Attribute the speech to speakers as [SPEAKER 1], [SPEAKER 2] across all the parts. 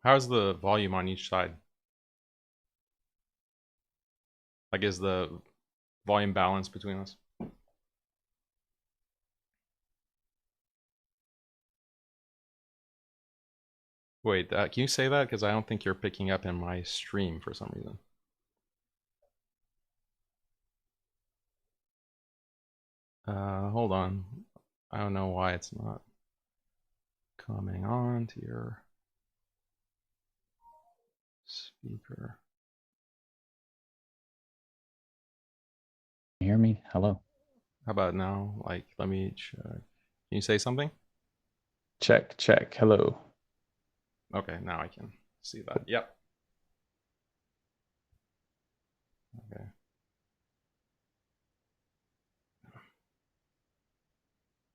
[SPEAKER 1] How's the volume on each side? Like, is the volume balance between us? Wait, can you say that? Because I don't think you're picking up in my stream for some reason. Hold on. I don't know why it's not coming on to your speaker.
[SPEAKER 2] You hear me? Hello.
[SPEAKER 1] How about now? Like, let me check. Can you say something?
[SPEAKER 2] Check, check. Hello.
[SPEAKER 1] Okay, now I can see that. Yep. Okay.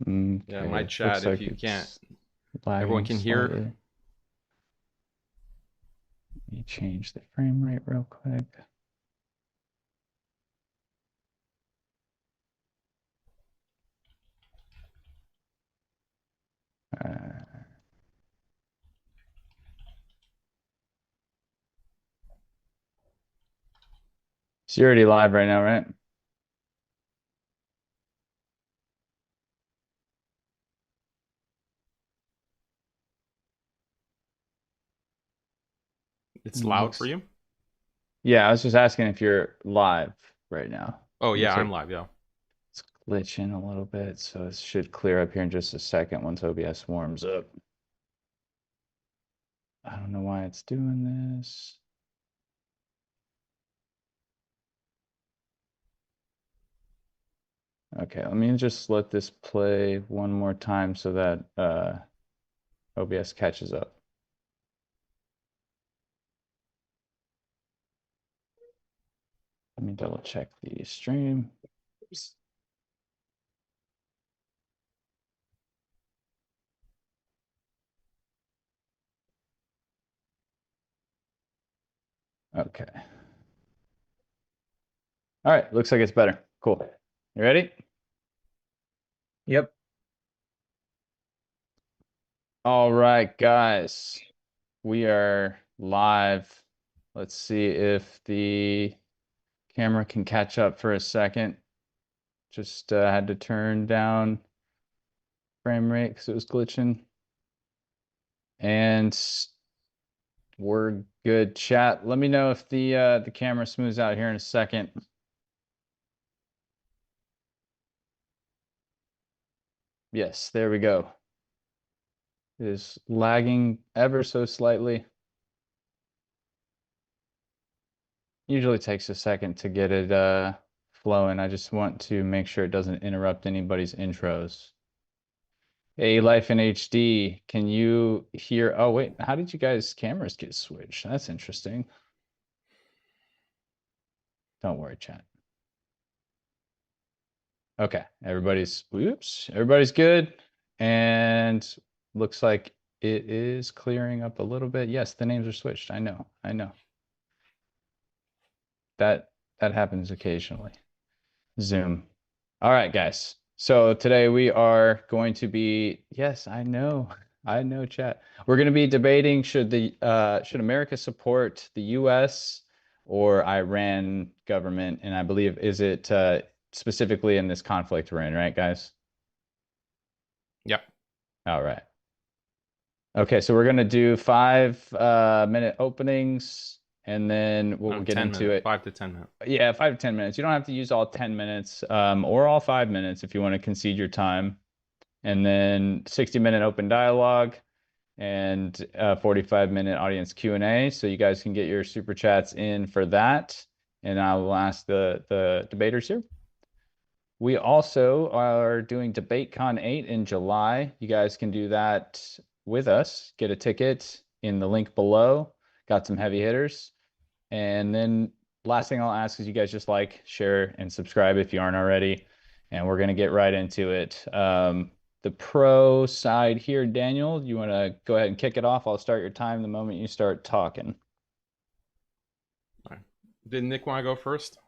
[SPEAKER 1] Yeah, my
[SPEAKER 2] Okay.
[SPEAKER 1] chat,
[SPEAKER 2] Looks
[SPEAKER 1] if
[SPEAKER 2] like
[SPEAKER 1] you can't,
[SPEAKER 2] it's
[SPEAKER 1] everyone
[SPEAKER 2] lagging
[SPEAKER 1] can hear.
[SPEAKER 2] slightly. Let me change the frame rate real quick. So you're already live right now, right?
[SPEAKER 1] It's loud for
[SPEAKER 2] Looks.
[SPEAKER 1] you?
[SPEAKER 2] Yeah, I was just asking if you're live right now.
[SPEAKER 1] Oh,
[SPEAKER 2] It
[SPEAKER 1] yeah,
[SPEAKER 2] looks
[SPEAKER 1] I'm
[SPEAKER 2] like
[SPEAKER 1] live, yeah.
[SPEAKER 2] it's glitching a little bit, so it should clear up here in just a second once OBS warms up. I don't know why it's doing this. Okay, let me just let this play one more time so that OBS catches up. Let me double check the stream. Oops. Okay. All right, looks like it's better. Cool. You ready?
[SPEAKER 3] Yep.
[SPEAKER 2] All right, guys. We are live. Let's see if the camera can catch up for a second. Just had to turn down frame rate because it was glitching. And we're good. Chat, let me know if the camera smooths out here in a second. Yes, there we go. It is lagging ever so slightly. Usually takes a second to get it flowing. I just want to make sure it doesn't interrupt anybody's intros. Hey, Life in HD, can you hear? Oh, wait, how did you guys' cameras get switched? That's interesting. Don't worry, chat. Okay, everybody's good. And looks like it is clearing up a little bit. Yes, the names are switched. I know. That happens occasionally. Zoom. All right, guys. So today we are going to be, yes, I know, chat. We're going to be debating should America support the US or Iran government? And I believe, is it specifically in this conflict we're in, right, guys?
[SPEAKER 1] Yep.
[SPEAKER 2] All right. Okay, so we're going to do 5-minute openings, and then we'll get
[SPEAKER 1] 10
[SPEAKER 2] into
[SPEAKER 1] minutes,
[SPEAKER 2] it.
[SPEAKER 1] 5 to 10 minutes.
[SPEAKER 2] Yeah, 5 to 10 minutes. You don't have to use all 10 minutes or all 5 minutes if you want to concede your time. And then 60-minute open dialogue and 45-minute audience Q&A. So you guys can get your super chats in for that. And I will ask the debaters here. We also are doing DebateCon 8 in July. You guys can do that with us. Get a ticket in the link below. Got some heavy hitters. And then last thing I'll ask is you guys just like, share, and subscribe if you aren't already. And we're going to get right into it. The pro side here, Daniel, you want to go ahead and kick it off? I'll start your time the moment you start talking.
[SPEAKER 1] All right. Did Nick want to go first?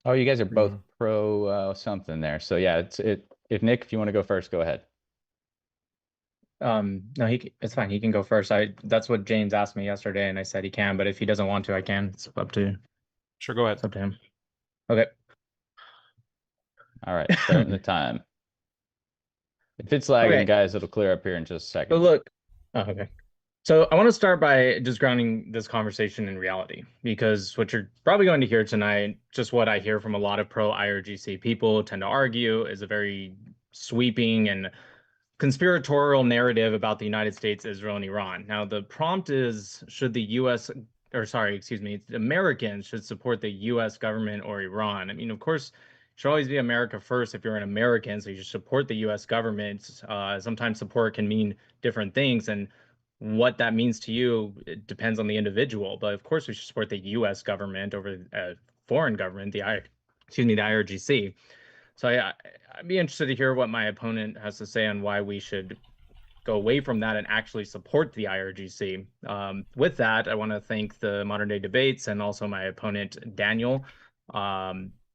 [SPEAKER 2] Oh, you guys are both pro something there. So yeah, if Nick, if you want to go first, go ahead.
[SPEAKER 3] No, it's fine. He can go first. That's what James asked me yesterday, and I said he can, but if he doesn't want to, I can. It's up to
[SPEAKER 1] Sure, go ahead.
[SPEAKER 3] it's up to him. Okay.
[SPEAKER 2] All right, starting the time. If it's lagging,
[SPEAKER 3] Okay.
[SPEAKER 2] guys, it'll clear up here in just a
[SPEAKER 3] So
[SPEAKER 2] second.
[SPEAKER 3] look, okay. So I want to start by just grounding this conversation in reality, because what you're probably going to hear tonight, just what I hear from a lot of pro IRGC people tend to argue, is a very sweeping and conspiratorial narrative about the United States, Israel, and Iran. Now, the prompt is, should the US, or sorry, excuse me, Americans should support the US government or Iran? I mean, of course, it should always be America first if you're an American, so you should support the US government. Sometimes support can mean different things, and what that means to you, it depends on the individual. But of course, we should support the US government over a foreign government, the IRGC. So I'd be interested to hear what my opponent has to say on why we should go away from that and actually support the IRGC. With that, I want to thank the modern day debates and also my opponent, Daniel,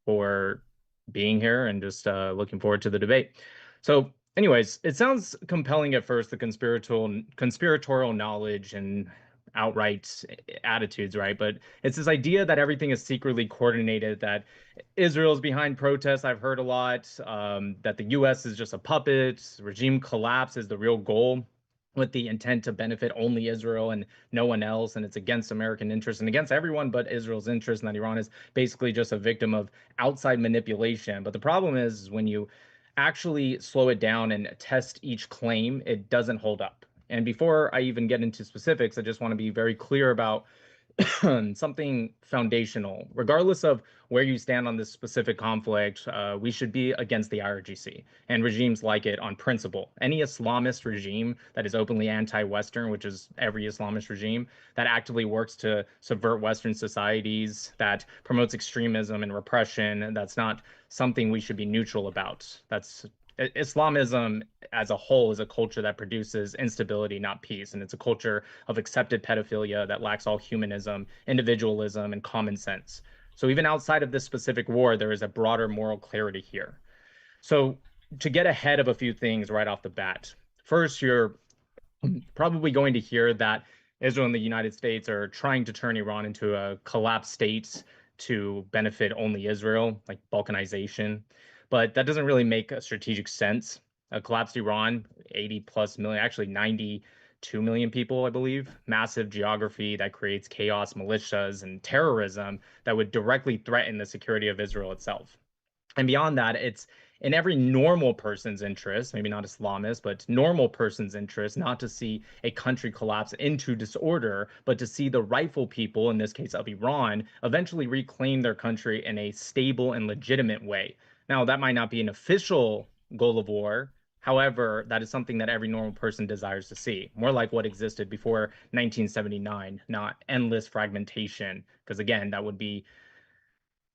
[SPEAKER 3] for being here and just looking forward to the debate. So anyways, it sounds compelling at first, the conspiratorial knowledge and outright attitudes, right? But it's this idea that everything is secretly coordinated, that Israel's behind protests. I've heard a lot that the U.S. is just a puppet. Regime collapse is the real goal, with the intent to benefit only Israel and no one else, and it's against American interests and against everyone but Israel's interests, and that Iran is basically just a victim of outside manipulation. But the problem is when you actually slow it down and test each claim, it doesn't hold up. And before I even get into specifics, I just want to be very clear about something foundational. Regardless of where you stand on this specific conflict, we should be against the IRGC and regimes like it on principle. Any Islamist regime that is openly anti-Western, which is every Islamist regime, that actively works to subvert Western societies, that promotes extremism and repression, that's not something we should be neutral about. That's Islamism as a whole is a culture that produces instability, not peace. And it's a culture of accepted pedophilia that lacks all humanism, individualism, and common sense. So even outside of this specific war, there is a broader moral clarity here. So to get ahead of a few things right off the bat, first, you're probably going to hear that Israel and the United States are trying to turn Iran into a collapsed state to benefit only Israel, like balkanization. But that doesn't really make a strategic sense. A collapsed Iran, 80 plus million, actually 92 million people, I believe, massive geography that creates chaos, militias, and terrorism that would directly threaten the security of Israel itself. And beyond that, it's in every normal person's interest, maybe not Islamist, but normal person's interest, not to see a country collapse into disorder, but to see the rightful people, in this case of Iran, eventually reclaim their country in a stable and legitimate way. Now, that might not be an official goal of war. However, that is something that every normal person desires to see, more like what existed before 1979, not endless fragmentation, because again, that would be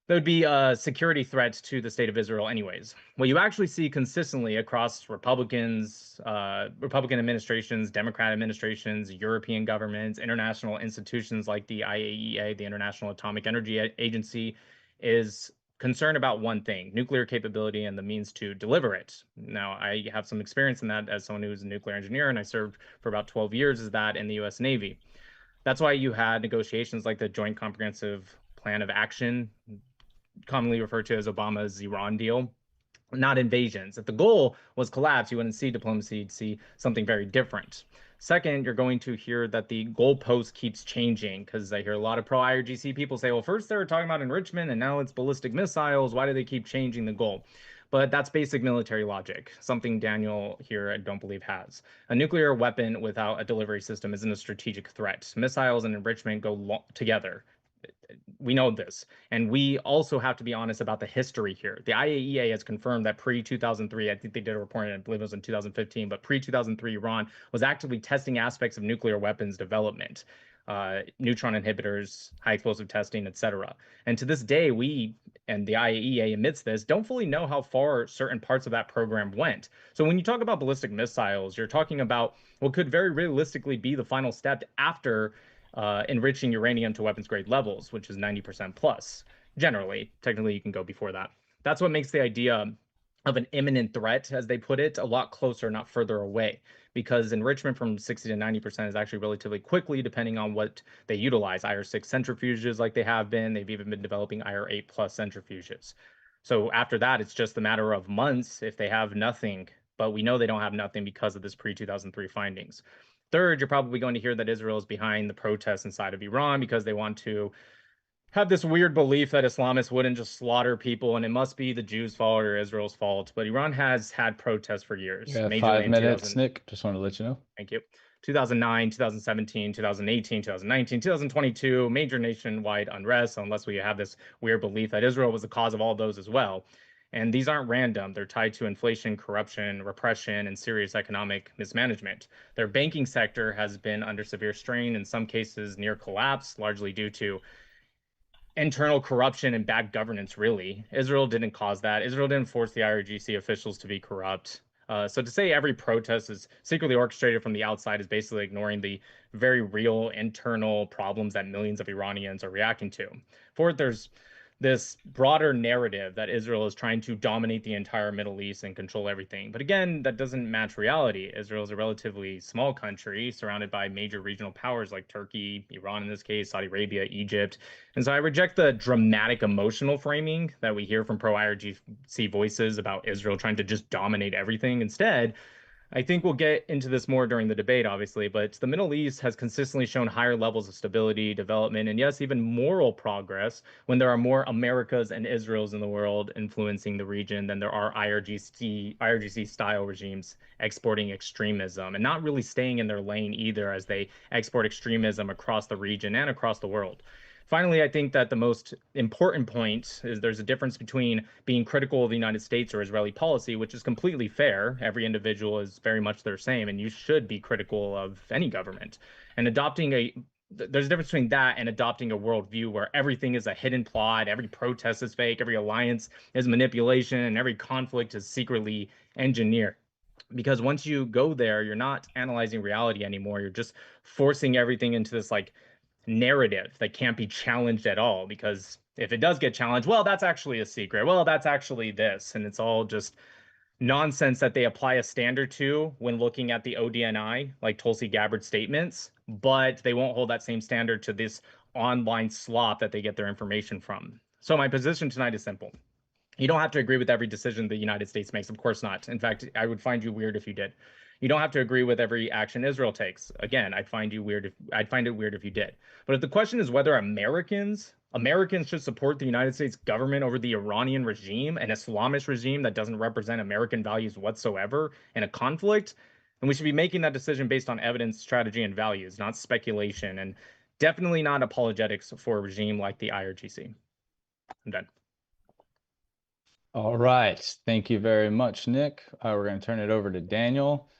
[SPEAKER 3] a security threat to the state of Israel anyways. What you actually see consistently across Republican administrations, Democrat administrations, European governments, international institutions like the IAEA, the International Atomic Energy Agency, is concern about one thing: nuclear capability and the means to deliver it. Now, I have some experience in that as someone who's a nuclear engineer, and I served for about 12 years as that in the US Navy. That's why you had negotiations like the Joint Comprehensive Plan of Action, commonly referred to as Obama's Iran deal, not invasions. If the goal was collapse, you wouldn't see diplomacy, you'd see something very different. Second, you're going to hear that the goalpost keeps changing, because I hear a lot of pro IRGC people say, well, first they were talking about enrichment and now it's ballistic missiles. Why do they keep changing the goal? But that's basic military logic, something Daniel here I don't believe has. A nuclear weapon without a delivery system isn't a strategic threat. Missiles and enrichment go together. We know this. And we also have to be honest about the history here. The IAEA has confirmed that pre-2003, I think they did a report, I believe it was in 2015, but pre-2003, Iran was actively testing aspects of nuclear weapons development, neutron inhibitors, high explosive testing, etc. And to this day, we, and the IAEA admits this, don't fully know how far certain parts of that program went. So when you talk about ballistic missiles, you're talking about what could very realistically be the final step after enriching uranium to weapons grade levels, which is 90% plus. Generally, technically, you can go before that. That's what makes the idea of an imminent threat, as they put it, a lot closer, not further away, because enrichment from 60 to 90% is actually relatively quickly, depending on what they utilize. IR6 centrifuges, like they have been. They've even been developing IR8 plus centrifuges. So after that, it's just a matter of months if they have nothing. But we know they don't have nothing because of this pre-2003 findings. Third, you're probably going to hear that Israel is behind the protests inside of Iran because they want to have this weird belief that Islamists wouldn't just slaughter people and it must be the Jews' fault or Israel's fault. But Iran has had protests for years.
[SPEAKER 2] You have
[SPEAKER 3] majorly
[SPEAKER 2] 5
[SPEAKER 3] in
[SPEAKER 2] minutes,
[SPEAKER 3] 2000
[SPEAKER 2] Nick. Just want to let you know.
[SPEAKER 3] Thank you. 2009, 2017, 2018, 2019, 2022, major nationwide unrest, unless we have this weird belief that Israel was the cause of all those as well. And these aren't random. They're tied to inflation, corruption, repression, and serious economic mismanagement. Their banking sector has been under severe strain, in some cases near collapse, largely due to internal corruption and bad governance, really. Israel didn't cause that. Israel didn't force the IRGC officials to be corrupt. So to say every protest is secretly orchestrated from the outside is basically ignoring the very real internal problems that millions of Iranians are reacting to. Fourth, there's this broader narrative that Israel is trying to dominate the entire Middle East and control everything. But again, that doesn't match reality. Israel is a relatively small country surrounded by major regional powers like Turkey, Iran in this case, Saudi Arabia, Egypt. And so I reject the dramatic emotional framing that we hear from pro-IRGC voices about Israel trying to just dominate everything. Instead, I think we'll get into this more during the debate, obviously, but the Middle East has consistently shown higher levels of stability, development, and yes, even moral progress when there are more Americas and Israels in the world influencing the region than there are IRGC style regimes exporting extremism and not really staying in their lane either as they export extremism across the region and across the world. Finally, I think that the most important point is there's a difference between being critical of the United States or Israeli policy, which is completely fair. Every individual is very much their same, and you should be critical of any government. And there's a difference between that and adopting a worldview where everything is a hidden plot, every protest is fake, every alliance is manipulation, and every conflict is secretly engineered. Because once you go there, you're not analyzing reality anymore. You're just forcing everything into this like narrative that can't be challenged at all, because if it does get challenged, well, that's actually a secret. Well, that's actually this. And it's all just nonsense that they apply a standard to when looking at the ODNI, like Tulsi Gabbard statements, but they won't hold that same standard to this online slop that they get their information from. So my position tonight is simple. You don't have to agree with every decision the United States makes. Of course not. In fact, I would find you weird if you did. You don't have to agree with every action Israel takes. Again, I'd find it weird if you did. But if the question is whether Americans should support the United States government over the Iranian regime, an Islamist regime that doesn't represent American values whatsoever in a conflict, then we should be making that decision based on evidence, strategy, and values, not speculation, and definitely not apologetics for a regime like the IRGC. I'm done.
[SPEAKER 2] All right. Thank you very much, Nick. We're going to turn it over to Daniel.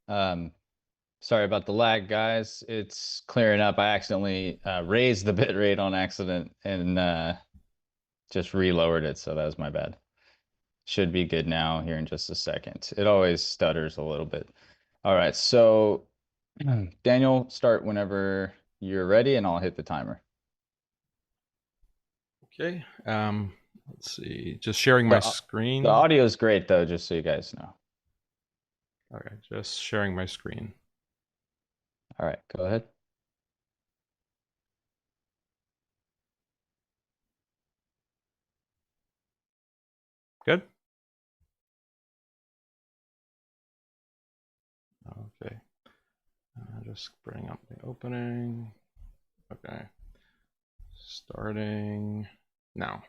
[SPEAKER 2] Sorry about the lag, guys. It's clearing up. I accidentally raised the bit rate on accident and just relowered it, so that was my bad. Should be good now here in just a second. It always stutters a little bit. All right, so Daniel, start whenever you're ready, and I'll hit the timer.
[SPEAKER 1] Okay. Let's see. Just sharing my screen.
[SPEAKER 2] The audio is great, though, just so you guys know.
[SPEAKER 1] Okay, just sharing my screen.
[SPEAKER 2] All right, go ahead.
[SPEAKER 1] Good? Okay. Just bring up the opening. Okay. Starting now.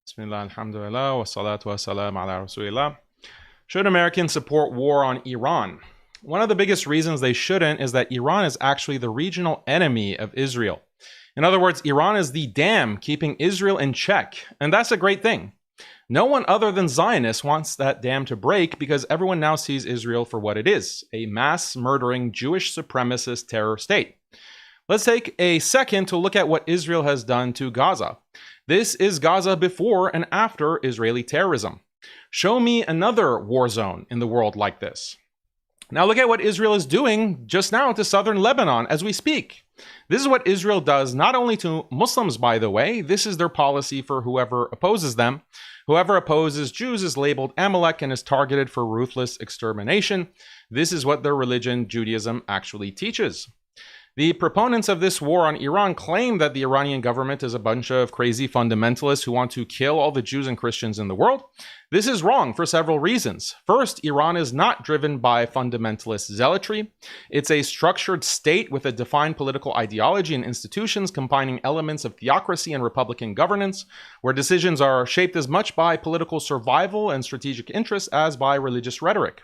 [SPEAKER 1] Bismillah, alhamdulillah, wa salatu wa salam ala rasulillah. Should Americans support war on Iran? One of the biggest reasons they shouldn't is that Iran is actually the regional enemy of Israel. In other words, Iran is the dam keeping Israel in check, and that's a great thing. No one other than Zionists wants that dam to break because everyone now sees Israel for what it is, a mass-murdering Jewish supremacist terror state. Let's take a second to look at what Israel has done to Gaza. This is Gaza before and after Israeli terrorism. Show me another war zone in the world like this. Now look at what Israel is doing just now to southern Lebanon as we speak. This is what Israel does not only to Muslims, by the way. This is their policy for whoever opposes them. Whoever opposes Jews is labeled Amalek and is targeted for ruthless extermination. This is what their religion, Judaism, actually teaches. The proponents of this war on Iran claim that the Iranian government is a bunch of crazy fundamentalists who want to kill all the Jews and Christians in the world. This is wrong for several reasons. First, Iran is not driven by fundamentalist zealotry. It's a structured state with a defined political ideology and institutions combining elements of theocracy and republican governance, where decisions are shaped as much by political survival and strategic interests as by religious rhetoric.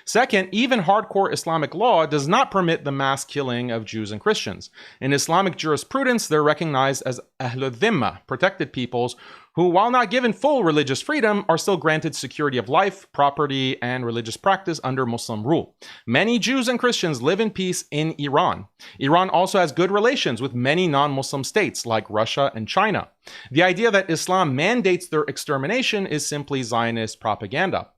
[SPEAKER 1] Second, even hardcore Islamic law does not permit the mass killing of Jews and Christians. In Islamic jurisprudence, they're recognized as Ahlul Dhimma, protected peoples, who, while not given full religious freedom, are still granted security of life, property, and religious practice under Muslim rule. Many Jews and Christians live in peace in Iran. Iran also has good relations with many non-Muslim states like Russia and China. The idea that Islam mandates their extermination is simply Zionist propaganda.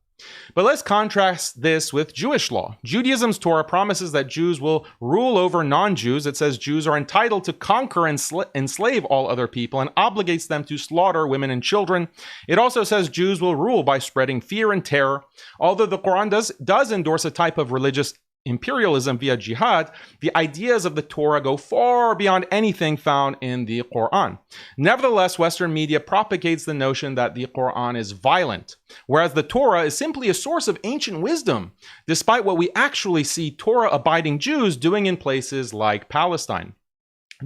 [SPEAKER 1] But let's contrast this with Jewish law. Judaism's Torah promises that Jews will rule over non-Jews. It says Jews are entitled to conquer and enslave all other people and obligates them to slaughter women and children. It also says Jews will rule by spreading fear and terror. Although the Quran does endorse a type of religious imperialism via jihad, the ideas of the Torah go far beyond anything found in the Quran. Nevertheless, Western media propagates the notion that the Quran is violent, whereas the Torah is simply a source of ancient wisdom, despite what we actually see Torah-abiding Jews doing in places like Palestine.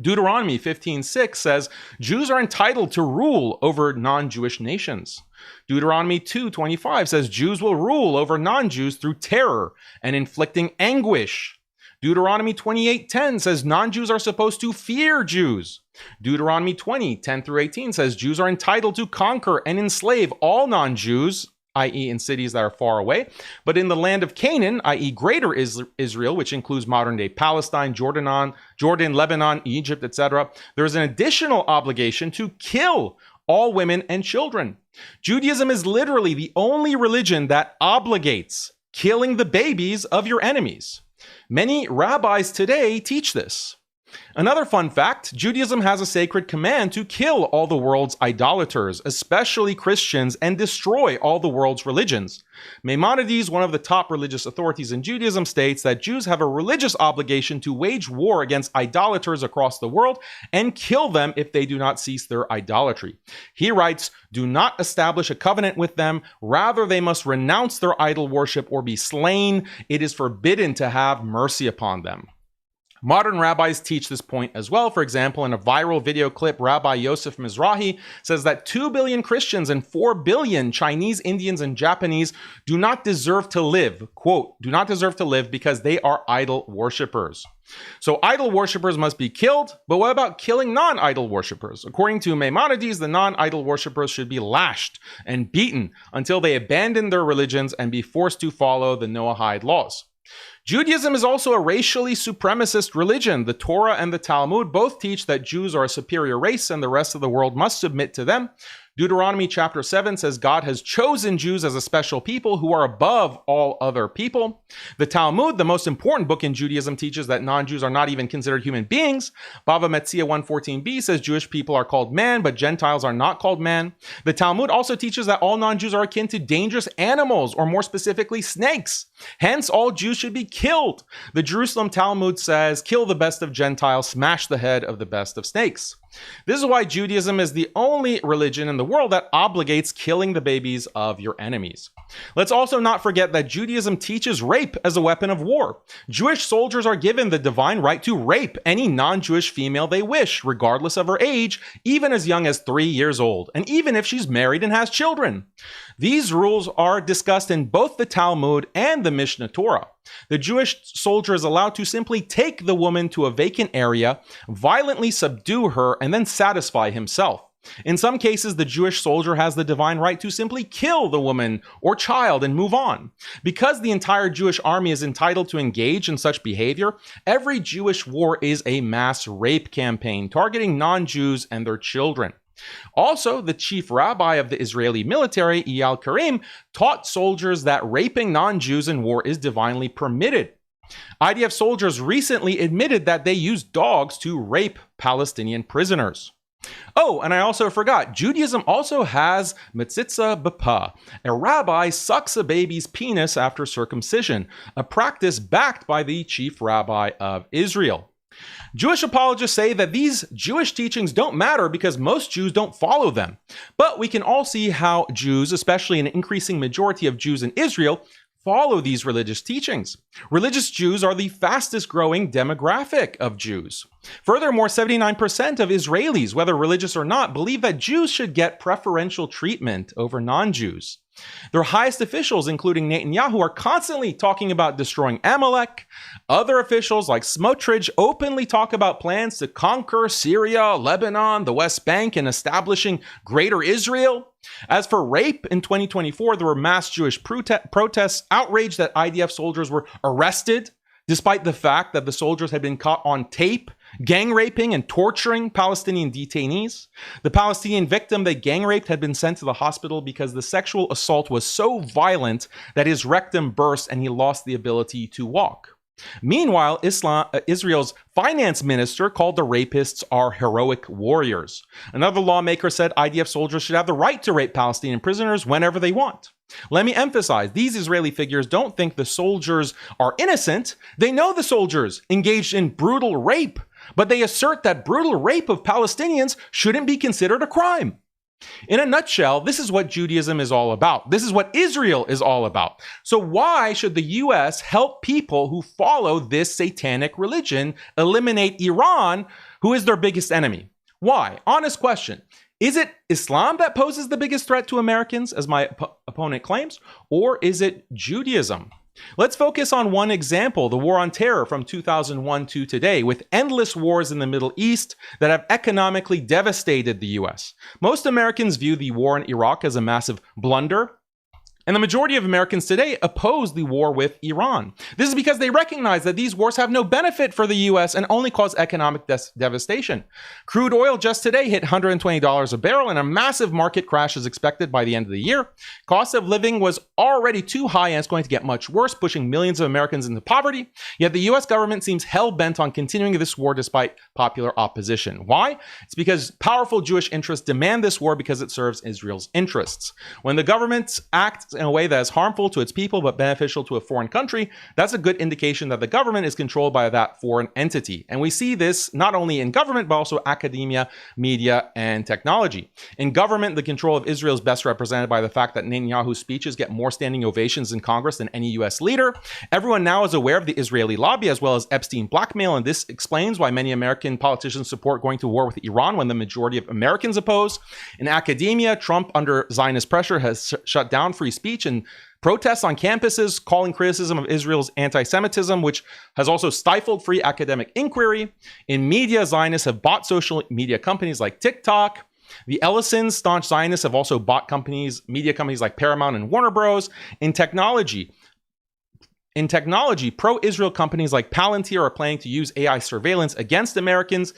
[SPEAKER 1] Deuteronomy 15:6 says Jews are entitled to rule over non-Jewish nations. Deuteronomy 2:25 says Jews will rule over non-Jews through terror and inflicting anguish. Deuteronomy 28:10 says non-Jews are supposed to fear Jews. Deuteronomy 20:10 through 18 says Jews are entitled to conquer and enslave all non-Jews, i.e. in cities that are far away, but in the land of Canaan, i.e. greater Israel, which includes modern-day Palestine, Jordan, Lebanon, Egypt, etc., there is an additional obligation to kill all women and children. Judaism is literally the only religion that obligates killing the babies of your enemies. Many rabbis today teach this. Another fun fact, Judaism has a sacred command to kill all the world's idolaters, especially Christians, and destroy all the world's religions. Maimonides, one of the top religious authorities in Judaism, states that Jews have a religious obligation to wage war against idolaters across the world and kill them if they do not cease their idolatry. He writes, "Do not establish a covenant with them, rather they must renounce their idol worship or be slain. It is forbidden to have mercy upon them." Modern rabbis teach this point as well. For example, in a viral video clip, Rabbi Yosef Mizrahi says that 2 billion Christians and 4 billion Chinese, Indians, and Japanese do not deserve to live, quote, do not deserve to live because they are idol worshippers. So idol worshippers must be killed, but what about killing non-idol worshippers? According to Maimonides, the non-idol worshippers should be lashed and beaten until they abandon their religions and be forced to follow the Noahide laws. Judaism is also a racially supremacist religion. The Torah and the Talmud both teach that Jews are a superior race and the rest of the world must submit to them. Deuteronomy chapter 7 says God has chosen Jews as a special people who are above all other people. The Talmud, the most important book in Judaism, teaches that non-Jews are not even considered human beings. Bava Metzia 114b says Jewish people are called man, but Gentiles are not called man. The Talmud also teaches that all non-Jews are akin to dangerous animals, or more specifically, snakes. Hence, all Jews should be killed. The Jerusalem Talmud says, kill the best of Gentiles, smash the head of the best of snakes. This is why Judaism is the only religion in the world that obligates killing the babies of your enemies. Let's also not forget that Judaism teaches rape as a weapon of war. Jewish soldiers are given the divine right to rape any non-Jewish female they wish, regardless of her age, even as young as 3 years old, and even if she's married and has children. These rules are discussed in both the Talmud and the Mishnah Torah. The Jewish soldier is allowed to simply take the woman to a vacant area, violently subdue her, and then satisfy himself. In some cases, the Jewish soldier has the divine right to simply kill the woman or child and move on. Because the entire Jewish army is entitled to engage in such behavior, every Jewish war is a mass rape campaign targeting non-Jews and their children. Also, the chief rabbi of the Israeli military, Eyal Karim, taught soldiers that raping non-Jews in war is divinely permitted. IDF soldiers recently admitted that they used dogs to rape Palestinian prisoners. Oh, and I also forgot, Judaism also has Metzitza B'Pah. A rabbi sucks a baby's penis after circumcision, a practice backed by the chief rabbi of Israel. Jewish apologists say that these Jewish teachings don't matter because most Jews don't follow them. But we can all see how Jews, especially an increasing majority of Jews in Israel, follow these religious teachings. Religious Jews are the fastest growing demographic of Jews. Furthermore, 79% of Israelis, whether religious or not, believe that Jews should get preferential treatment over non-Jews. Their highest officials, including Netanyahu, are constantly talking about destroying Amalek. Other officials like Smotrich openly talk about plans to conquer Syria, Lebanon, the West Bank, and establishing Greater Israel. As for rape, in 2024, there were mass Jewish protests, outrage that IDF soldiers were arrested, despite the fact that the soldiers had been caught on tape gang raping and torturing Palestinian detainees. The Palestinian victim they gang raped had been sent to the hospital because the sexual assault was so violent that his rectum burst and he lost the ability to walk. Meanwhile, Israel's finance minister called the rapists our heroic warriors. Another lawmaker said IDF soldiers should have the right to rape Palestinian prisoners whenever they want. Let me emphasize, these Israeli figures don't think the soldiers are innocent. They know the soldiers engaged in brutal rape, but they assert that brutal rape of Palestinians shouldn't be considered a crime. In a nutshell, this is what Judaism is all about. This is what Israel is all about. So why should the US help people who follow this satanic religion eliminate Iran, who is their biggest enemy? Why? Honest question. Is it Islam that poses the biggest threat to Americans, as my opponent claims, or is it Judaism? Let's focus on one example, the war on terror from 2001 to today, with endless wars in the Middle East that have economically devastated the US. Most Americans view the war in Iraq as a massive blunder, and the majority of Americans today oppose the war with Iran. This is because they recognize that these wars have no benefit for the US and only cause economic devastation. Crude oil just today hit $120 a barrel, and a massive market crash is expected by the end of the year. Cost of living was already too high and it's going to get much worse, pushing millions of Americans into poverty. Yet the US government seems hell-bent on continuing this war despite popular opposition. Why? It's because powerful Jewish interests demand this war because it serves Israel's interests. When the government acts in a way that is harmful to its people but beneficial to a foreign country, that's a good indication that the government is controlled by that foreign entity. And we see this not only in government, but also academia, media, and technology. In government, the control of Israel is best represented by the fact that Netanyahu's speeches get more standing ovations in Congress than any US leader. Everyone now is aware of the Israeli lobby as well as Epstein blackmail, and this explains why many American politicians support going to war with Iran when the majority of Americans oppose. In academia, Trump, under Zionist pressure, has shut down free speech and protests on campuses, calling criticism of Israel's anti-Semitism, which has also stifled free academic inquiry. In media, Zionists have bought social media companies like TikTok. The Ellisons, staunch Zionists, have also bought media companies like Paramount and Warner Bros. In technology, pro-Israel companies like Palantir are planning to use AI surveillance against Americans.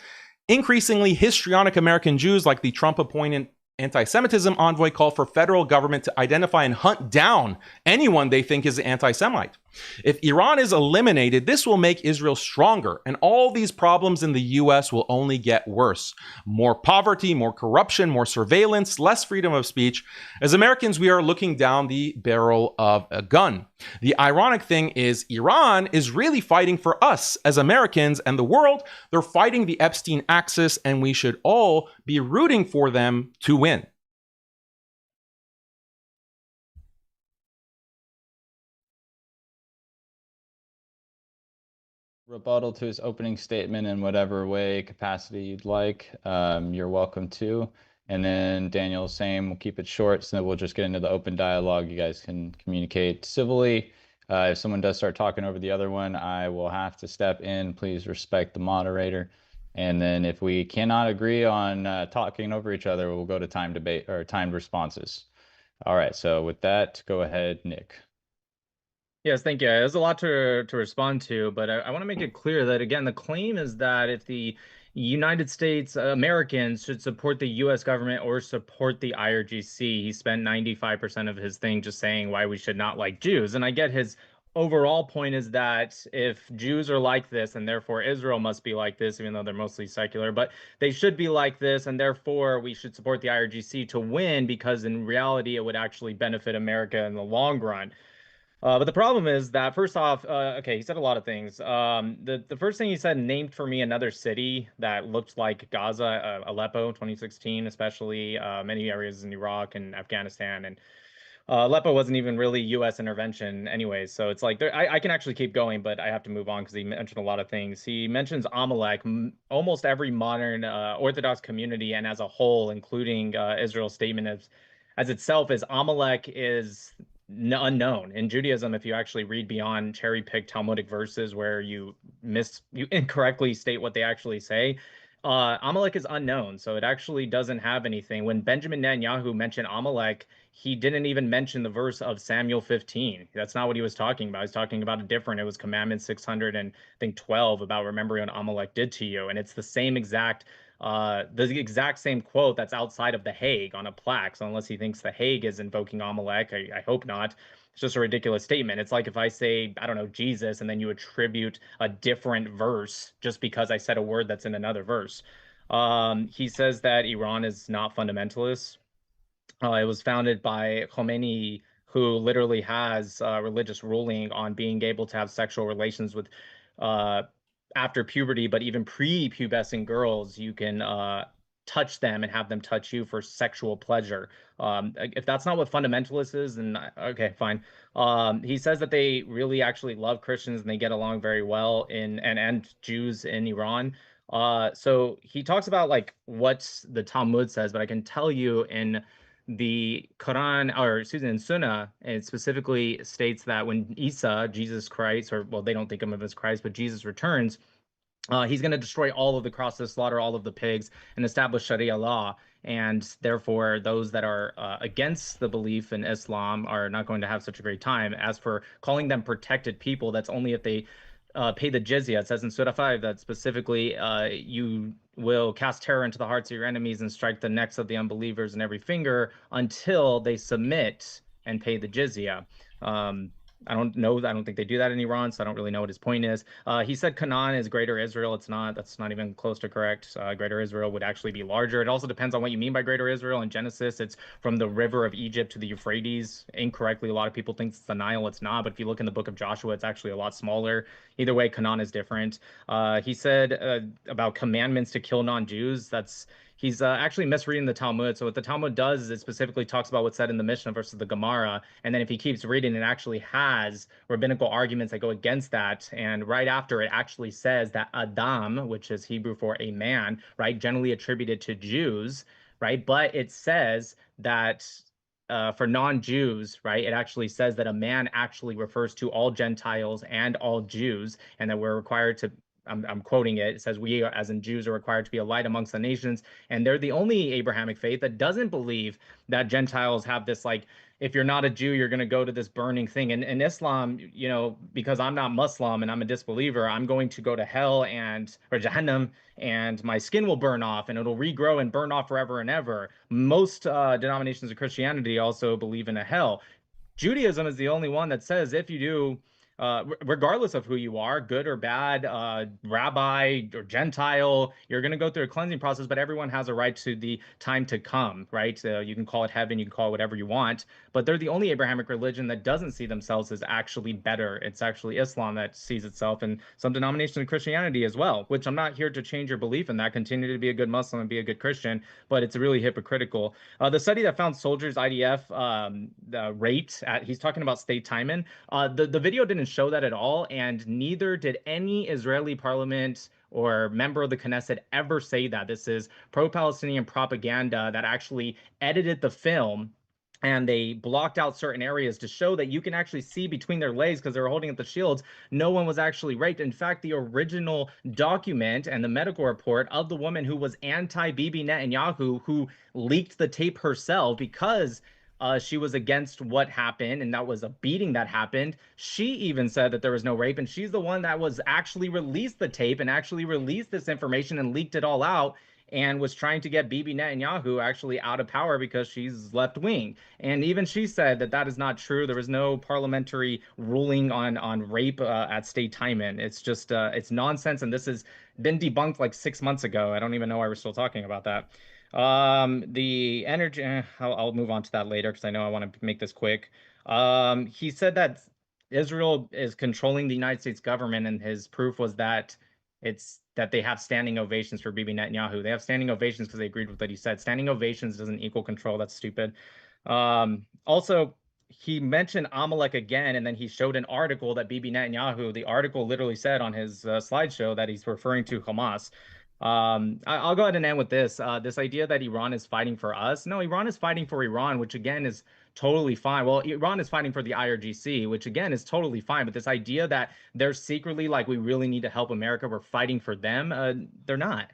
[SPEAKER 1] Increasingly, histrionic American Jews like the Trump-appointed anti-Semitism envoy call for federal government to identify and hunt down anyone they think is anti-Semite. If Iran is eliminated, this will make Israel stronger, and all these problems in the US will only get worse. More poverty, more corruption, more surveillance, less freedom of speech. As Americans, we are looking down the barrel of a gun. The ironic thing is Iran is really fighting for us as Americans and the world. They're fighting the Epstein axis, and we should all be rooting for them to win.
[SPEAKER 2] Rebuttal to his opening statement in whatever way, capacity you'd like. You're welcome to. And then Daniel, same, we'll keep it short, so we'll just get into the open dialogue. You guys can communicate civilly. If someone does start talking over the other one, I will have to step in. Please respect the moderator. And then if we cannot agree on talking over each other, we'll go to time debate or timed responses. All right, so with that, go ahead, Nick.
[SPEAKER 3] Yes, thank you. There's a lot to respond to, but I want to make it clear that, again, the claim is that if the United States Americans should support the US government or support the IRGC. He spent 95% of his thing just saying why we should not like Jews. And I get his overall point is that if Jews are like this and therefore Israel must be like this, even though they're mostly secular, but they should be like this and therefore we should support the IRGC to win because in reality it would actually benefit America in the long run. But the problem is that first off, okay, he said a lot of things. The first thing he said named for me another city that looked like Gaza, Aleppo, 2016, especially many areas in Iraq and Afghanistan, and Aleppo wasn't even really U.S. intervention anyway. So it's like I can actually keep going, but I have to move on because he mentioned a lot of things. He mentions Amalek, almost every modern Orthodox community, and as a whole, including Israel's statement as itself, is Amalek is unknown in Judaism. If you actually read beyond cherry-picked Talmudic verses where you incorrectly state what they actually say, Amalek is unknown, so it actually doesn't have anything. When Benjamin Netanyahu mentioned Amalek, he didn't even mention the verse of Samuel 15. That's not what he was talking about. He's talking about a different. It was Commandment 600 and I think 12 about remembering what Amalek did to you, and it's the exact same quote that's outside of The Hague on a plaque. So unless he thinks The Hague is invoking Amalek, I hope not. It's just a ridiculous statement. It's like if I say, I don't know, Jesus, and then you attribute a different verse just because I said a word that's in another verse. He says that Iran is not fundamentalist. It was founded by Khomeini, who literally has religious ruling on being able to have sexual relations with uh, after puberty, but even pre-pubescent girls, you can touch them and have them touch you for sexual pleasure. If that's not what fundamentalist is, then okay, fine. He says that they really actually love Christians and they get along very well and Jews in Iran. So he talks about like what the Talmud says, but I can tell you in the Quran, or excuse me, in Sunnah, it specifically states that when Isa, Jesus Christ, or well, they don't think of him as Christ, but Jesus returns, he's going to destroy all of the crosses, slaughter all of the pigs, and establish Sharia law. And therefore, those that are against the belief in Islam are not going to have such a great time. As for calling them protected people, that's only if they pay the jizya. It says in Surah 5 that specifically you will cast terror into the hearts of your enemies and strike the necks of the unbelievers in every finger until they submit and pay the jizya. I don't know. I don't think they do that in Iran, so I don't really know what his point is. He said Canaan is Greater Israel. It's not. That's not even close to correct. Greater Israel would actually be larger. It also depends on what you mean by Greater Israel. In Genesis, it's from the river of Egypt to the Euphrates. Incorrectly, a lot of people think it's the Nile. It's not. But if you look in the book of Joshua, it's actually a lot smaller. Either way, Canaan is different. He said about commandments to kill non-Jews. He's actually misreading the Talmud. So what the Talmud does is it specifically talks about what's said in the Mishnah versus the Gemara. And then if he keeps reading, it actually has rabbinical arguments that go against that. And right after it actually says that Adam, which is Hebrew for a man, right, generally attributed to Jews, right? But it says that for non-Jews, right, it actually says that a man actually refers to all Gentiles and all Jews, and that we're required to I'm quoting it. It says, we, as in Jews, are required to be a light amongst the nations. And they're the only Abrahamic faith that doesn't believe that Gentiles have this, like, if you're not a Jew, you're going to go to this burning thing. And in Islam, you know, because I'm not Muslim and I'm a disbeliever, I'm going to go to hell or Jahannam, and my skin will burn off and it'll regrow and burn off forever and ever. Most denominations of Christianity also believe in a hell. Judaism is the only one that says if you do, regardless of who you are, good or bad, rabbi or Gentile, you're going to go through a cleansing process, but everyone has a right to the time to come, right? You can call it heaven, you can call it whatever you want, but they're the only Abrahamic religion that doesn't see themselves as actually better. It's actually Islam that sees itself, and some denominations of Christianity as well, which I'm not here to change your belief in that. Continue to be a good Muslim and be a good Christian, but it's really hypocritical. The study that found soldiers IDF rate at, he's talking about state timing. The video didn't show that at all, and neither did any Israeli parliament or member of the Knesset ever say that. This is pro-Palestinian propaganda that actually edited the film, and they blocked out certain areas to show that you can actually see between their legs because they were holding up the shields. No one was actually raped. In fact, the original document and the medical report of the woman who was anti-Bibi Netanyahu, who leaked the tape herself because She was against what happened, and that was a beating that happened. She even said that there was no rape, and she's the one that was actually released the tape and actually released this information and leaked it all out, and was trying to get Bibi Netanyahu actually out of power because she's left wing. And even she said that that is not true. There was no parliamentary ruling on rape at state Timon. It's just it's nonsense, and this has been debunked like 6 months ago. I don't even know why we're still talking about that. The energy, I'll move on to that later because I know I want to make this quick. He said that Israel is controlling the United States government, and his proof was that it's that they have standing ovations for Bibi Netanyahu. They have standing ovations because they agreed with what he said. Standing ovations doesn't equal control. That's stupid. Also, he mentioned Amalek again, and then he showed an article that Bibi Netanyahu, the article literally said on his slideshow that he's referring to Hamas. I'll go ahead and end with this. This idea that Iran is fighting for us. No, Iran is fighting for Iran, which again is totally fine. Well, Iran is fighting for the IRGC, which again is totally fine. But this idea that they're secretly like, we really need to help America, we're fighting for them, they're not.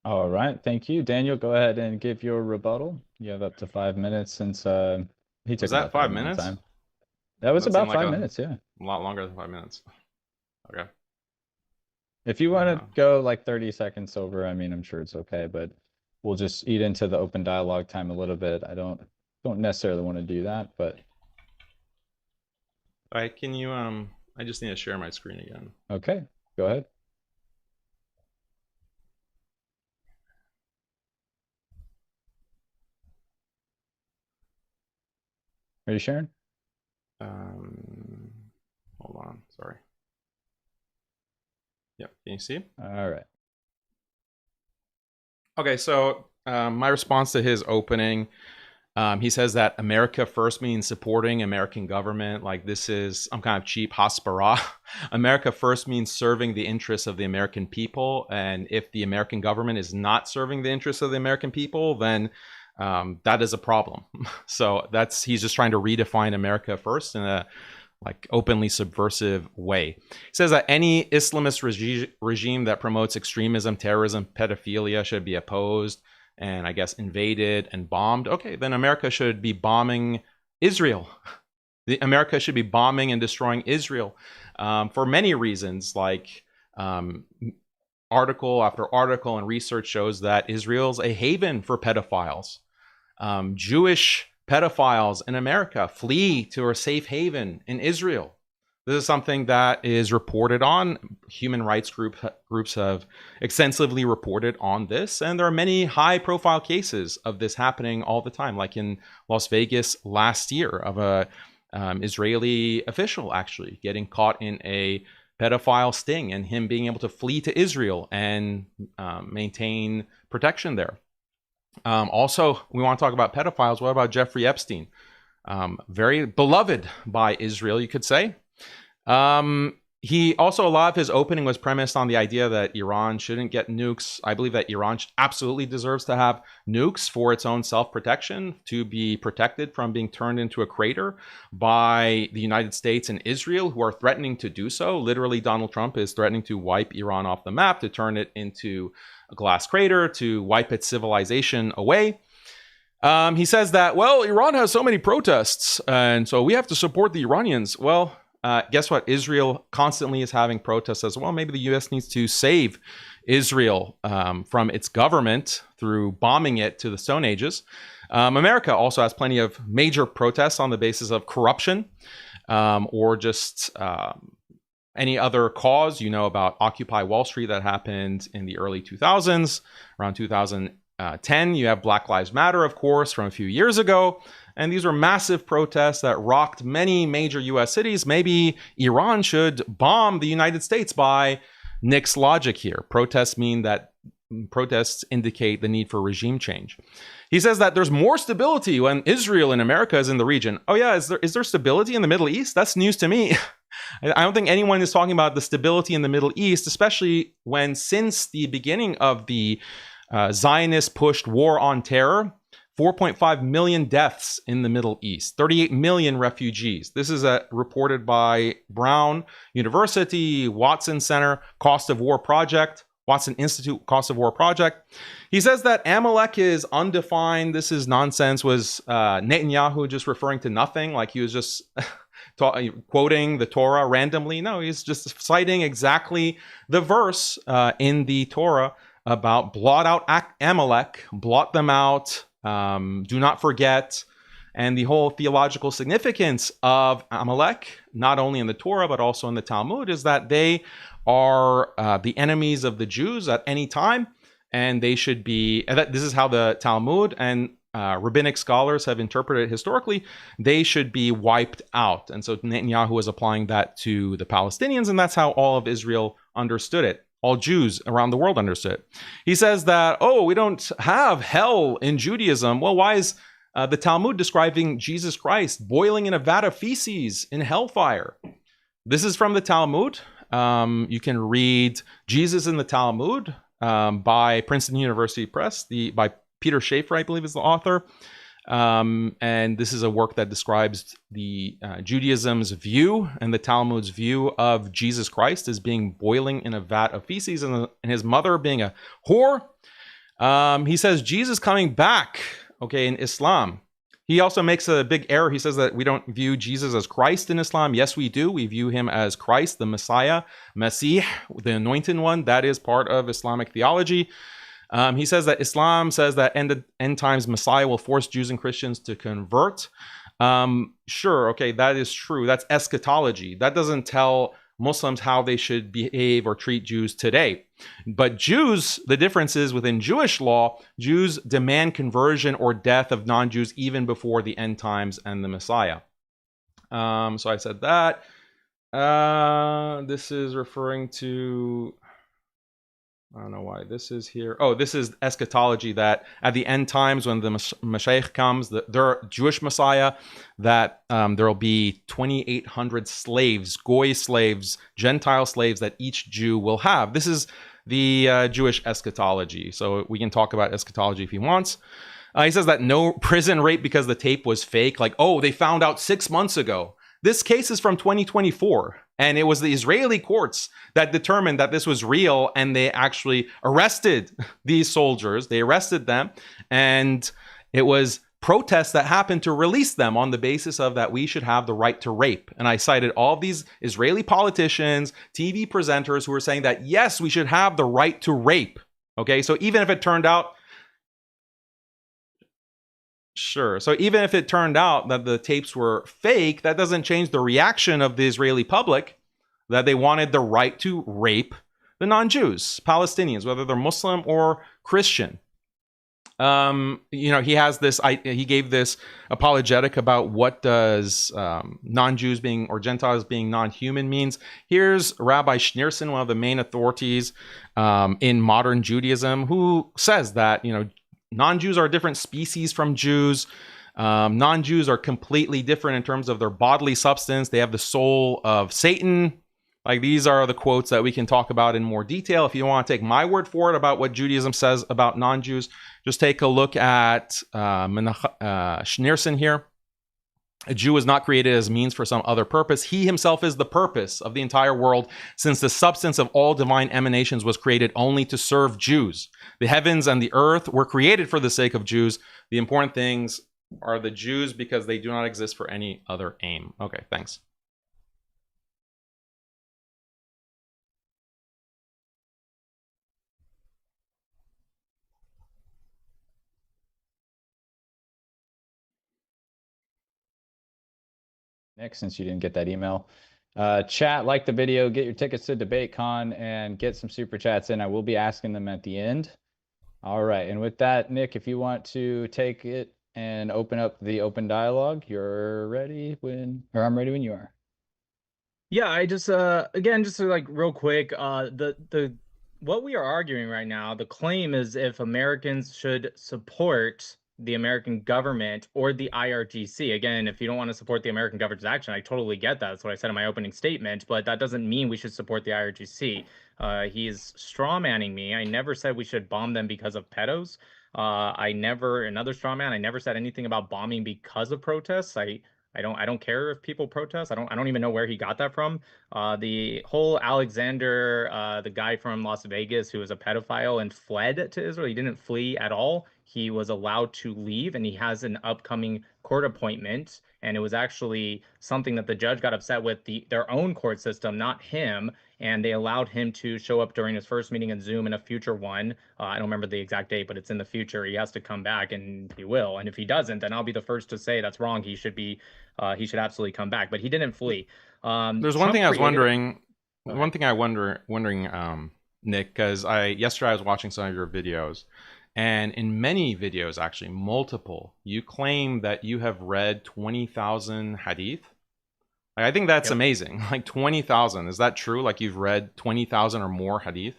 [SPEAKER 2] All right, thank you. Daniel, go ahead and give your rebuttal. You have up to 5 minutes since he took
[SPEAKER 1] Was that
[SPEAKER 2] about
[SPEAKER 1] 5
[SPEAKER 2] minutes
[SPEAKER 1] minutes?
[SPEAKER 2] time. That was
[SPEAKER 1] That
[SPEAKER 2] about
[SPEAKER 1] seemed like
[SPEAKER 2] 5
[SPEAKER 1] a
[SPEAKER 2] minutes, yeah.
[SPEAKER 1] lot longer than 5 minutes. Okay.
[SPEAKER 2] If you want to go like 30 seconds over, I mean, I'm sure it's okay, but we'll just eat into the open dialogue time a little bit. I don't necessarily want to do that, but
[SPEAKER 1] All right, can you I just need to share my screen again.
[SPEAKER 2] okay, go ahead. Are you sharing?
[SPEAKER 1] Hold on, sorry. Yep, can you see?
[SPEAKER 2] All right.
[SPEAKER 1] Okay, so my response to his opening, he says that America first means supporting American government. Like, this is some kind of cheap haspara. America first means serving the interests of the American people. And if the American government is not serving the interests of the American people, then that is a problem. So he's just trying to redefine America first in a like openly subversive way. He says that any Islamist regime that promotes extremism, terrorism, pedophilia should be opposed and I guess invaded and bombed. Okay, then America should be bombing Israel. America should be bombing and destroying Israel for many reasons, like article after article and research shows that Israel's a haven for pedophiles. Jewish pedophiles in America flee to a safe haven in Israel. This is something that is reported on. Human rights groups have extensively reported on this, and there are many high-profile cases of this happening all the time, like in Las Vegas last year of a Israeli official actually getting caught in a pedophile sting and him being able to flee to Israel and maintain protection there. Also, we want to talk about pedophiles. What about Jeffrey Epstein? Very beloved by Israel, you could say. He also, a lot of his opening was premised on the idea that Iran shouldn't get nukes. I believe that Iran absolutely deserves to have nukes for its own self-protection, to be protected from being turned into a crater by the United States and Israel, who are threatening to do so. Literally, Donald Trump is threatening to wipe Iran off the map, to turn it into a glass crater, to wipe its civilization away. He says that, well, Iran has so many protests, and so we have to support the Iranians. Well, guess what? Israel constantly is having protests as well. Maybe the U.S. needs to save Israel from its government through bombing it to the Stone Ages. America also has plenty of major protests on the basis of corruption or just any other cause. You know about Occupy Wall Street that happened in the early 2000s, around 2010. You have Black Lives Matter, of course, from a few years ago. And these were massive protests that rocked many major U.S. cities. Maybe Iran should bomb the United States by Nick's logic here. Protests indicate the need for regime change. He says that there's more stability when Israel and America is in the region. Oh yeah, is there stability in the Middle East? That's news to me. I don't think anyone is talking about the stability in the Middle East, especially when since the beginning of the Zionist-pushed war on terror, 4.5 million deaths in the Middle East, 38 million refugees. This is reported by Brown University, Watson Center, Cost of War Project. Watson Institute Cost of War Project. He says that Amalek is undefined. This is nonsense. Was Netanyahu just referring to nothing? Like he was just quoting the Torah randomly? No, he's just citing exactly the verse in the Torah about blot out Amalek, blot them out, do not forget. And the whole theological significance of Amalek, not only in the Torah, but also in the Talmud, is that they are the enemies of the Jews at any time. And they should be, this is how the Talmud and rabbinic scholars have interpreted it historically, they should be wiped out. And so Netanyahu was applying that to the Palestinians, and that's how all of Israel understood it. All Jews around the world understood it. He says that, oh, we don't have hell in Judaism. Well, why is the Talmud describing Jesus Christ boiling in a vat of feces in hellfire? This is from the Talmud. You can read Jesus in the Talmud by Princeton University Press, by Peter Schaefer, I believe, is the author. And this is a work that describes the Judaism's view and the Talmud's view of Jesus Christ as being boiling in a vat of feces and his mother being a whore. He says Jesus coming back, okay, in Islam. He also makes a big error. He says that we don't view Jesus as Christ in Islam. Yes, we do. We view him as Christ, the Messiah, Masih, the anointed one. That is part of Islamic theology. He says that Islam says that end times Messiah will force Jews and Christians to convert. Sure, okay, that is true. That's eschatology. That doesn't tell Muslims how they should behave or treat Jews today. But Jews, the difference is within Jewish law, Jews demand conversion or death of non-Jews even before the end times and the Messiah. So I said that. This is referring to... I don't know why this is here. Oh, this is eschatology, that at the end times when the Mashiach comes, their Jewish Messiah, that there will be 2,800 slaves, Goy slaves, Gentile slaves that each Jew will have. This is the Jewish eschatology. So we can talk about eschatology if he wants. He says that no prison rape because the tape was fake. Like, oh, they found out 6 months ago. This case is from 2024, and it was the Israeli courts that determined that this was real, and they actually arrested these soldiers. They arrested them, and it was protests that happened to release them on the basis of that we should have the right to rape. And I cited all of these Israeli politicians, TV presenters who were saying that, yes, we should have the right to rape. Okay, so even if it turned out Sure. So even if it turned out that the tapes were fake, that doesn't change the reaction of the Israeli public that they wanted the right to rape the non-Jews, Palestinians, whether they're Muslim or Christian. He has this. He gave this apologetic about what does non-Jews being or Gentiles being non-human means. Here's Rabbi Schneerson, one of the main authorities in modern Judaism, who says that non-Jews are a different species from Jews. Non-Jews are completely different in terms of their bodily substance. They have the soul of Satan. Like, these are the quotes that we can talk about in more detail. If you want to take my word for it about what Judaism says about non-Jews, just take a look at Schneerson here. A Jew is not created as means for some other purpose. He himself is the purpose of the entire world, since the substance of all divine emanations was created only to serve Jews. The heavens and the earth were created for the sake of Jews. The important things are the Jews because they do not exist for any other aim. Okay, thanks.
[SPEAKER 2] Nick, since you didn't get that email, chat, like the video, get your tickets to DebateCon, and get some super chats in. I will be asking them at the end. All right, and with that, Nick, if you want to take it and open up the open dialogue, you're ready when, or I'm ready when you are.
[SPEAKER 3] Yeah, I just again, just to, like, real quick, the what we are arguing right now, the claim is if Americans should support the American government or the IRGC. Again, if you don't want to support the American government's action, I totally get that. That's what I said in my opening statement, but that doesn't mean we should support the IRGC. He's strawmanning me. I never said we should bomb them because of pedos. Another strawman, I never said anything about bombing because of protests. I I don't care if people protest. I don't even know where he got that from. The whole Alexander, the guy from Las Vegas who was a pedophile and fled to Israel, he didn't flee at all. He was allowed to leave, and he has an upcoming court appointment. And it was actually something that the judge got upset with their own court system, not him. And they allowed him to show up during his first meeting in Zoom in a future one. I don't remember the exact date, but it's in the future. He has to come back, and he will. And if he doesn't, then I'll be the first to say that's wrong. He should absolutely come back. But he didn't flee.
[SPEAKER 1] There's one thing I was wondering. One thing I wondering, Nick, because yesterday I was watching some of your videos, and in many videos, actually multiple, you claim that you have read 20,000 hadith. I think that's amazing. Like 20,000, is that true? Like you've read 20,000 or more hadith?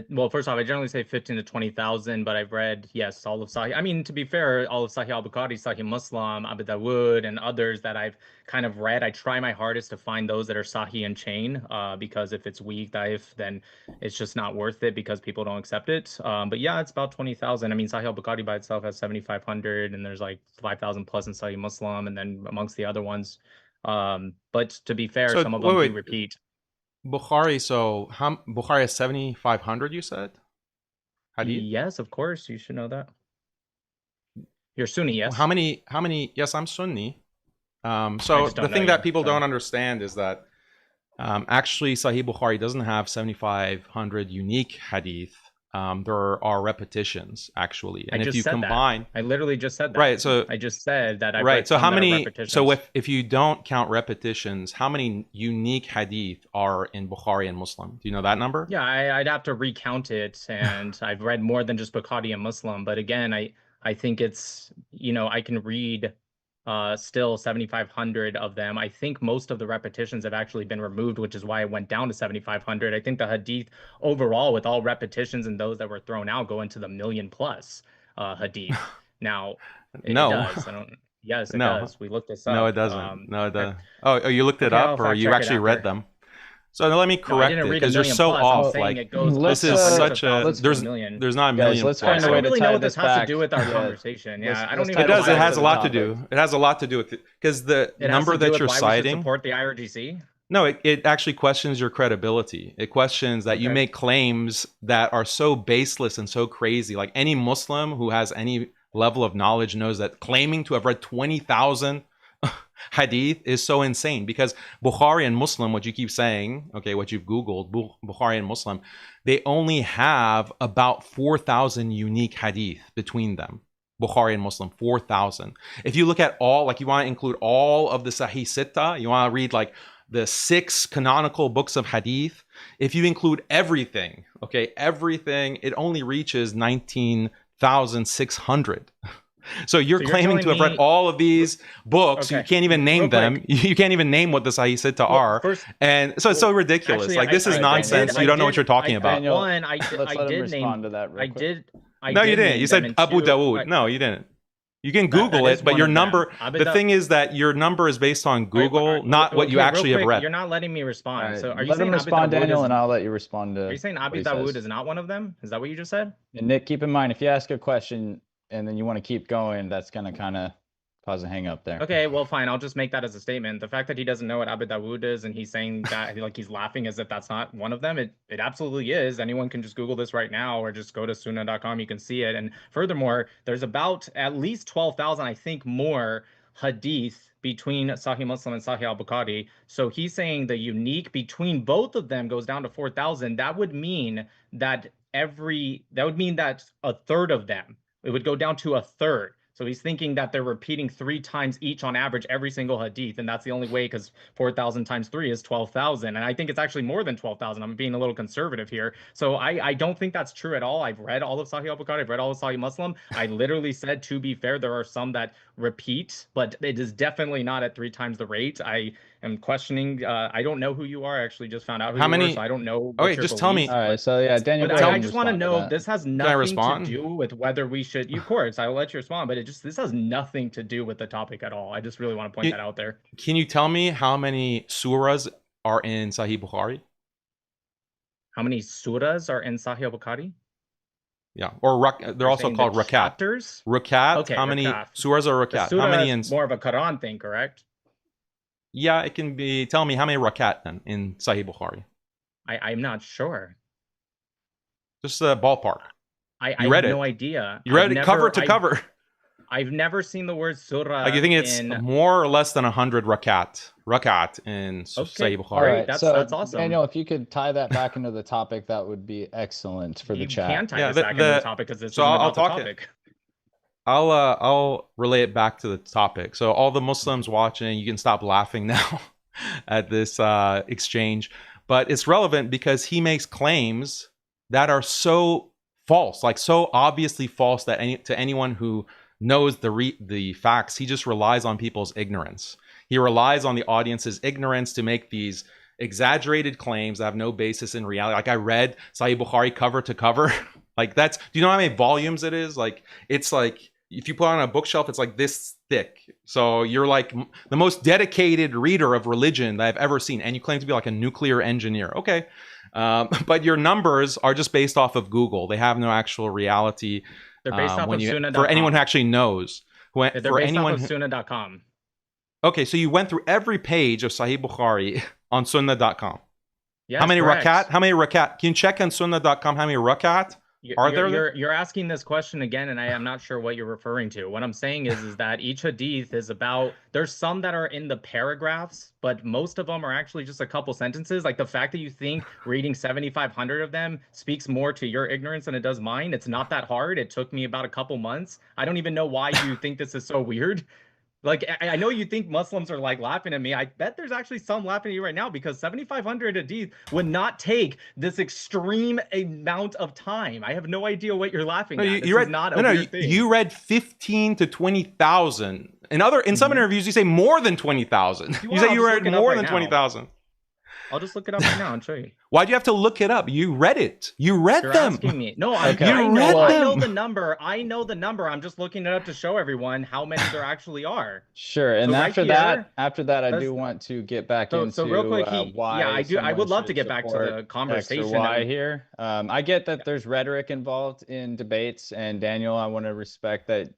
[SPEAKER 3] Well, first off, I generally say 15 to 20,000, but I've read, yes, all of Sahih. I mean, to be fair, all of Sahih al-Bukhari, Sahih Muslim, Abu Dawood, and others that I've kind of read. I try my hardest to find those that are Sahih and chain, because if it's weak, daif, then it's just not worth it because people don't accept it. But yeah, it's about 20,000. I mean, Sahih al-Bukhari by itself has 7,500, and there's like 5,000 plus in Sahih Muslim, and then amongst the other ones. But to be fair, some of them do repeat.
[SPEAKER 1] Bukhari, so Bukhari has 7,500, you said? Hadith?
[SPEAKER 3] Yes, of course. You should know that. You're Sunni, yes?
[SPEAKER 1] Well, how many? Yes, I'm Sunni. So the thing that people don't understand is that actually Sahih Bukhari doesn't have 7,500 unique hadith. There are repetitions actually, and if you combine,
[SPEAKER 3] I literally just said that.
[SPEAKER 1] Right. So
[SPEAKER 3] I just said that.
[SPEAKER 1] Right. So how many? So if you don't count repetitions, how many unique hadith are in Bukhari and Muslim? Do you know that number?
[SPEAKER 3] Yeah, I'd have to recount it, and I've read more than just Bukhari and Muslim. But again, I think it's, I can read still 7,500 of them. I think most of the repetitions have actually been removed, which is why it went down to 7,500. I think the hadith overall, with all repetitions and those that were thrown out, go into the million plus hadith. Now, it does. Yes, it does. We looked this up.
[SPEAKER 1] No, it doesn't. No, it doesn't. Oh, you looked it up, or you actually read them? So let me correct it, because you're so off. Like, this is such a there's not a million.
[SPEAKER 2] Let's find a way to
[SPEAKER 3] really know what this has to do with our conversation. Yeah, I don't even.
[SPEAKER 1] It does. It has a lot to do. It has a lot to do with it, because the number that you're citing.
[SPEAKER 3] Support the IRGC.
[SPEAKER 1] No, it actually questions your credibility. It questions that you make claims that are so baseless and so crazy. Like any Muslim who has any level of knowledge knows that claiming to have read 20,000 hadith is so insane, because Bukhari and Muslim, what you keep saying, okay, what you've Googled, Bukhari and Muslim, they only have about 4,000 unique hadith between them. Bukhari and Muslim, 4,000. If you look at all, like you want to include all of the Sahih Sitta, you want to read like the 6 canonical books of hadith, if you include everything, okay, everything, it only reaches 19,600. So you're claiming to have read all of these books. You can't even name them. You can't even name what the Sahih Sitta are. And so it's so ridiculous. Actually, like, this is nonsense. You don't know what you're talking about.
[SPEAKER 2] I did name.
[SPEAKER 1] No, you didn't. You said Abu Dawood. No, you didn't. You can Google it, but your number, the thing is that your number is based on Google, not what you actually have read.
[SPEAKER 3] You're not letting me respond.
[SPEAKER 2] Right.
[SPEAKER 3] So are you
[SPEAKER 2] Let
[SPEAKER 3] saying
[SPEAKER 2] him respond, Daniel, and I'll let you respond to.
[SPEAKER 3] Are you saying Abu Dawood is not one of them? Is that what you just said?
[SPEAKER 2] And Nick, keep in mind, if you ask a question and then you want to keep going, that's going to kind of cause a hang up there.
[SPEAKER 3] Okay, well, fine. I'll just make that as a statement. The fact that he doesn't know what Abu Dawood is and he's saying that, like, he's laughing as if that's not one of them, it absolutely is. Anyone can just Google this right now, or just go to sunnah.com. You can see it. And furthermore, there's about at least 12,000, I think, more hadith between Sahih Muslim and Sahih al-Bukhari. So he's saying the unique between both of them goes down to 4,000. That would mean that a third of them, it would go down to a third. So he's thinking that they're repeating 3 times each on average every single hadith, and that's the only way, because 4,000 times 3 is 12,000, and I think it's actually more than 12,000. I'm being a little conservative here, so I don't think that's true at all. I've read all of Sahih al-Bukhari, I've read all of Sahih Muslim. I literally said, to be fair, there are some that repeat, but it is definitely not at 3 times the rate. I am questioning. I don't know who you are. I actually just found out who you are, so I don't know.
[SPEAKER 1] Okay, just tell me.
[SPEAKER 2] All right, so yeah, Daniel.
[SPEAKER 3] I just want to know. This has nothing to do with whether we should. Of course, I will let you respond, but this has nothing to do with the topic at all. I just really want to point that out there.
[SPEAKER 1] Can you tell me how many surahs are in Sahih Bukhari?
[SPEAKER 3] How many surahs are in Sahih Bukhari?
[SPEAKER 1] Yeah, or they're
[SPEAKER 3] You're
[SPEAKER 1] also
[SPEAKER 3] saying
[SPEAKER 1] called
[SPEAKER 3] the
[SPEAKER 1] rakat.
[SPEAKER 3] chapters?
[SPEAKER 1] Rakat.
[SPEAKER 3] Okay,
[SPEAKER 1] How many
[SPEAKER 3] rakat.
[SPEAKER 1] surahs are
[SPEAKER 3] The
[SPEAKER 1] rakat? How
[SPEAKER 3] surah
[SPEAKER 1] many
[SPEAKER 3] is
[SPEAKER 1] in?
[SPEAKER 3] more of a Quran thing, correct?
[SPEAKER 1] Yeah, it can be. Tell me how many rakat then in Sahih Bukhari.
[SPEAKER 3] I'm not sure.
[SPEAKER 1] Just a ballpark.
[SPEAKER 3] I
[SPEAKER 1] You
[SPEAKER 3] have
[SPEAKER 1] read
[SPEAKER 3] no
[SPEAKER 1] it.
[SPEAKER 3] idea.
[SPEAKER 1] You read it cover to cover.
[SPEAKER 3] I've never seen the word surah
[SPEAKER 1] Like you think it's
[SPEAKER 3] in.
[SPEAKER 1] more or less than 100 rakat in
[SPEAKER 3] Okay,
[SPEAKER 1] Sahih Bukhari.
[SPEAKER 2] All
[SPEAKER 3] great.
[SPEAKER 2] right,
[SPEAKER 3] That's
[SPEAKER 2] so
[SPEAKER 3] awesome.
[SPEAKER 2] Daniel, if you could tie that back into the topic, that would be excellent for the
[SPEAKER 3] You
[SPEAKER 2] chat.
[SPEAKER 3] can tie this back into the topic because this
[SPEAKER 1] so
[SPEAKER 3] isn't
[SPEAKER 1] I'll
[SPEAKER 3] about the
[SPEAKER 1] talk it.
[SPEAKER 3] topic.
[SPEAKER 1] I'll relay it back to the topic. So all the Muslims watching, you can stop laughing now at this exchange, but it's relevant because he makes claims that are so false, like so obviously false that to anyone who knows the facts, he just relies on people's ignorance. He relies on the audience's ignorance to make these exaggerated claims that have no basis in reality. Like I read Sahih Bukhari cover to cover. Like do you know how many volumes it is? Like it's like if you put it on a bookshelf, it's like this thick. So you're like the most dedicated reader of religion that I've ever seen, and you claim to be like a nuclear engineer. Okay, but your numbers are just based off of Google. They have no actual reality.
[SPEAKER 3] They're based off of Sunnah.com.
[SPEAKER 1] For anyone who actually knows.
[SPEAKER 3] They're based off of Sunnah.com.
[SPEAKER 1] Okay, so you went through every page of Sahih Bukhari on Sunnah.com.
[SPEAKER 3] Yes,
[SPEAKER 1] how many
[SPEAKER 3] correct.
[SPEAKER 1] rakat? How many rakat? Can you check on Sunnah.com how many rakat are there?
[SPEAKER 3] You're asking this question again, and I am not sure what you're referring to. What I'm saying is that each hadith is about. There's some that are in the paragraphs, but most of them are actually just a couple sentences. Like the fact that you think reading 7,500 of them speaks more to your ignorance than it does mine. It's not that hard. It took me about a couple months. I don't even know why you think this is so weird. Like, I know you think Muslims are like laughing at me. I bet there's actually some laughing at you right now because 7,500 hadith would not take this extreme amount of time. I have no idea what you're laughing at. This is not a weird thing.
[SPEAKER 1] You read 15 to 20,000. In some interviews, you say more than 20,000. You say you read more than 20,000.
[SPEAKER 3] I'll just look it up right now and show you.
[SPEAKER 1] Why'd you have to look it up? You read it. You read
[SPEAKER 3] You're
[SPEAKER 1] them.
[SPEAKER 3] Asking me. No,
[SPEAKER 1] I
[SPEAKER 3] know the number. I know the number. I'm just looking it up to show everyone how many there actually are.
[SPEAKER 2] Sure. And so after that, I do want to get back into
[SPEAKER 3] so real quick,
[SPEAKER 2] why.
[SPEAKER 3] Yeah, I do. I would love to get back to the conversation.
[SPEAKER 2] Why here? I get that there's rhetoric involved in debates, and Daniel, I want to respect that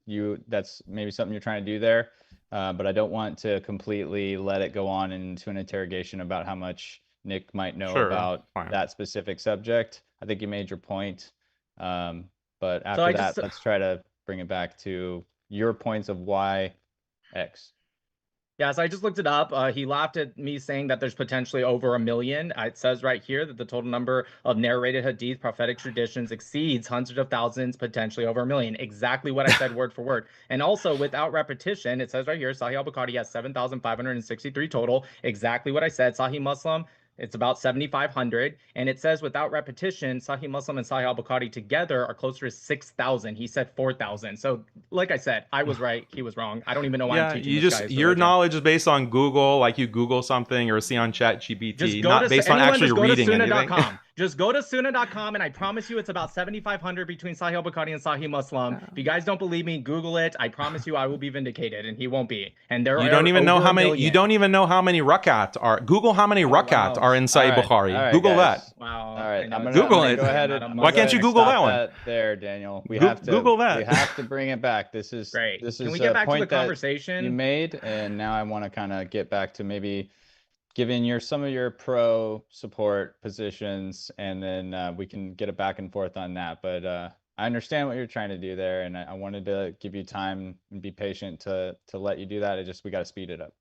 [SPEAKER 2] that's maybe something you're trying to do there. But I don't want to completely let it go on into an interrogation about how much Nick might know about that specific subject. I think you made your point. But after that, let's try to bring it back to your points of why X.
[SPEAKER 3] Yeah, so I just looked it up. He laughed at me saying that there's potentially over 1 million. It says right here that the total number of narrated hadith, prophetic traditions exceeds hundreds of thousands, potentially over 1 million. Exactly what I said word for word. And also, without repetition, it says right here, Sahih al-Bukhari has 7,563 total. Exactly what I said. Sahih Muslim, it's about 7,500. And it says without repetition, Sahih Muslim and Sahih al-Bukhari together are closer to 6,000. He said 4,000. So like I said, I was right. He was wrong. I don't even know why I'm teaching this guy.
[SPEAKER 1] Your knowledge is based on Google, like you Google something or see on ChatGPT, not based on actually reading anything.
[SPEAKER 3] Just go to Sunnah.com, and I promise you it's about 7,500 between Sahih al-Bukhari and Sahih Muslim. If you guys don't believe me, Google it. I promise you I will be vindicated, and he won't be. And there
[SPEAKER 1] you don't even know how many. You don't even know how many rakat are. Google how many rakat are in Sahih Bukhari. Google that.
[SPEAKER 3] Wow.
[SPEAKER 2] All right, I'm gonna
[SPEAKER 1] Google it.
[SPEAKER 2] Go ahead and,
[SPEAKER 1] why can't you Google that one?
[SPEAKER 2] There, Daniel. We have to
[SPEAKER 1] Google that.
[SPEAKER 2] We have to bring it back. This is
[SPEAKER 3] great.
[SPEAKER 2] This
[SPEAKER 3] Can
[SPEAKER 2] is
[SPEAKER 3] we get
[SPEAKER 2] a
[SPEAKER 3] back to the
[SPEAKER 2] point
[SPEAKER 3] conversation
[SPEAKER 2] that you made, and now I want to kind of get back to maybe giving some of your pro support positions, and then we can get it back and forth on that. But I understand what you're trying to do there, and I wanted to give you time and be patient to let you do that. We got to speed it up.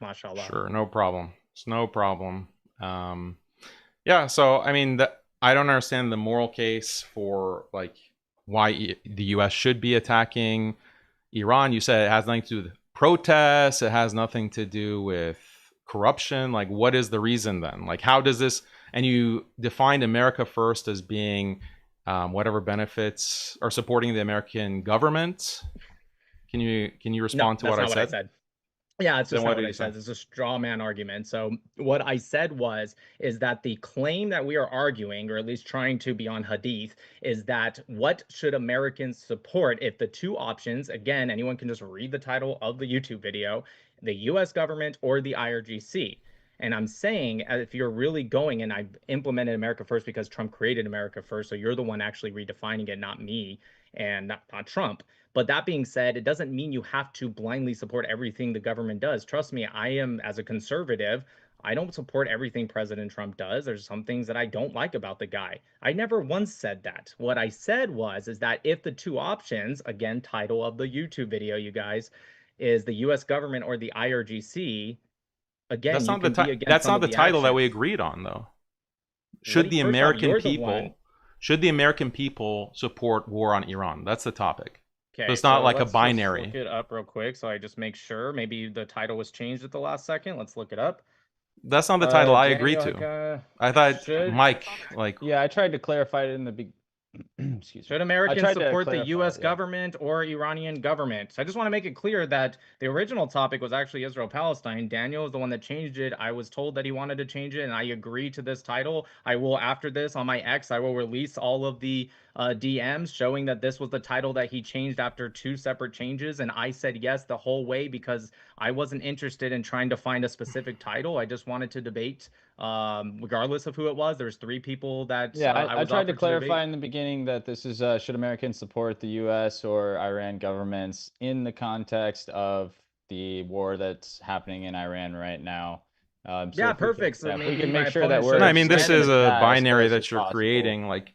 [SPEAKER 3] MashaAllah.
[SPEAKER 1] Sure, no problem. It's no problem. Yeah, so I mean, I don't understand the moral case for like why the U.S. should be attacking Iran. You said it has nothing to do with protests. It has nothing to do with corruption. Like, what is the reason then? Like, how does this? And you defined America First as being whatever benefits or supporting the American government. Can you respond to what I said?
[SPEAKER 3] Yeah, it's just not what I said. It's a straw man argument. So what I said is that the claim that we are arguing, or at least trying to be on hadith, is that what should Americans support if the two options, again, anyone can just read the title of the YouTube video, the US government or the IRGC. And I'm saying, if you're really going, and I've implemented America First because Trump created America First, so you're the one actually redefining it, not me and not Trump. But that being said, it doesn't mean you have to blindly support everything the government does. Trust me, I am, as a conservative, I don't support everything President Trump does. There's some things that I don't like about the guy. I never once said that. What I said is that if the two options, again, title of the YouTube video, you guys, is the US government or the IRGC, again,
[SPEAKER 1] That's
[SPEAKER 3] you
[SPEAKER 1] not
[SPEAKER 3] can
[SPEAKER 1] the
[SPEAKER 3] be against
[SPEAKER 1] that's
[SPEAKER 3] some
[SPEAKER 1] not
[SPEAKER 3] of
[SPEAKER 1] the
[SPEAKER 3] the
[SPEAKER 1] title that we
[SPEAKER 3] actions.
[SPEAKER 1] agreed on, though.
[SPEAKER 3] What do you- first off, you're the one.
[SPEAKER 1] Should the American people support war on Iran? That's the topic.
[SPEAKER 3] Okay,
[SPEAKER 1] So it's not like a
[SPEAKER 3] let's just
[SPEAKER 1] binary.
[SPEAKER 3] look it up real quick, so I just make sure. Maybe the title was changed at the last second. Let's look it up.
[SPEAKER 1] That's not the title I agreed
[SPEAKER 2] Daniel,
[SPEAKER 1] to. I thought Mike, like,
[SPEAKER 2] yeah, I tried to clarify it in the excuse me.
[SPEAKER 3] Should Americans support the US
[SPEAKER 2] yeah.
[SPEAKER 3] government or Iranian government? I just want to make it clear that the original topic was actually Israel-Palestine. Daniel is the one that changed it. I was told that he wanted to change it, and I agree to this title. I will, after this, on my X, I will release all of the DMs showing that this was the title that he changed after 2 separate changes, and I said yes the whole way because I wasn't interested in trying to find a specific title. I just wanted to debate, regardless of who it was. There's 3 people that
[SPEAKER 2] I tried to clarify
[SPEAKER 3] debate.
[SPEAKER 2] in the beginning that this is should Americans support the U.S. or Iran governments in the context of the war that's happening in Iran right now.
[SPEAKER 3] Yeah, perfect. So
[SPEAKER 2] we
[SPEAKER 3] maybe
[SPEAKER 2] can
[SPEAKER 3] my
[SPEAKER 2] make sure that
[SPEAKER 3] opponent
[SPEAKER 2] we're.
[SPEAKER 1] no, I mean, this is a
[SPEAKER 2] as
[SPEAKER 1] binary
[SPEAKER 2] close as
[SPEAKER 1] that you're
[SPEAKER 2] possible.
[SPEAKER 1] creating. Like,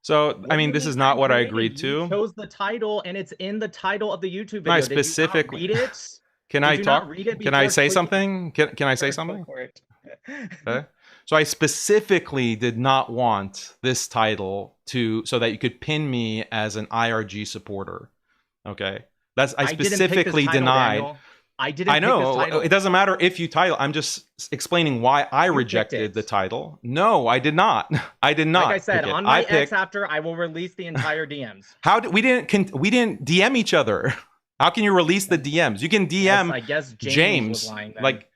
[SPEAKER 1] so,
[SPEAKER 3] What
[SPEAKER 1] I
[SPEAKER 3] do
[SPEAKER 1] mean,
[SPEAKER 3] you
[SPEAKER 1] this
[SPEAKER 3] mean
[SPEAKER 1] is not
[SPEAKER 3] I'm
[SPEAKER 1] what I
[SPEAKER 3] creating?
[SPEAKER 1] agreed
[SPEAKER 3] You
[SPEAKER 1] to.
[SPEAKER 3] chose the title, and it's in the title of the YouTube video.
[SPEAKER 1] No, I
[SPEAKER 3] Did you not
[SPEAKER 1] specifically.
[SPEAKER 3] read it?
[SPEAKER 1] Can
[SPEAKER 3] Did
[SPEAKER 1] I
[SPEAKER 3] you not
[SPEAKER 1] talk?
[SPEAKER 3] read it
[SPEAKER 1] Can I
[SPEAKER 3] before
[SPEAKER 1] say
[SPEAKER 3] clicking?
[SPEAKER 1] something? Can I say
[SPEAKER 3] Sure, go
[SPEAKER 1] something?
[SPEAKER 3] for it.
[SPEAKER 1] Okay. So I specifically did not want this title so that you could pin me as an IRG supporter. Okay. I specifically denied.
[SPEAKER 3] Daniel. I didn't.
[SPEAKER 1] I know
[SPEAKER 3] pick this title.
[SPEAKER 1] it doesn't matter if you title. I'm just explaining why I rejected the title. No, I did not. I did not.
[SPEAKER 3] Like I said,
[SPEAKER 1] pick it.
[SPEAKER 3] on my X after, I will release the entire DMs.
[SPEAKER 1] How did we didn't DM each other? How can you release the DMs? You can DM
[SPEAKER 3] Yes, I guess James was lying then.
[SPEAKER 1] like,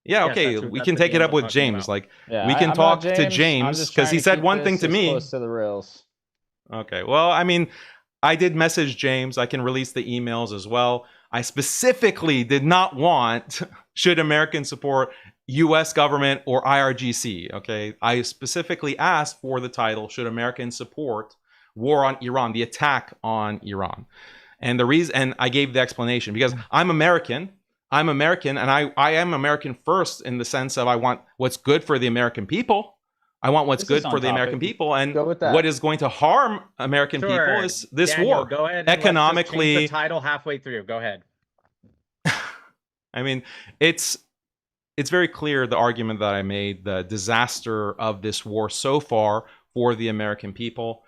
[SPEAKER 1] yeah,
[SPEAKER 3] Yes,
[SPEAKER 1] okay,
[SPEAKER 3] that's
[SPEAKER 1] we
[SPEAKER 3] that's
[SPEAKER 1] can
[SPEAKER 3] the
[SPEAKER 1] take it
[SPEAKER 3] DMs
[SPEAKER 1] up
[SPEAKER 3] I'm
[SPEAKER 1] with
[SPEAKER 3] talking
[SPEAKER 1] James.
[SPEAKER 3] about.
[SPEAKER 1] Like,
[SPEAKER 2] Yeah,
[SPEAKER 1] we can
[SPEAKER 2] I'm
[SPEAKER 1] talk
[SPEAKER 2] not
[SPEAKER 1] to
[SPEAKER 2] I'm
[SPEAKER 1] James
[SPEAKER 2] just
[SPEAKER 1] because he
[SPEAKER 2] trying to
[SPEAKER 1] said
[SPEAKER 2] keep
[SPEAKER 1] one thing
[SPEAKER 2] this
[SPEAKER 1] to
[SPEAKER 2] as
[SPEAKER 1] me.
[SPEAKER 2] Close to the rails.
[SPEAKER 1] Okay, well, I mean, I did message James. I can release the emails as well. I specifically did not want should Americans support U.S. government or IRGC. Okay, I specifically asked for the title should Americans support war on Iran, the attack on Iran, and the reason, and I gave the explanation because I'm American. I'm American, and I am American first in the sense of I want what's good for the American people. I want what's good for the American people, and what is going to harm American people is this war.
[SPEAKER 3] Go ahead.
[SPEAKER 1] Economically,
[SPEAKER 3] let's just change the title halfway through. Go ahead.
[SPEAKER 1] I mean, it's very clear the argument that I made, the disaster of this war so far for the American people.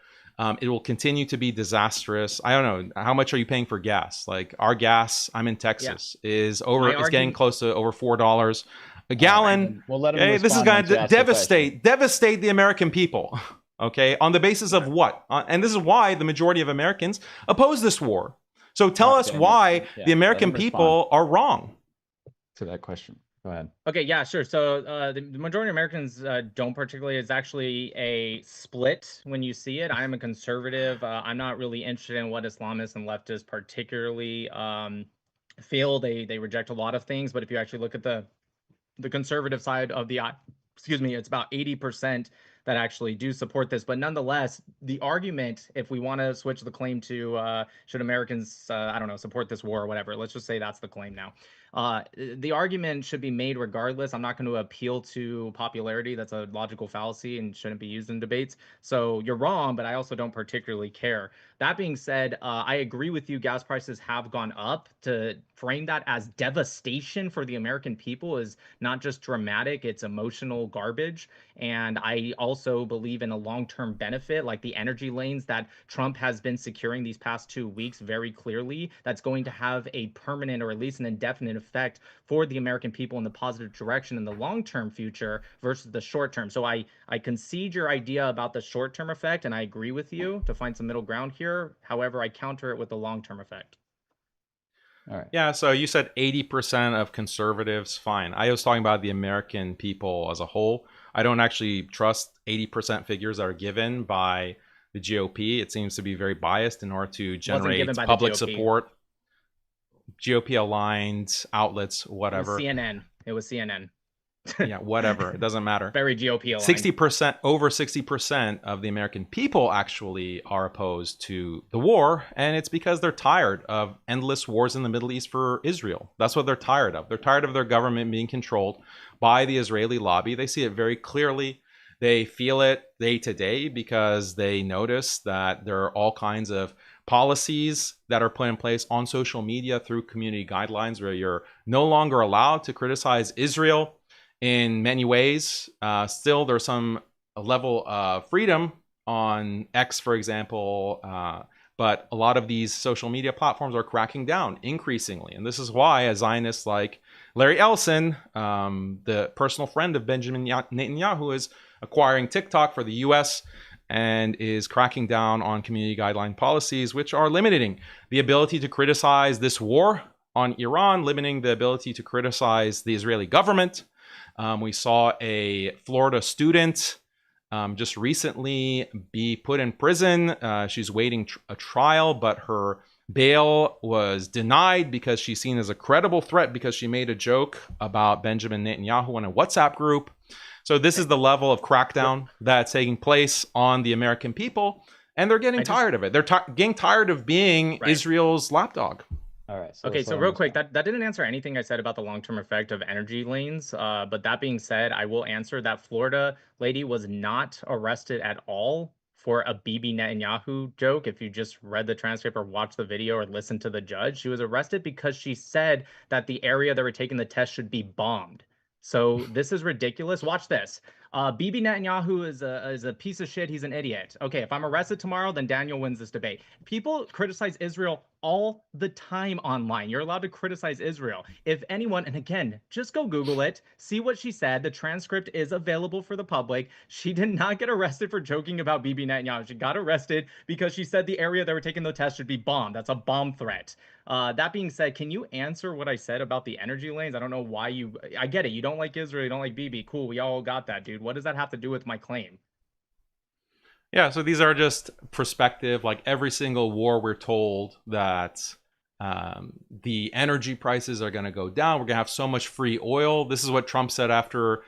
[SPEAKER 1] It will continue to be disastrous. I don't know, how much are you paying for gas? Like our gas, I'm in Texas, is getting close to over $4 a gallon.
[SPEAKER 2] We'll let him
[SPEAKER 1] okay, this is going to devastate the American people. Okay, on the basis of what? And this is why the majority of Americans oppose this war. So tell us why the American people are wrong.
[SPEAKER 2] To that question. Go ahead.
[SPEAKER 3] Okay, yeah, sure. So the majority of Americans don't particularly. It's actually a split when you see it. I am a conservative. I'm not really interested in what Islamists and leftists particularly feel. They reject a lot of things. But if you actually look at the conservative side of the, it's about 80% that actually do support this. But nonetheless, the argument, if we want to switch the claim to should Americans, I don't know, support this war or whatever, let's just say that's the claim now. The argument should be made regardless. I'm not going to appeal to popularity. That's a logical fallacy and shouldn't be used in debates. So you're wrong, but I also don't particularly care. That being said, I agree with you. Gas prices have gone up. To frame that as devastation for the American people is not just dramatic, it's emotional garbage. And I also believe in a long-term benefit, like the energy lanes that Trump has been securing these past 2 weeks very clearly. That's going to have a permanent or at least an indefinite effect for the American people in the positive direction in the long-term future versus the short-term. So I concede your idea about the short-term effect, and I agree with you to find some middle ground here. However, I counter it with the long-term effect.
[SPEAKER 1] All right. Yeah, so you said 80% of conservatives, fine. I was talking about the American people as a whole. I don't actually trust 80% figures that are given by the GOP. It seems to be very biased in order to generate public support. GOP aligned outlets, whatever.
[SPEAKER 3] It was CNN.
[SPEAKER 1] Yeah, whatever. It doesn't matter.
[SPEAKER 3] Very GOP aligned.
[SPEAKER 1] 60%, over 60% of the American people actually are opposed to the war, and it's because they're tired of endless wars in the Middle East for Israel. That's what they're tired of. They're tired of their government being controlled by the Israeli lobby. They see it very clearly. They feel it day to day because they notice that there are all kinds of policies that are put in place on social media through community guidelines where you're no longer allowed to criticize Israel in many ways. Still, there's some level of freedom on X, for example, but a lot of these social media platforms are cracking down increasingly. And this is why a Zionist like Larry Ellison, the personal friend of Benjamin Netanyahu, is acquiring TikTok for the US and is cracking down on community guideline policies, which are limiting the ability to criticize this war on Iran, limiting the ability to criticize the Israeli government. We saw a Florida student just recently be put in prison. She's waiting a trial, but her bail was denied because she's seen as a credible threat because she made a joke about Benjamin Netanyahu in a WhatsApp group. So this is the level of crackdown that's taking place on the American people, and they're getting tired of it. They're getting tired of being Israel's lapdog.
[SPEAKER 2] All right.
[SPEAKER 3] So real quick, that didn't answer anything I said about the long-term effect of energy lanes. But that being said, I will answer that Florida lady was not arrested at all for a Bibi Netanyahu joke. If you just read the transcript or watched the video or listened to the judge, she was arrested because she said that the area that were taking the test should be bombed. So this is ridiculous. Watch this. Bibi Netanyahu is a piece of shit. He's an idiot. Okay, if I'm arrested tomorrow, then Daniel wins this debate. People criticize Israel all the time online. You're allowed to criticize Israel. If anyone, and again, just go Google it, see what she said. The transcript is available for the public. She did not get arrested for joking about Bibi Netanyahu. She got arrested because she said the area they were taking the test should be bombed. That's a bomb threat. That being said, can you answer what I said about the energy lanes? I don't know why I get it. You don't like Israel. You don't like Bibi. Cool. We all got that, dude. What does that have to do with my claim?
[SPEAKER 1] Yeah, so these are just perspective. Like every single war, we're told that the energy prices are going to go down. We're going to have so much free oil. This is what Trump said after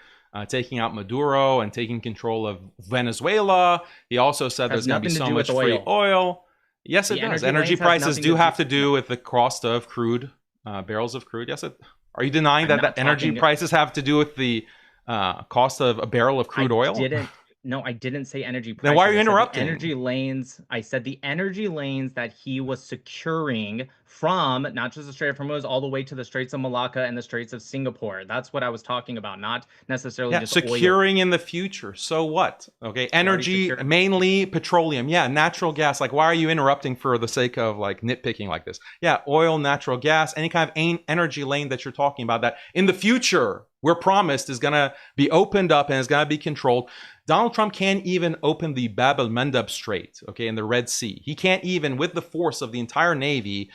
[SPEAKER 1] taking out Maduro and taking control of Venezuela. He also said there's going to be so much free oil. Yes, it does. Energy prices do have to do with the cost of crude, barrels of crude. Yes, are you denying that energy prices have to do with the cost of a barrel of crude oil?
[SPEAKER 3] No, I didn't say energy prices.
[SPEAKER 1] Then why are you interrupting?
[SPEAKER 3] Energy lanes. I said the energy lanes that he was securing from not just the Strait of Hormuz all the way to the Straits of Malacca and the Straits of Singapore. That's what I was talking about, not necessarily just
[SPEAKER 1] securing
[SPEAKER 3] oil.
[SPEAKER 1] In the future. So what? Okay, energy, mainly petroleum. Yeah, natural gas. Like, why are you interrupting for the sake of like nitpicking like this? Yeah, oil, natural gas, any kind of energy lane that you're talking about that in the future we're promised is going to be opened up and is going to be controlled. Donald Trump can't even open the Bab el-Mandeb Strait, okay, in the Red Sea. He can't even, with the force of the entire Navy,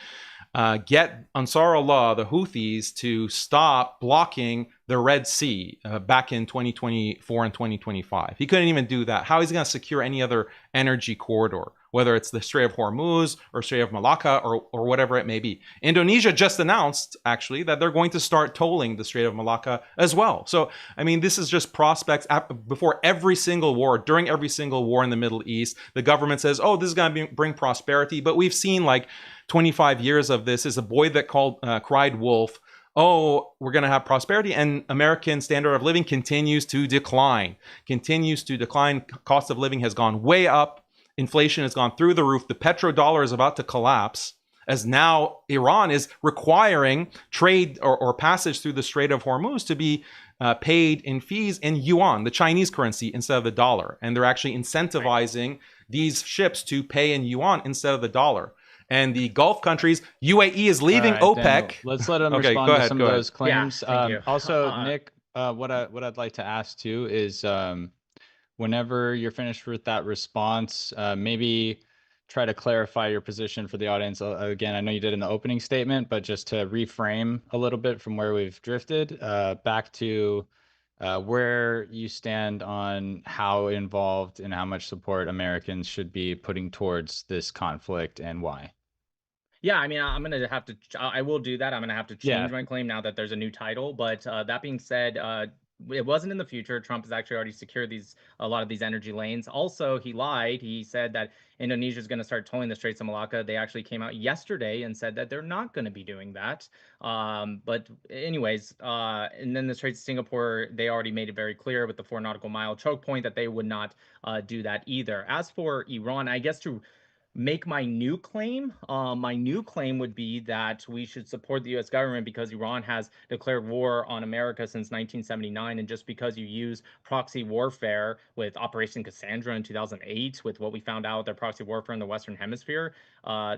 [SPEAKER 1] get Ansar Allah, the Houthis, to stop blocking the Red Sea back in 2024 and 2025. He couldn't even do that. How is he going to secure any other energy corridor, whether it's the Strait of Hormuz or Strait of Malacca or whatever it may be? Indonesia just announced, actually, that they're going to start tolling the Strait of Malacca as well. So, I mean, this is just prospects. Before every single war, during every single war in the Middle East, the government says, oh, this is going to bring prosperity. But we've seen like 25 years of this. Is a boy that cried wolf. Oh, we're going to have prosperity, and American standard of living continues to decline. Cost of living has gone way up. Inflation has gone through the roof. The petrodollar is about to collapse, as now Iran is requiring trade or passage through the Strait of Hormuz to be paid in fees in yuan, the Chinese currency, instead of the dollar. And they're actually incentivizing these ships to pay in yuan instead of the dollar. And the Gulf countries, UAE is leaving OPEC.
[SPEAKER 2] Daniel, let's let him respond to some of those claims.
[SPEAKER 3] Yeah,
[SPEAKER 2] also, Nick, what I'd like to ask too is whenever you're finished with that response, maybe try to clarify your position for the audience. Again, I know you did in the opening statement, but just to reframe a little bit from where we've drifted back to where you stand on how involved and how much support Americans should be putting towards this conflict and why.
[SPEAKER 3] Yeah, I mean, I'm going to have to, I will do that. I'm going to have to change my claim now that there's a new title. But that being said, it wasn't in the future. Trump has actually already secured a lot of these energy lanes. Also, he lied. He said that Indonesia is going to start tolling the Straits of Malacca. They actually came out yesterday and said that they're not going to be doing that. But anyways, and then the Straits of Singapore, they already made it very clear with the 4 nautical mile choke point that they would not do that either. As for Iran, I guess to make my new claim would be that we should support the U.S. government because Iran has declared war on America since 1979, and just because you use proxy warfare with Operation Cassandra in 2008, with what we found out their proxy warfare in the Western Hemisphere,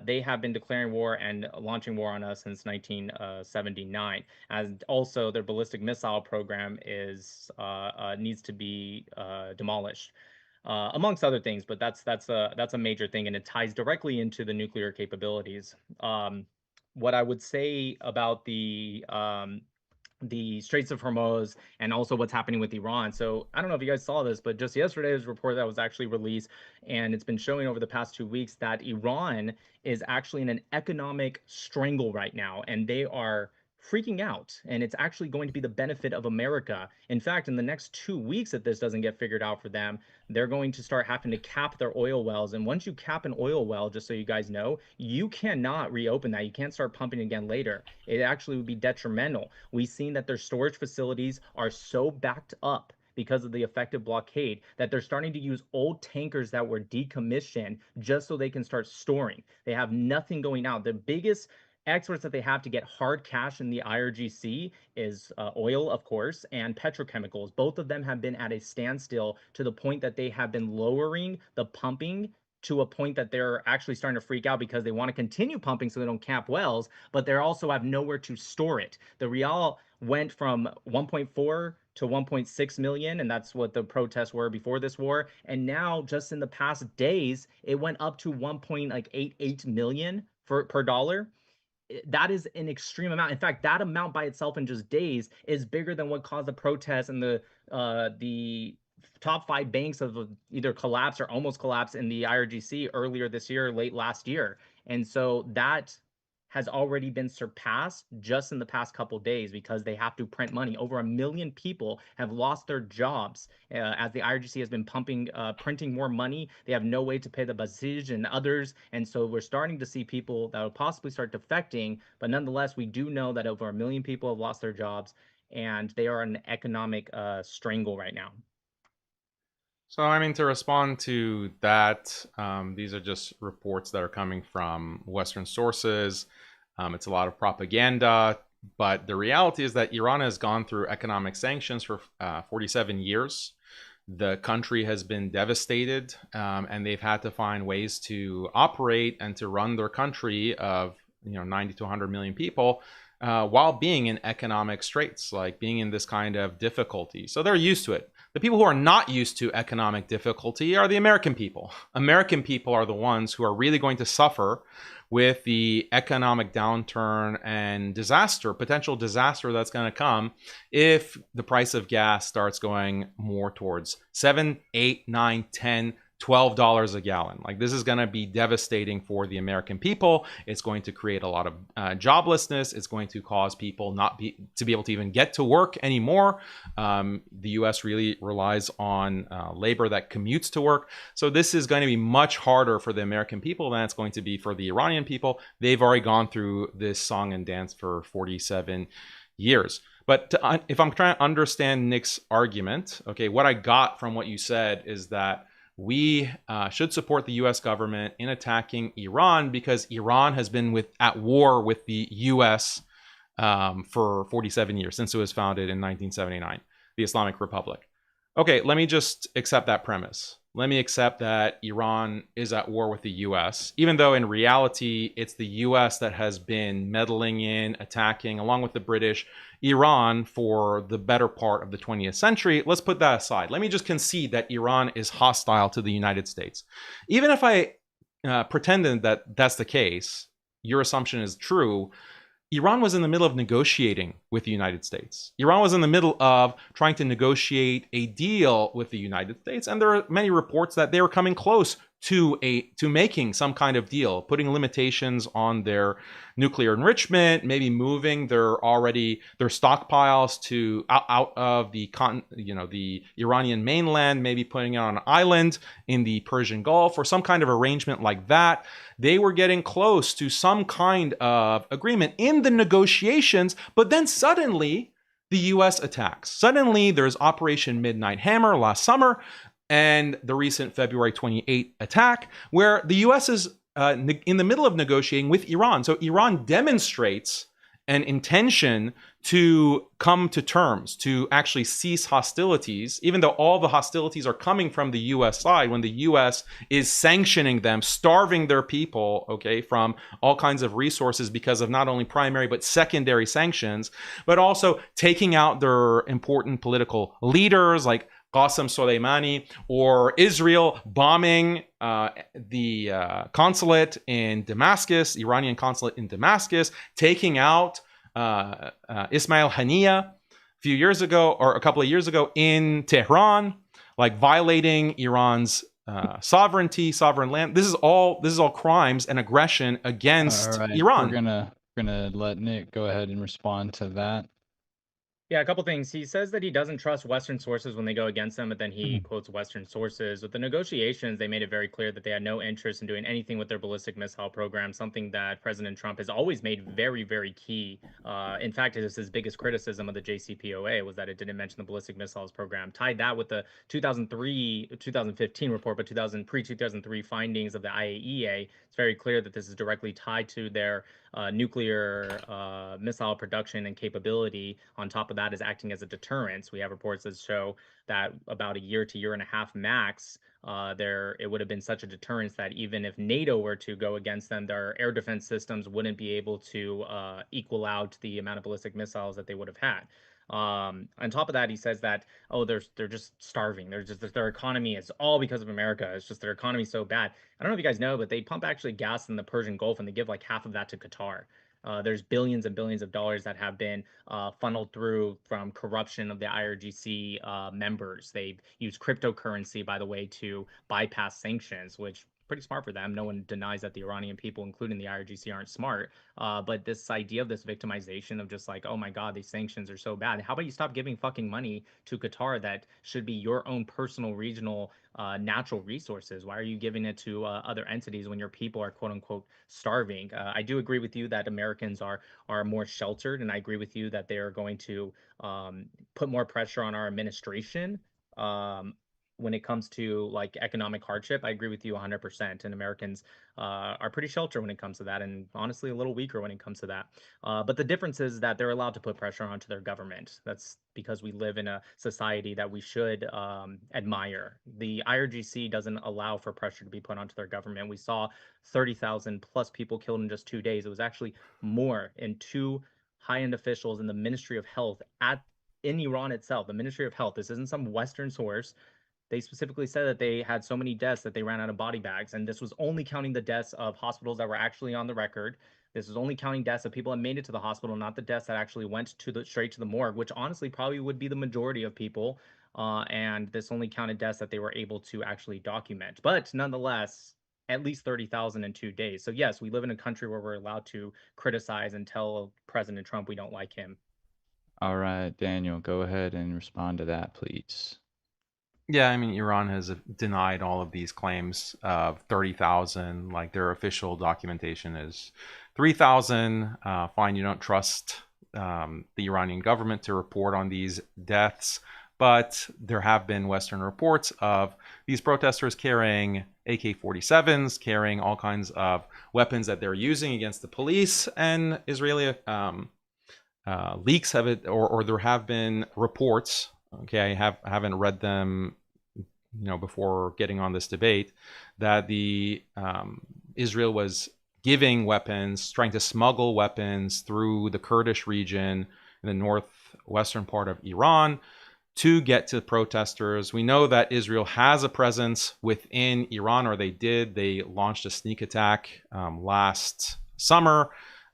[SPEAKER 3] they have been declaring war and launching war on us since 1979. And also their ballistic missile program is needs to be demolished, amongst other things. But that's a major thing, and it ties directly into the nuclear capabilities. What I would say about the Straits of Hormuz and also what's happening with Iran. So I don't know if you guys saw this, but just yesterday there was a report that was actually released, and it's been showing over the past 2 weeks that Iran is actually in an economic strangle right now, and they are freaking out, and it's actually going to be the benefit of America. In fact, in the next 2 weeks, if this doesn't get figured out for them, they're going to start having to cap their oil wells. And once you cap an oil well, just so you guys know, you cannot reopen that. You can't start pumping again later. It actually would be detrimental. We've seen that their storage facilities are so backed up because of the effective blockade that they're starting to use old tankers that were decommissioned just so they can start storing. They have nothing going out. The biggest exports that they have to get hard cash in the IRGC is oil, of course, and petrochemicals. Both of them have been at a standstill to the point that they have been lowering the pumping to a point that they're actually starting to freak out because they want to continue pumping so they don't cap wells, but they also have nowhere to store it. The Rial went from 1.4 to 1.6 million, and that's what the protests were before this war. And now, just in the past days, it went up to 1.88 million per dollar. That is an extreme amount. In fact, that amount by itself in just days is bigger than what caused the protests and the top 5 banks of either collapse or almost collapse in the IRGC earlier this year, late last year. And so that has already been surpassed just in the past couple days because they have to print money. Over 1 million people have lost their jobs as the IRGC has been printing more money. They have no way to pay the Basij and others. And so we're starting to see people that will possibly start defecting. But nonetheless, we do know that over 1 million people have lost their jobs, and they are in an economic strangle right now.
[SPEAKER 1] So, I mean, to respond to that, these are just reports that are coming from Western sources. It's a lot of propaganda, but the reality is that Iran has gone through economic sanctions for 47 years. The country has been devastated, and they've had to find ways to operate and to run their country of 90 to 100 million people while being in economic straits, like being in this kind of difficulty. So they're used to it. The people who are not used to economic difficulty are the American people. American people are the ones who are really going to suffer with the economic downturn and potential disaster that's going to come if the price of gas starts going more towards $7, $8, $9, $10, $12 a gallon. Like, this is going to be devastating for the American people. It's going to create a lot of joblessness. It's going to cause people to be able to even get to work anymore. The US really relies on labor that commutes to work. So this is going to be much harder for the American people than it's going to be for the Iranian people. They've already gone through this song and dance for 47 years. But if I'm trying to understand Nick's argument, okay, what I got from what you said is that we should support the U.S. government in attacking Iran because Iran has been at war with the U.S. For 47 years, since it was founded in 1979, the Islamic Republic. Okay, let me just accept that premise. Let me accept that Iran is at war with the U.S., even though in reality, it's the U.S. that has been meddling in, attacking, along with the British, Iran for the better part of the 20th century. Let's put that aside. Let me just concede that Iran is hostile to the United States. Even if I pretended that that's the case, your assumption is true. Iran was in the middle of negotiating with the United States. Iran was in the middle of trying to negotiate a deal with the United States, and there are many reports that they were coming close to making some kind of deal, putting limitations on their nuclear enrichment, maybe moving their stockpiles to out of the the Iranian mainland, maybe putting it on an island in the Persian Gulf, or some kind of arrangement like that. They were getting close to some kind of agreement in the negotiations, but then suddenly the US attacks. Suddenly there's Operation Midnight Hammer last summer, and the recent February 28 attack, where the US is in the middle of negotiating with Iran. So Iran demonstrates an intention to come to terms, to actually cease hostilities, even though all the hostilities are coming from the US side, when the US is sanctioning them, starving their people, okay, from all kinds of resources because of not only primary but secondary sanctions, but also taking out their important political leaders like Qasem Soleimani, or Israel bombing the consulate in Damascus, Iranian consulate in Damascus, taking out Ismail Haniyeh a few years ago, or a couple of years ago, in Tehran, like violating Iran's sovereign land. This is all crimes and aggression against Iran.
[SPEAKER 2] We're gonna let Nick go ahead and respond to that.
[SPEAKER 3] Yeah, a couple things. He says that he doesn't trust Western sources when they go against him, but then he quotes Western sources. With the negotiations, they made it very clear that they had no interest in doing anything with their ballistic missile program, something that President Trump has always made very, very key. In fact, it is his biggest criticism of the JCPOA was that it didn't mention the ballistic missiles program. Tied that with the 2015 report, but pre-2003 findings of the IAEA, it's very clear that this is directly tied to their nuclear missile production and capability. On top of that is acting as a deterrence. We have reports that show that about a year to year and a half max, it would have been such a deterrence that even if NATO were to go against them, their air defense systems wouldn't be able to equal out the amount of ballistic missiles that they would have had. On top of that, he says that, oh, they're just starving. Their economy is all because of America. It's just their economy is so bad. I don't know if you guys know, but they pump actually gas in the Persian Gulf, and they give like half of that to Qatar. There's billions and billions of dollars that have been funneled through from corruption of the IRGC members. They've used cryptocurrency, by the way, to bypass sanctions, which pretty smart for them. No one denies that the Iranian people, including the IRGC, aren't smart. But this idea of this victimization of just like, oh my God, these sanctions are so bad. How about you stop giving fucking money to Qatar that should be your own personal regional natural resources? Why are you giving it to other entities when your people are quote unquote starving? I do agree with you that Americans are more sheltered, and I agree with you that they are going to put more pressure on our administration. When it comes to like economic hardship, I agree with you 100%. And Americans are pretty sheltered when it comes to that, and honestly a little weaker when it comes to that. But the difference is that they're allowed to put pressure onto their government. That's because we live in a society that we should admire. The IRGC doesn't allow for pressure to be put onto their government. We saw 30,000 plus people killed in just 2 days. It was actually more in two high-end officials in the Ministry of Health in Iran itself. The Ministry of Health. This isn't some Western source. They specifically said that they had so many deaths that they ran out of body bags. And this was only counting the deaths of hospitals that were actually on the record. This was only counting deaths of people that made it to the hospital, not the deaths that actually went straight to the morgue, which honestly probably would be the majority of people. And this only counted deaths that they were able to actually document. But nonetheless, at least 30,000 in 2 days. So yes, we live in a country where we're allowed to criticize and tell President Trump we don't like him.
[SPEAKER 2] All right, Daniel, go ahead and respond to that, please.
[SPEAKER 1] Yeah, I mean, Iran has denied all of these claims of 30,000. Like, their official documentation is 3,000. Fine, you don't trust the Iranian government to report on these deaths. But there have been Western reports of these protesters carrying AK-47s, carrying all kinds of weapons that they're using against the police. And Israeli leaks have it, or there have been reports. Okay, I haven't read them, before getting on this debate, that the Israel was giving weapons, trying to smuggle weapons through the Kurdish region in the northwestern part of Iran to get to protesters. We know that Israel has a presence within Iran, or they did. They launched a sneak attack last summer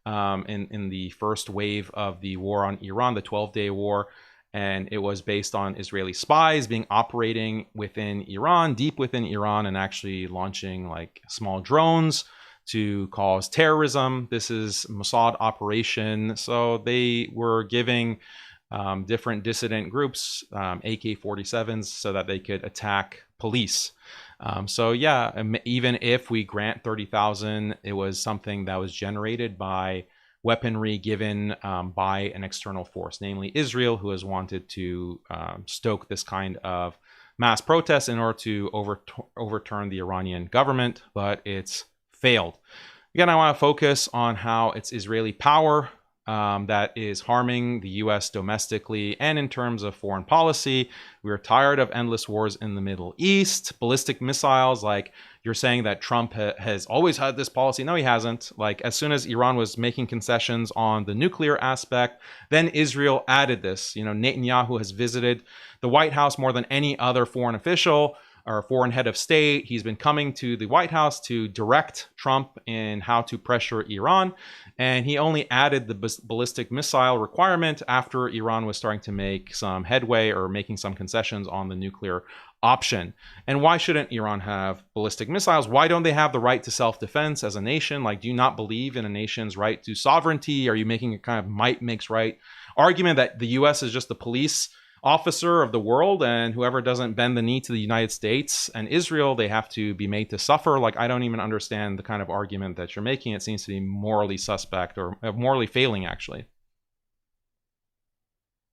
[SPEAKER 1] in the first wave of the war on Iran, the 12-day war. And it was based on Israeli spies being operating within Iran, deep within Iran, and actually launching like small drones to cause terrorism. This is Mossad operation. So they were giving different dissident groups AK-47s so that they could attack police. So yeah, even if we grant 30,000, it was something that was generated by weaponry given by an external force, namely Israel, who has wanted to stoke this kind of mass protest in order to overturn the Iranian government, but it's failed. Again, I want to focus on how it's Israeli power that is harming the US domestically and in terms of foreign policy. We're tired of endless wars in the Middle East, ballistic missiles. Like, you're saying that Trump has always had this policy. No, he hasn't. Like, as soon as Iran was making concessions on the nuclear aspect, then Israel added this. You know, Netanyahu has visited the White House more than any other foreign official or foreign head of state. He's been coming to the White House to direct Trump in how to pressure Iran. And he only added the ballistic missile requirement after Iran was starting to make some headway or making some concessions on the nuclear option. And why shouldn't Iran have ballistic missiles? Why don't they have the right to self-defense as a nation? Like, do you not believe in a nation's right to sovereignty? Are you making a kind of might makes right argument that the US is just the police officer of the world, and whoever doesn't bend the knee to the United States and Israel, they have to be made to suffer? Like, I don't even understand the kind of argument that you're making. It seems to be morally suspect or morally failing, actually.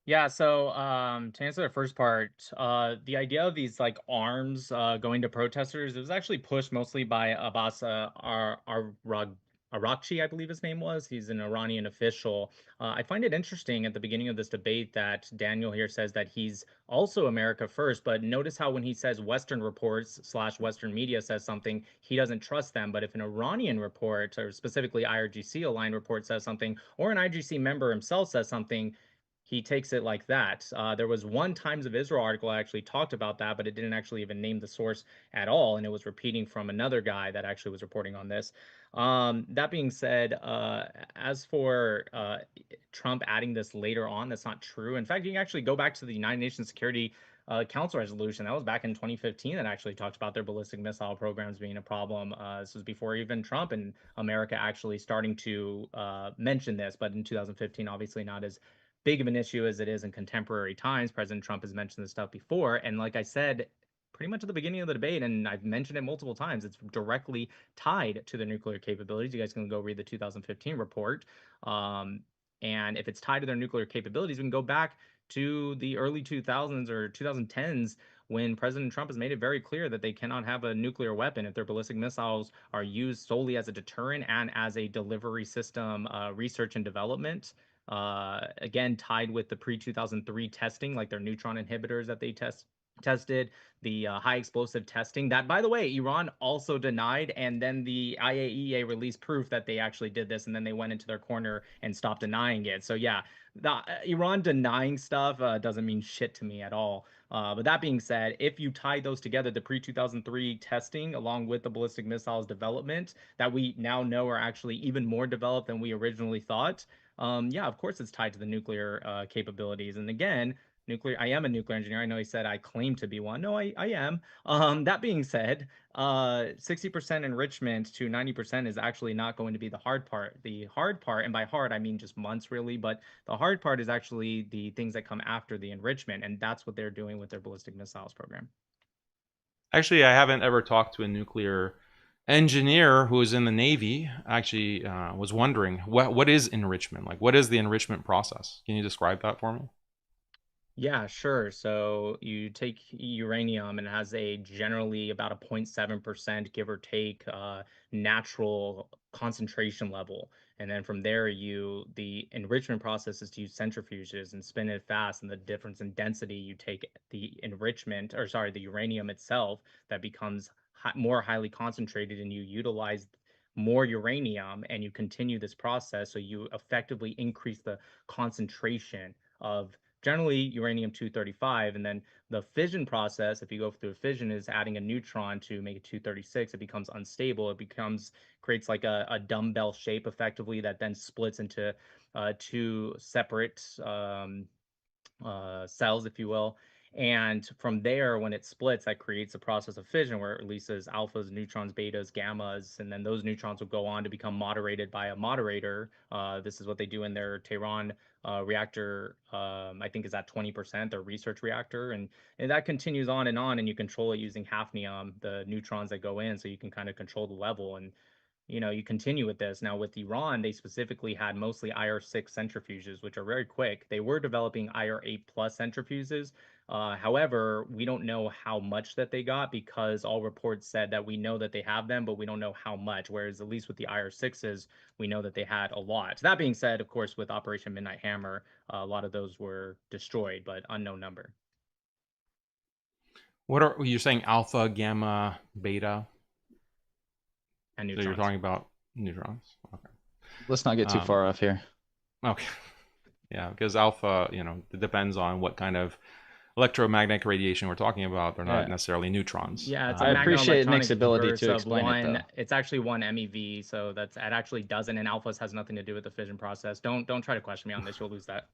[SPEAKER 3] Yeah, so to answer the first part, the idea of these like arms going to protesters, it was actually pushed mostly by Abbas Arakchi, I believe his name was. He's an Iranian official. I find it interesting at the beginning of this debate that Daniel here says that he's also America first, but notice how when he says Western reports / Western media says something, he doesn't trust them. But if an Iranian report, or specifically IRGC aligned report, says something, or an IGC member himself says something, he takes it like that. There was one Times of Israel article I actually talked about that, but it didn't actually even name the source at all, and it was repeating from another guy that actually was reporting on this. That being said, as for Trump adding this later on, that's not true. In fact, you can actually go back to the United Nations Security Council resolution that was back in 2015 that actually talked about their ballistic missile programs being a problem. This was before even Trump and America actually starting to mention this, but in 2015, obviously not as big of an issue as it is in contemporary times. President Trump has mentioned this stuff before. And like I said, pretty much at the beginning of the debate, and I've mentioned it multiple times, it's directly tied to the nuclear capabilities. You guys can go read the 2015 report. And if it's tied to their nuclear capabilities, we can go back to the early 2000s or 2010s when President Trump has made it very clear that they cannot have a nuclear weapon if their ballistic missiles are used solely as a deterrent and as a delivery system, research and development. Again, tied with the pre-2003 testing, like their neutron inhibitors that they tested, the high explosive testing that, by the way, Iran also denied, and then the IAEA released proof that they actually did this, and then they went into their corner and stopped denying it. So yeah, Iran denying stuff doesn't mean shit to me at all. But that being said, if you tie those together, the pre-2003 testing along with the ballistic missiles development that we now know are actually even more developed than we originally thought, yeah, of course it's tied to the nuclear capabilities. And again, nuclear, I am a nuclear engineer. I know he said I claim to be one. No, I am. That being said, 60% enrichment to 90% is actually not going to be the hard part. The hard part, and by hard I mean just months really, but the hard part is actually the things that come after the enrichment, and that's what they're doing with their ballistic missiles program.
[SPEAKER 1] Actually, I haven't ever talked to a nuclear engineer who is in the Navy. Actually, was wondering what is enrichment? Like, what is the enrichment process? Can you describe that for me?
[SPEAKER 3] Yeah, sure. So you take uranium and it has a generally about a 0.7%, give or take, natural concentration level. And then from there, the enrichment process is to use centrifuges and spin it fast. And the difference in density, you take the enrichment, or sorry, the uranium itself that becomes more highly concentrated, and you utilize more uranium and you continue this process. So you effectively increase the concentration of generally uranium-235, and then the fission process, if you go through a fission, is adding a neutron to make it 236. It becomes unstable. It creates like a dumbbell shape effectively that then splits into two separate cells, if you will. And from there, when it splits, that creates a process of fission where it releases alphas, neutrons, betas, gammas, and then those neutrons will go on to become moderated by a moderator. This is what they do in their Tehran reactor. I think is at 20%, their research reactor, and that continues on, and you control it using hafnium, the neutrons that go in, so you can kind of control the level. And you continue with this. Now with Iran, they specifically had mostly IR6 centrifuges, which are very quick. They were developing IR8 plus centrifuges. However, we don't know how much that they got, because all reports said that we know that they have them, but we don't know how much. Whereas at least with the IR6s, we know that they had a lot. That being said, of course, with Operation Midnight Hammer, a lot of those were destroyed, but unknown number.
[SPEAKER 1] What are you saying? Alpha, gamma, beta?
[SPEAKER 3] And
[SPEAKER 1] So
[SPEAKER 3] neutrons.
[SPEAKER 1] you're talking about neutrons. Okay.
[SPEAKER 2] Let's not get too far off here.
[SPEAKER 1] Okay. Yeah, because alpha, it depends on what kind of electromagnetic radiation we're talking about. They're not necessarily neutrons.
[SPEAKER 3] Yeah, it's
[SPEAKER 2] I appreciate Nick's
[SPEAKER 3] magnetoelectronic
[SPEAKER 2] ability
[SPEAKER 3] burst
[SPEAKER 2] to
[SPEAKER 3] of
[SPEAKER 2] explain it, though.
[SPEAKER 3] It's actually 1 MeV, so it actually doesn't, and alphas has nothing to do with the fission process. Don't try to question me on this; you'll lose that.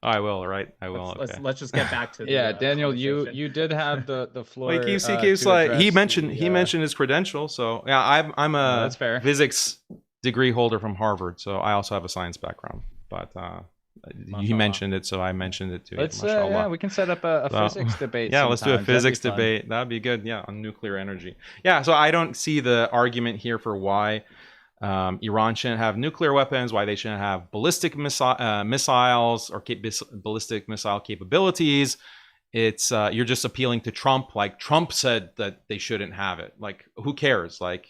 [SPEAKER 1] I will, right? I will.
[SPEAKER 3] Let's just get back to the,
[SPEAKER 2] yeah, Daniel, you did have the floor.
[SPEAKER 1] Like keeps like he mentioned his credentials. So yeah, I'm a
[SPEAKER 2] that's fair.
[SPEAKER 1] Physics degree holder from Harvard, so I also have a science background. But he mentioned it, so I mentioned it too.
[SPEAKER 2] Let's yeah, we can set up a physics debate.
[SPEAKER 1] Yeah, let's do a physics debate. That'd be good. Yeah, on nuclear energy. Yeah, so I don't see the argument here for why Iran shouldn't have nuclear weapons, why they shouldn't have ballistic missiles or ballistic missile capabilities. It's you're just appealing to Trump. Like Trump said that they shouldn't have it. Like who cares? Like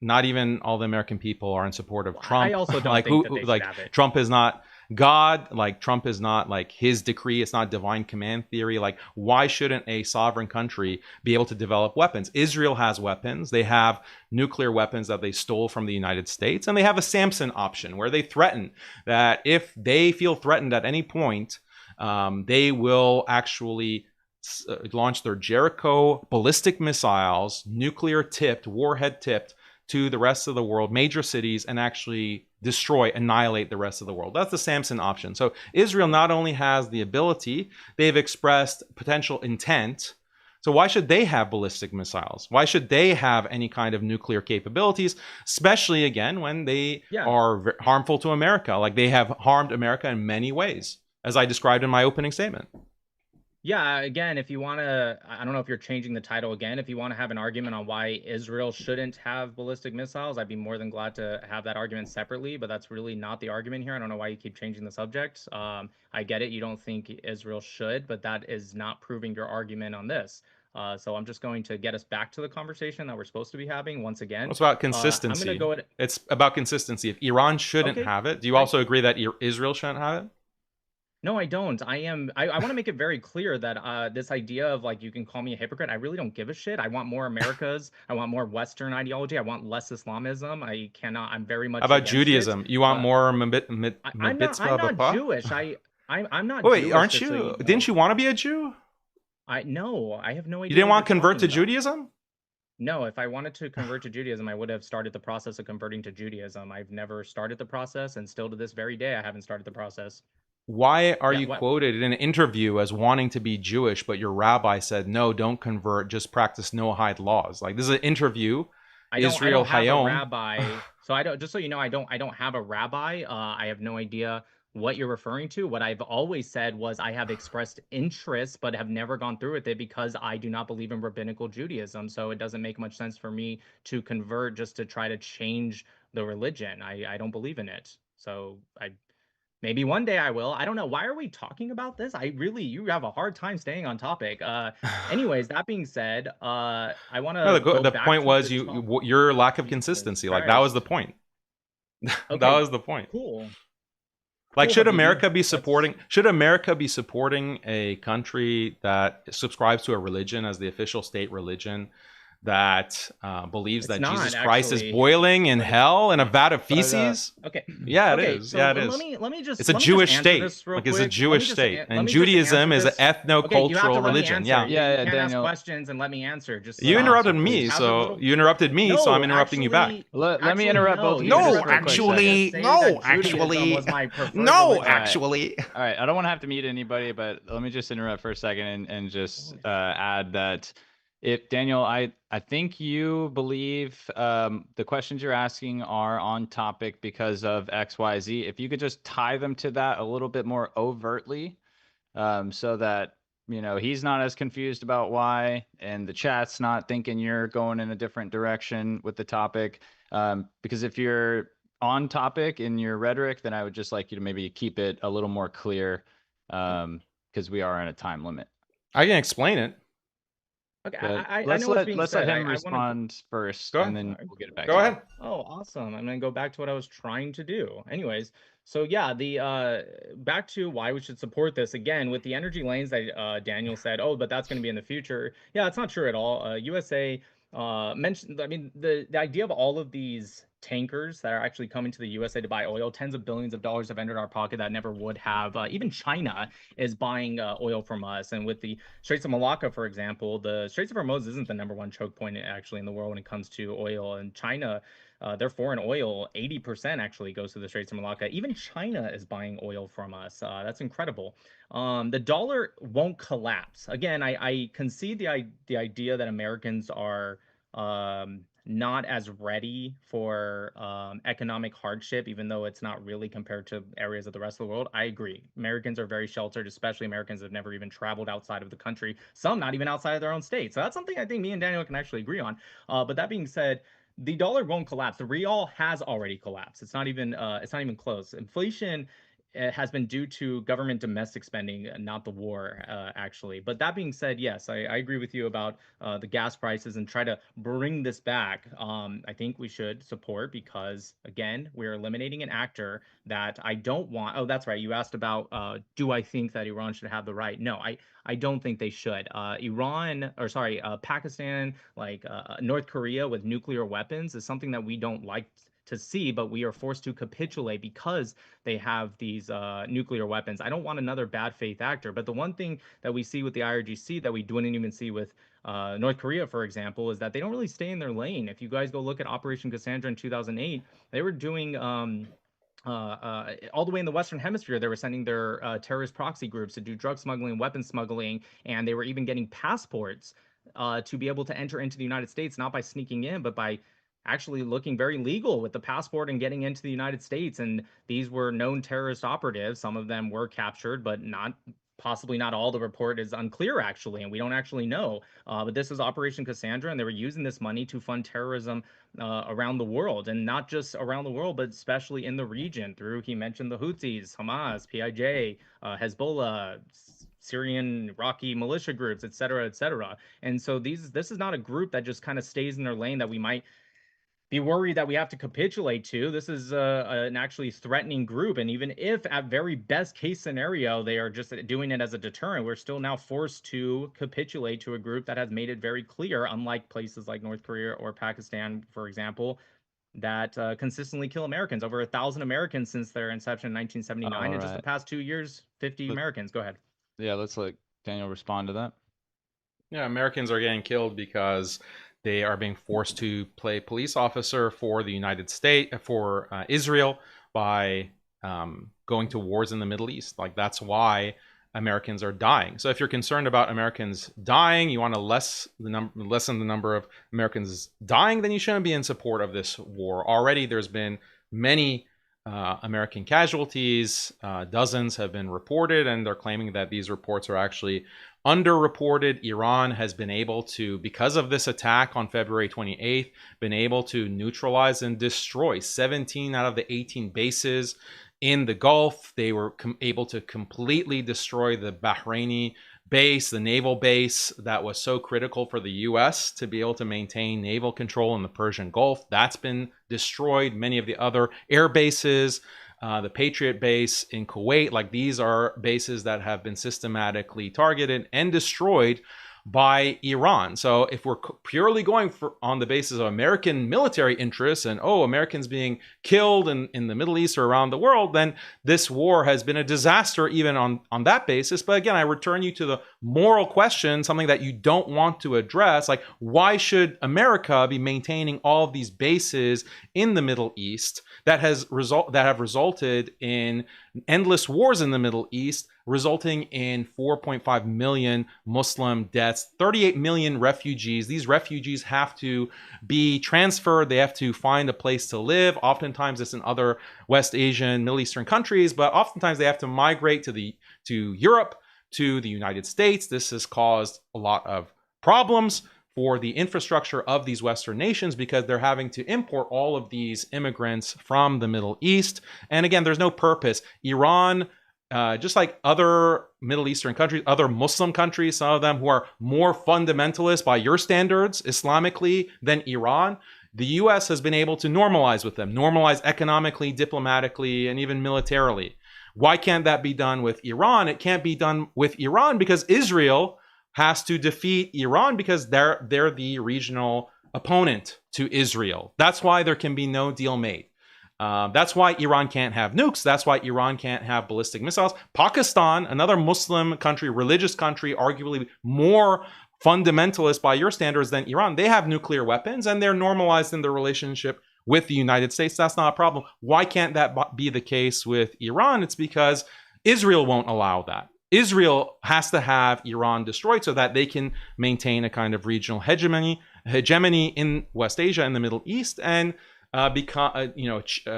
[SPEAKER 1] not even all the American people are in support of Trump.
[SPEAKER 3] I also don't think that they should have it.
[SPEAKER 1] Trump is not God. Like Trump is not like his decree. It's not divine command theory. Like why shouldn't a sovereign country be able to develop weapons? Israel has weapons. They have nuclear weapons that they stole from the United States, and they have a Samson option where they threaten that if they feel threatened at any point, they will actually launch their Jericho ballistic missiles, nuclear tipped, warhead tipped, to the rest of the world, major cities, and actually annihilate the rest of the world. That's the Samson option. So Israel not only has the ability, they've expressed potential intent. So why should they have ballistic missiles? Why should they have any kind of nuclear capabilities, especially again when they are harmful to America? Like they have harmed America in many ways, as I described in my opening statement.
[SPEAKER 3] Yeah, again, if you want to, I don't know if you're changing the title again. If you want to have an argument on why Israel shouldn't have ballistic missiles, I'd be more than glad to have that argument separately, but that's really not the argument here. I don't know why you keep changing the subject. I get it. You don't think Israel should, but that is not proving your argument on this. So I'm just going to get us back to the conversation that we're supposed to be having once again.
[SPEAKER 1] It's about consistency.
[SPEAKER 3] I'm going to go
[SPEAKER 1] it's about consistency. If Iran shouldn't have it, do you also agree that Israel shouldn't have it?
[SPEAKER 3] No, I don't. I want to make it very clear that this idea of like you can call me a hypocrite, I really don't give a shit. I want more Americas. I want more Western ideology. I want less Islamism. I'm very much.
[SPEAKER 1] How about Judaism? You want more
[SPEAKER 3] I'm not Jewish. I'm not.
[SPEAKER 1] Wait,
[SPEAKER 3] Jewish,
[SPEAKER 1] aren't you? Didn't you want to be a Jew?
[SPEAKER 3] No, I have no idea.
[SPEAKER 1] You didn't want to convert to Judaism?
[SPEAKER 3] No, if I wanted to convert to Judaism, I would have started the process of converting to Judaism. I've never started the process, and still to this very day, I haven't started the process.
[SPEAKER 1] Why are you quoted in an interview as wanting to be Jewish, but your rabbi said, no, don't convert, just practice Noahide laws? Like, this is an interview.
[SPEAKER 3] Israel Hayom. Rabbi. So I don't, just so you know, I don't have a rabbi. I have no idea what you're referring to. What I've always said was I have expressed interest, but have never gone through with it because I do not believe in rabbinical Judaism. So it doesn't make much sense for me to convert just to try to change the religion. I don't believe in it. So maybe one day I will. I don't know. Why are we talking about this? You have a hard time staying on topic. Anyways, that being said, I want to.
[SPEAKER 1] No, the point was your lack of consistency. Like that was the point.
[SPEAKER 3] Okay,
[SPEAKER 1] that was the point.
[SPEAKER 3] Cool.
[SPEAKER 1] Like, should America be supporting? Should America be supporting a country that subscribes to a religion as the official state religion that believes
[SPEAKER 3] It's
[SPEAKER 1] that
[SPEAKER 3] not,
[SPEAKER 1] Jesus Christ is
[SPEAKER 3] actually.
[SPEAKER 1] boiling in
[SPEAKER 3] But
[SPEAKER 1] hell in a vat of
[SPEAKER 2] But,
[SPEAKER 1] feces?
[SPEAKER 3] okay.
[SPEAKER 1] Yeah, it
[SPEAKER 3] Okay,
[SPEAKER 1] is.
[SPEAKER 3] so
[SPEAKER 1] Yeah, it
[SPEAKER 3] let
[SPEAKER 1] is.
[SPEAKER 3] me just
[SPEAKER 1] It's a
[SPEAKER 3] let me just
[SPEAKER 1] Jewish
[SPEAKER 3] answer
[SPEAKER 1] state.
[SPEAKER 3] this real
[SPEAKER 1] Like, it's a
[SPEAKER 3] quick.
[SPEAKER 1] Jewish state.
[SPEAKER 3] Let
[SPEAKER 1] And
[SPEAKER 3] me just
[SPEAKER 1] Judaism
[SPEAKER 3] answer
[SPEAKER 1] is an
[SPEAKER 3] this. Okay, you have to
[SPEAKER 1] ethno-cultural
[SPEAKER 3] let me
[SPEAKER 1] religion.
[SPEAKER 3] answer.
[SPEAKER 1] Yeah.
[SPEAKER 3] You
[SPEAKER 2] Yeah,
[SPEAKER 3] can't ask
[SPEAKER 2] Daniel.
[SPEAKER 3] questions and let me answer. Just
[SPEAKER 1] You
[SPEAKER 3] stop.
[SPEAKER 1] interrupted
[SPEAKER 3] So
[SPEAKER 1] me,
[SPEAKER 3] please have a
[SPEAKER 1] so
[SPEAKER 3] little.
[SPEAKER 1] you interrupted me, so I'm interrupting you back.
[SPEAKER 3] Actually,
[SPEAKER 2] Let me interrupt both of you
[SPEAKER 3] no,
[SPEAKER 2] just
[SPEAKER 1] No,
[SPEAKER 2] for a quick second.
[SPEAKER 1] actually,
[SPEAKER 3] say
[SPEAKER 1] no,
[SPEAKER 3] that Judaism
[SPEAKER 1] actually,
[SPEAKER 3] was my preferred
[SPEAKER 1] no,
[SPEAKER 3] religion.
[SPEAKER 1] actually.
[SPEAKER 2] All right, I don't want to have to mute anybody, but let me just interrupt for a second and just add that if Daniel, I think you believe the questions you're asking are on topic because of X, Y, Z. If you could just tie them to that a little bit more overtly, so that he's not as confused about why, and the chat's not thinking you're going in a different direction with the topic. Because if you're on topic in your rhetoric, then I would just like you to maybe keep it a little more clear, because we are on a time limit.
[SPEAKER 1] I can explain it.
[SPEAKER 3] Okay,
[SPEAKER 2] But
[SPEAKER 3] I
[SPEAKER 2] let's
[SPEAKER 3] know what's being
[SPEAKER 2] let
[SPEAKER 3] said.
[SPEAKER 2] him
[SPEAKER 3] I want to.
[SPEAKER 2] respond first,
[SPEAKER 1] Go
[SPEAKER 2] and
[SPEAKER 1] ahead.
[SPEAKER 2] then we'll get it back
[SPEAKER 1] Go
[SPEAKER 2] to you.
[SPEAKER 1] ahead.
[SPEAKER 3] Oh, awesome. I'm gonna go back to what I was trying to do. Anyways, so yeah, the back to why we should support this again with the energy lanes that Daniel said, oh, but that's gonna be in the future. Yeah, it's not true at all. USA mentioned, I mean, the idea of all of these tankers that are actually coming to the USA to buy oil, tens of billions of dollars have entered our pocket that never would have. Even China is buying oil from us. And with the Straits of Malacca, for example, the Straits of Hormuz isn't the #1 choke point actually in the world when it comes to oil. And China, their foreign oil, 80% actually goes to the Straits of Malacca. Even China is buying oil from us. That's incredible. The dollar won't collapse. Again, I concede the idea that Americans are not as ready for economic hardship, even though it's not really compared to areas of the rest of the world. I agree. Americans are very sheltered, especially Americans that have never even traveled outside of the country, some not even outside of their own state. So that's something I think me and Daniel can actually agree on. But that being said, the dollar won't collapse. The real has already collapsed. It's not even close. Inflation has been due to government domestic spending, not the war, actually. But that being said, yes, I agree with you about the gas prices and try to bring this back. I think we should support because, again, we're eliminating an actor that I don't want. Oh, that's right. You asked about do I think that Iran should have the right? No, I don't think they should. Pakistan, like North Korea with nuclear weapons is something that we don't like to see, but we are forced to capitulate because they have these nuclear weapons. I don't want another bad faith actor. But the one thing that we see with the IRGC that we didn't even see with North Korea, for example, is that they don't really stay in their lane. If you guys go look at Operation Cassandra in 2008, they were doing all the way in the Western Hemisphere, they were sending their terrorist proxy groups to do drug smuggling, weapon smuggling, and they were even getting passports to be able to enter into the United States, not by sneaking in, but by actually looking very legal with the passport and getting into the United States. And these were known terrorist operatives. Some of them were captured, but possibly not all. The report is unclear, actually, and we don't actually know. But this is Operation Cassandra, and they were using this money to fund terrorism around the world, and not just around the world, but especially in the region through, he mentioned the Houthis, Hamas, PIJ, Hezbollah, Syrian, Iraqi militia groups, et cetera, et cetera. And so this is not a group that just kind of stays in their lane that we might be worried that we have to capitulate to. This is an actually threatening group. And even if at very best case scenario, they are just doing it as a deterrent, we're still now forced to capitulate to a group that has made it very clear, unlike places like North Korea or Pakistan, for example, that consistently kill Americans. Over 1,000 Americans since their inception in 1979. And just the past 2 years, 50 Americans. Go ahead.
[SPEAKER 2] Yeah, let's let Daniel respond to that.
[SPEAKER 1] Yeah, Americans are getting killed because they are being forced to play police officer for the United States, for Israel, by going to wars in the Middle East. Like, that's why Americans are dying. So if you're concerned about Americans dying, you want to lessen the number of Americans dying, then you shouldn't be in support of this war. Already there's been many American casualties. Dozens have been reported, and they're claiming that these reports are actually underreported. Iran has been able to, because of this attack on February 28th, been able to neutralize and destroy 17 out of the 18 bases in the Gulf. They were able to completely destroy the Bahraini base, the naval base that was so critical for the U.S. to be able to maintain naval control in the Persian Gulf. That's been destroyed. Many of the other air bases, the Patriot base in Kuwait, like, these are bases that have been systematically targeted and destroyed by Iran. So if we're purely going on the basis of American military interests and, oh, Americans being killed in the Middle East or around the world, then this war has been a disaster even on that basis. But again, I return you to the moral question, something that you don't want to address, like why should America be maintaining all of these bases in the Middle East that have resulted in endless wars in the Middle East, resulting in 4.5 million Muslim deaths, 38 million refugees. These refugees have to be transferred. They have to find a place to live. Oftentimes it's in other West Asian, Middle Eastern countries, but oftentimes they have to migrate to Europe, to the United States. This has caused a lot of problems for the infrastructure of these Western nations because they're having to import all of these immigrants from the Middle East. And again, there's no purpose. Iran, just like other Middle Eastern countries, other Muslim countries, some of them who are more fundamentalist by your standards, Islamically, than Iran, the US has been able to normalize with them, normalize economically, diplomatically, and even militarily. Why can't that be done with Iran? It can't be done with Iran because Israel has to defeat Iran because they're the regional opponent to Israel. That's why there can be no deal made. That's why Iran can't have nukes. That's why Iran can't have ballistic missiles. Pakistan, another Muslim country, religious country, arguably more fundamentalist by your standards than Iran, they have nuclear weapons and they're normalized in their relationship with the United States. That's not a problem. Why can't that be the case with Iran? It's because Israel won't allow that. Israel has to have Iran destroyed so that they can maintain a kind of regional hegemony in West Asia and the Middle East and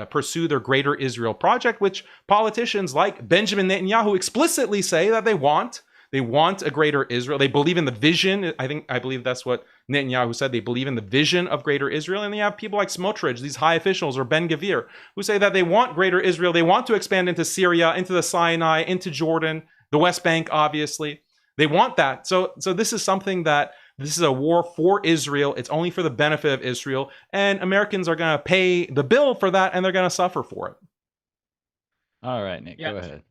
[SPEAKER 1] pursue their Greater Israel project, which politicians like Benjamin Netanyahu explicitly say that they want. They want a Greater Israel. They believe in the vision. I believe that's what Netanyahu said. They believe in the vision of Greater Israel. And they have people like Smotrich, these high officials, or Ben Gvir, who say that they want Greater Israel. They want to expand into Syria, into the Sinai, into Jordan, the West Bank, obviously. They want that. So this is something that this is a war for Israel. It's only for the benefit of Israel. And Americans are going to pay the bill for that, and they're going to suffer for it.
[SPEAKER 2] All right, Nick, go ahead.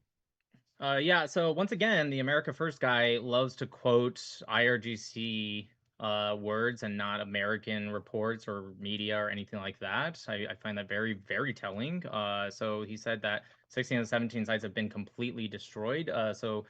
[SPEAKER 3] So once again, the America First guy loves to quote IRGC words and not American reports or media or anything like that. I find that very, very telling. So he said that 16 of the 17 sites have been completely destroyed. So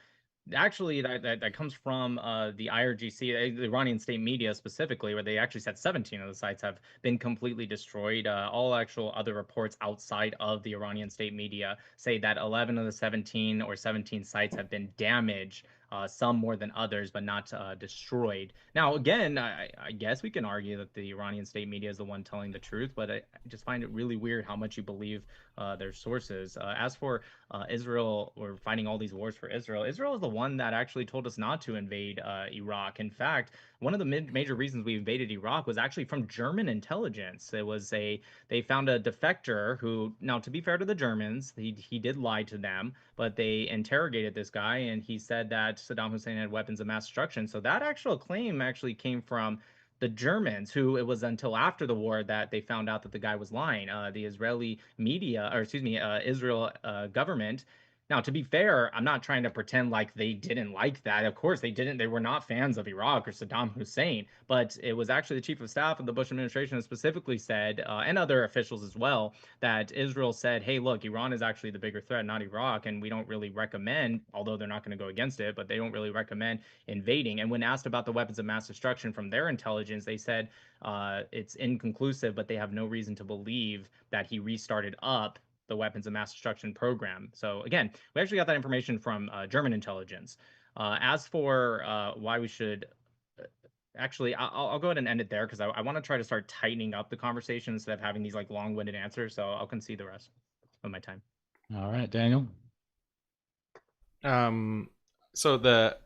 [SPEAKER 3] actually, that comes from the IRGC, the Iranian state media specifically, where they actually said 17 of the sites have been completely destroyed. All actual other reports outside of the Iranian state media say that 11 of the 17 or 17 sites have been damaged, some more than others, but not destroyed. Now, again, I guess we can argue that the Iranian state media is the one telling the truth, but I just find it really weird how much you believe their sources. As for Israel, or fighting all these wars for Israel, Israel is the one that actually told us not to invade Iraq. In fact, one of the major reasons we invaded Iraq was actually from German intelligence. They found a defector who, now to be fair to the Germans, he did lie to them, but they interrogated this guy and he said that Saddam Hussein had weapons of mass destruction. So that actual claim actually came from the Germans, who it was until after the war that they found out that the guy was lying. The Israeli media, or excuse me, Israel government. Now, to be fair, I'm not trying to pretend like they didn't like that. Of course, they didn't. They were not fans of Iraq or Saddam Hussein. But it was actually the chief of staff of the Bush administration that specifically said, and other officials as well, that Israel said, hey, look, Iran is actually the bigger threat, not Iraq. And we don't really recommend, although they're not going to go against it, but they don't really recommend invading. And when asked about the weapons of mass destruction from their intelligence, they said it's inconclusive, but they have no reason to believe that he restarted up the weapons of mass destruction program. So again, we actually got that information from German intelligence. As for why we should, actually, I'll go ahead and end it there because I want to try to start tightening up the conversation instead of having these like long-winded answers. So I'll concede the rest of my time.
[SPEAKER 2] All right, Daniel.
[SPEAKER 1] So the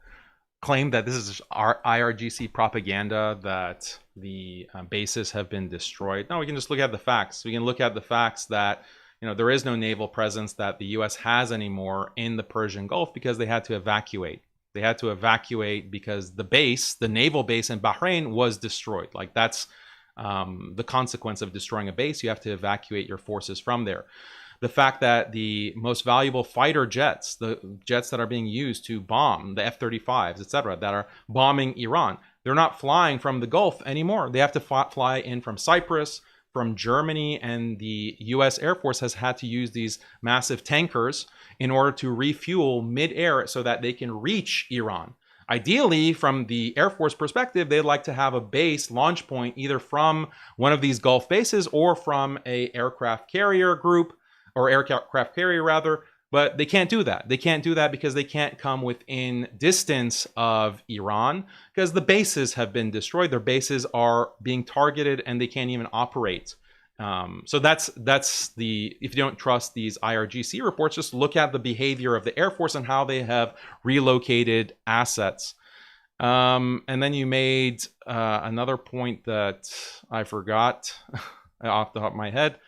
[SPEAKER 1] claim that this is IRGC propaganda, that the bases have been destroyed. No, we can just look at the facts. We can look at the facts that there is no naval presence that the U.S. has anymore in the Persian Gulf because they had to evacuate. They had to evacuate because the naval base in Bahrain was destroyed. Like that's the consequence of destroying a base. You have to evacuate your forces from there. the fact that the most valuable fighter jets, the jets that are being used to bomb, the F-35s, etc., that are bombing Iran, they're not flying from the Gulf anymore. They have to fly in from Cyprus, from Germany, and the US Air Force has had to use these massive tankers in order to refuel mid-air so that they can reach Iran. Ideally, from the Air Force perspective, they'd like to have a base launch point either from one of these Gulf bases or from a aircraft carrier group, or aircraft carrier rather, but they can't do that. They can't do that because they can't come within distance of Iran because the bases have been destroyed. Their bases are being targeted and they can't even operate. So that's the, if you don't trust these IRGC reports, just look at the behavior of the Air Force and how they have relocated assets. And then you made another point that I forgot off the top of my head.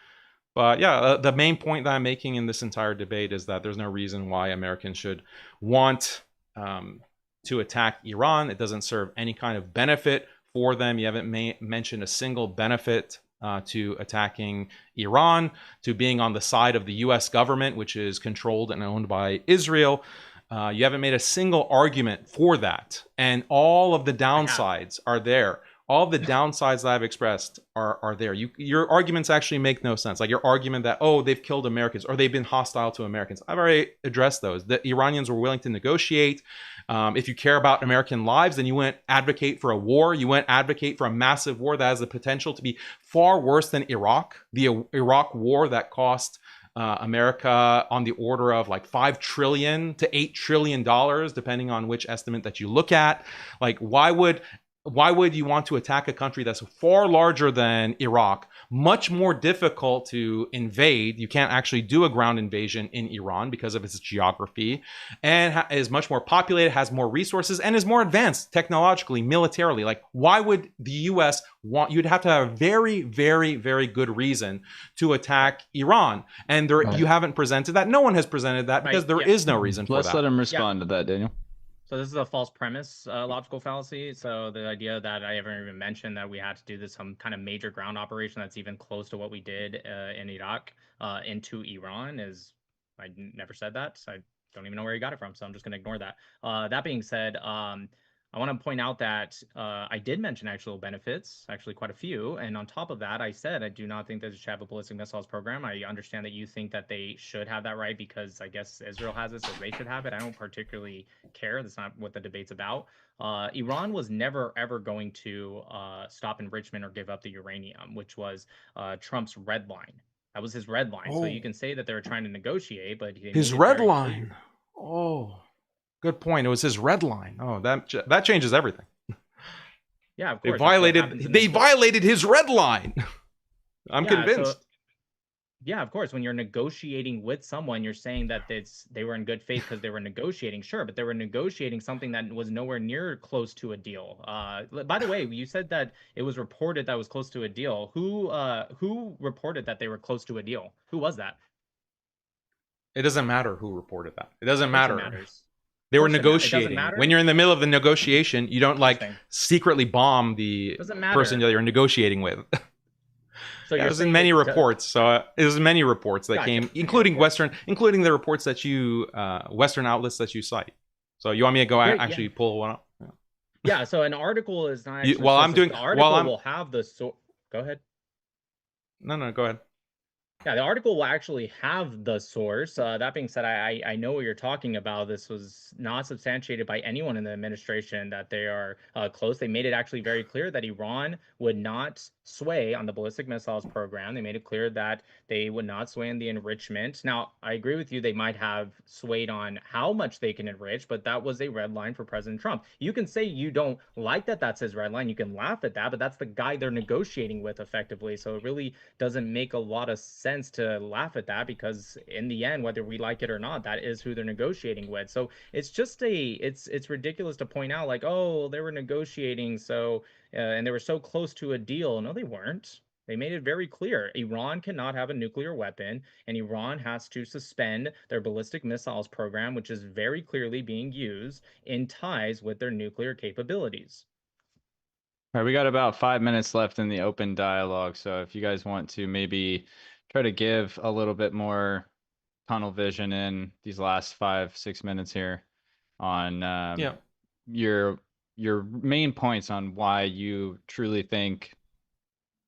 [SPEAKER 1] But yeah, the main point that I'm making in this entire debate is that there's no reason why Americans should want to attack Iran. It doesn't serve any kind of benefit for them. You haven't mentioned a single benefit to attacking Iran, to being on the side of the US government, which is controlled and owned by Israel. You haven't made a single argument for that. And all of the downsides are there. All of the downsides that I've expressed are there. Your arguments actually make no sense. Like your argument that, oh, they've killed Americans or they've been hostile to Americans. I've already addressed those. The Iranians were willing to negotiate. If you care about American lives, then you wouldn't advocate for a war. You wouldn't advocate for a massive war that has the potential to be far worse than Iraq. The Iraq war that cost America on the order of like $5 trillion to $8 trillion, depending on which estimate that you look at. Like, why would you want to attack a country that's far larger than Iraq, much more difficult to invade? You can't actually do a ground invasion in Iran because of its geography, and is much more populated, has more resources, and is more advanced technologically, militarily. Like, why would the US want? You'd have to have a very, very, very good reason to attack Iran. And you haven't presented that. No one has presented that because there is no reason for that.
[SPEAKER 2] Let's let him respond to that, Daniel.
[SPEAKER 3] So this is a false premise, logical fallacy. So the idea that I haven't even mentioned that we had to do this some kind of major ground operation that's even close to what we did in Iraq into Iran is, I never said that. I don't even know where you got it from, so I'm just going to ignore that. That being said, I want to point out that I did mention actual benefits, actually quite a few. And on top of that, I said I do not think that they should have a ballistic missiles program. I understand that you think that they should have that right because I guess Israel has it, so they should have it. I don't particularly care. That's not what the debate's about. Iran was never, ever going to stop enrichment or give up the uranium, which was Trump's red line. That was his red line. So you can say that they were trying to negotiate, but
[SPEAKER 1] his red line. Oh. Good point. It was his red line. Oh, that changes everything.
[SPEAKER 3] Yeah, of course.
[SPEAKER 1] They violated his red line. I'm convinced.
[SPEAKER 3] Yeah, of course. When you're negotiating with someone, you're saying that they were in good faith because they were negotiating. Sure, but they were negotiating something that was nowhere near close to a deal. By the way, you said that it was reported that was close to a deal. Who reported that they were close to a deal? Who was that?
[SPEAKER 1] It doesn't matter who reported that. It doesn't matter.
[SPEAKER 3] It matters.
[SPEAKER 1] They were negotiating. When you're in the middle of the negotiation, you don't like secretly bomb the person that you're negotiating with. So there's many reports. So there's many reports that came, including including the reports that you Western outlets that you cite. So you want me to go actually pull one up?
[SPEAKER 3] Yeah. So an article is not. Will have the source. Go ahead.
[SPEAKER 1] No, go ahead.
[SPEAKER 3] Yeah, the article will actually have the source. That being said, I know what you're talking about. This was not substantiated by anyone in the administration that they are close. They made it actually very clear that Iran would not sway on the ballistic missiles program. They made it clear that they would not sway in the enrichment. Now, I agree with you. They might have swayed on how much they can enrich, but that was a red line for President Trump. You can say you don't like that that's his red line. You can laugh at that, but that's the guy they're negotiating with effectively. So it really doesn't make a lot of sense to laugh at that because in the end, whether we like it or not, that is who they're negotiating with. So it's just it's ridiculous to point out like, oh, they were negotiating so and they were so close to a deal. No, they weren't. They made it very clear. Iran cannot have a nuclear weapon, and Iran has to suspend their ballistic missiles program, which is very clearly being used in ties with their nuclear capabilities.
[SPEAKER 2] All right, we got about 5 minutes left in the open dialogue. So if you guys want to maybe try to give a little bit more tunnel vision in these last 5-6 minutes here on
[SPEAKER 1] Yeah.
[SPEAKER 2] your main points on why you truly think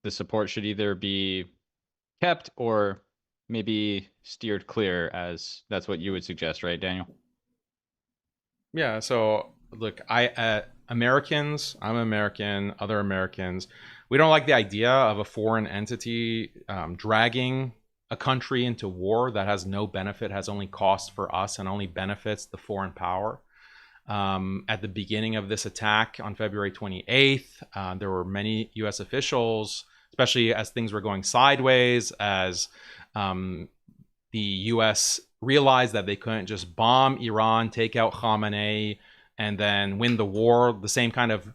[SPEAKER 2] the support should either be kept or maybe steered clear, as that's what you would suggest, right, Daniel?
[SPEAKER 1] Yeah. So look, Americans, I'm American, other Americans, we don't like the idea of a foreign entity dragging a country into war that has no benefit, has only cost for us, and only benefits the foreign power. At the beginning of this attack on February 28th, there were many U.S. officials, especially as things were going sideways, as the U.S. realized that they couldn't just bomb Iran, take out Khamenei, and then win the war. The same kind of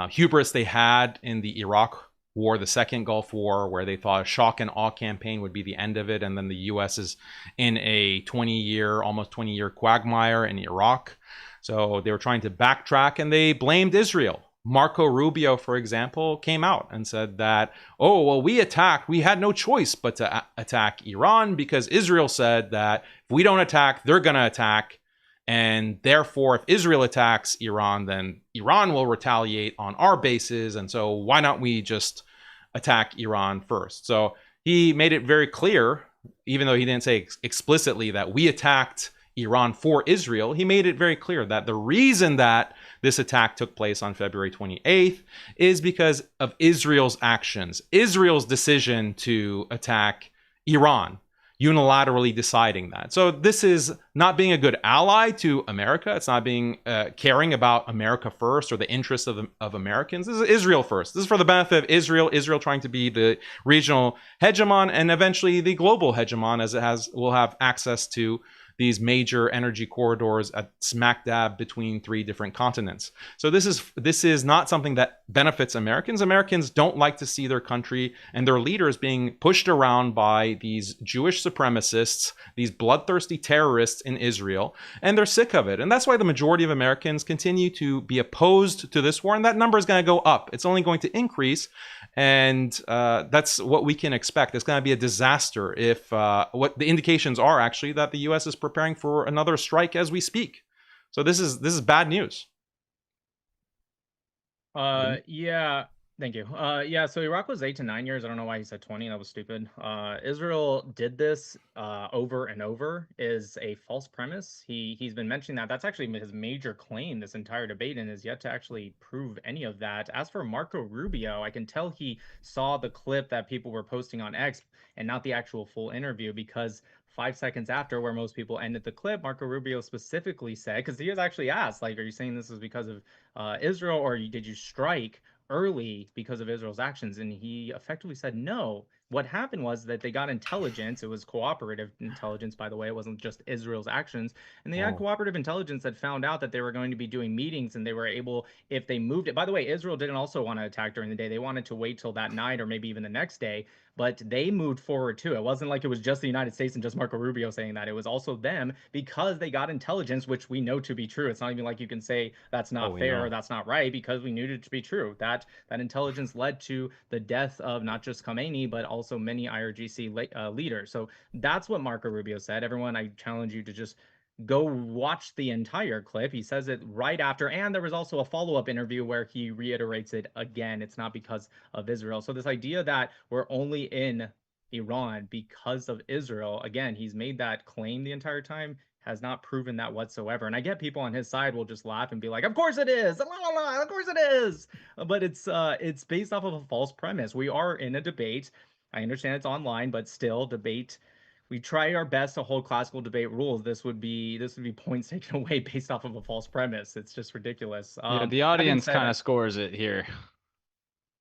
[SPEAKER 1] hubris they had in the Iraq War, the second Gulf War, where they thought a shock and awe campaign would be the end of it, and then the U.S. is in a 20-year, almost 20-year quagmire in Iraq. So they were trying to backtrack, and they blamed Israel. Marco Rubio, for example, came out and said that, oh, well, we had no choice but to attack Iran because Israel said that if we don't attack, they're going to attack. And therefore, if Israel attacks Iran, then Iran will retaliate on our bases. And so why not we just attack Iran first? So he made it very clear, even though he didn't say explicitly that we attacked Iran for Israel, he made it very clear that the reason that this attack took place on February 28th is because of Israel's actions, Israel's decision to attack Iran, unilaterally deciding that. So this is not being a good ally to America. It's not being caring about America first or the interests of Americans. This is Israel first. This is for the benefit of Israel, Israel trying to be the regional hegemon and eventually the global hegemon, as it will have access to these major energy corridors at smack dab between 3 different continents. So this is not something that benefits Americans. Americans don't like to see their country and their leaders being pushed around by these Jewish supremacists, these bloodthirsty terrorists in Israel, and they're sick of it. And that's why the majority of Americans continue to be opposed to this war, and that number is going to go up. It's only going to increase, and that's what we can expect. It's going to be a disaster if what the indications are actually that the U.S. is preparing for another strike as we speak. So this is bad news.
[SPEAKER 3] Yeah, thank you. Yeah, so Iraq was 8 to 9 years. I don't know why he said 20. That was stupid. Israel did this over and over is a false premise. He's been mentioning that. That's actually his major claim this entire debate and is yet to actually prove any of that. As for Marco Rubio, I can tell he saw the clip that people were posting on X and not the actual full interview, because 5 seconds after, where most people ended the clip, Marco Rubio specifically said, because he was actually asked, like, are you saying this is because of Israel, or did you strike early because of Israel's actions? And he effectively said no. What happened was that they got intelligence. It was cooperative intelligence, by the way. It wasn't just Israel's actions. And they had cooperative intelligence that found out that they were going to be doing meetings, and they were able, if they moved it. By the way, Israel didn't also want to attack during the day. They wanted to wait till that night or maybe even the next day, but they moved forward too. It wasn't like it was just the United States and just Marco Rubio saying that. It was also them, because they got intelligence, which we know to be true. It's not even like you can say that's not fair or that's not right, because we knew it to be true. That intelligence led to the death of not just Khamenei, but also many IRGC leaders. So that's what Marco Rubio said. Everyone, I challenge you to just go watch the entire clip. He says it right after, and there was also a follow-up interview where he reiterates it again. It's not because of Israel. So this idea that we're only in Iran because of Israel, again, he's made that claim the entire time, has not proven that whatsoever. And I get people on his side will just laugh and be like, of course it is, la, la, la, of course it is. But it's based off of a false premise. We are in a debate. I understand it's online, but still, debate, we try our best to hold classical debate rules. This would be points taken away based off of a false premise. It's just ridiculous.
[SPEAKER 2] Yeah, the audience kind of scores it here.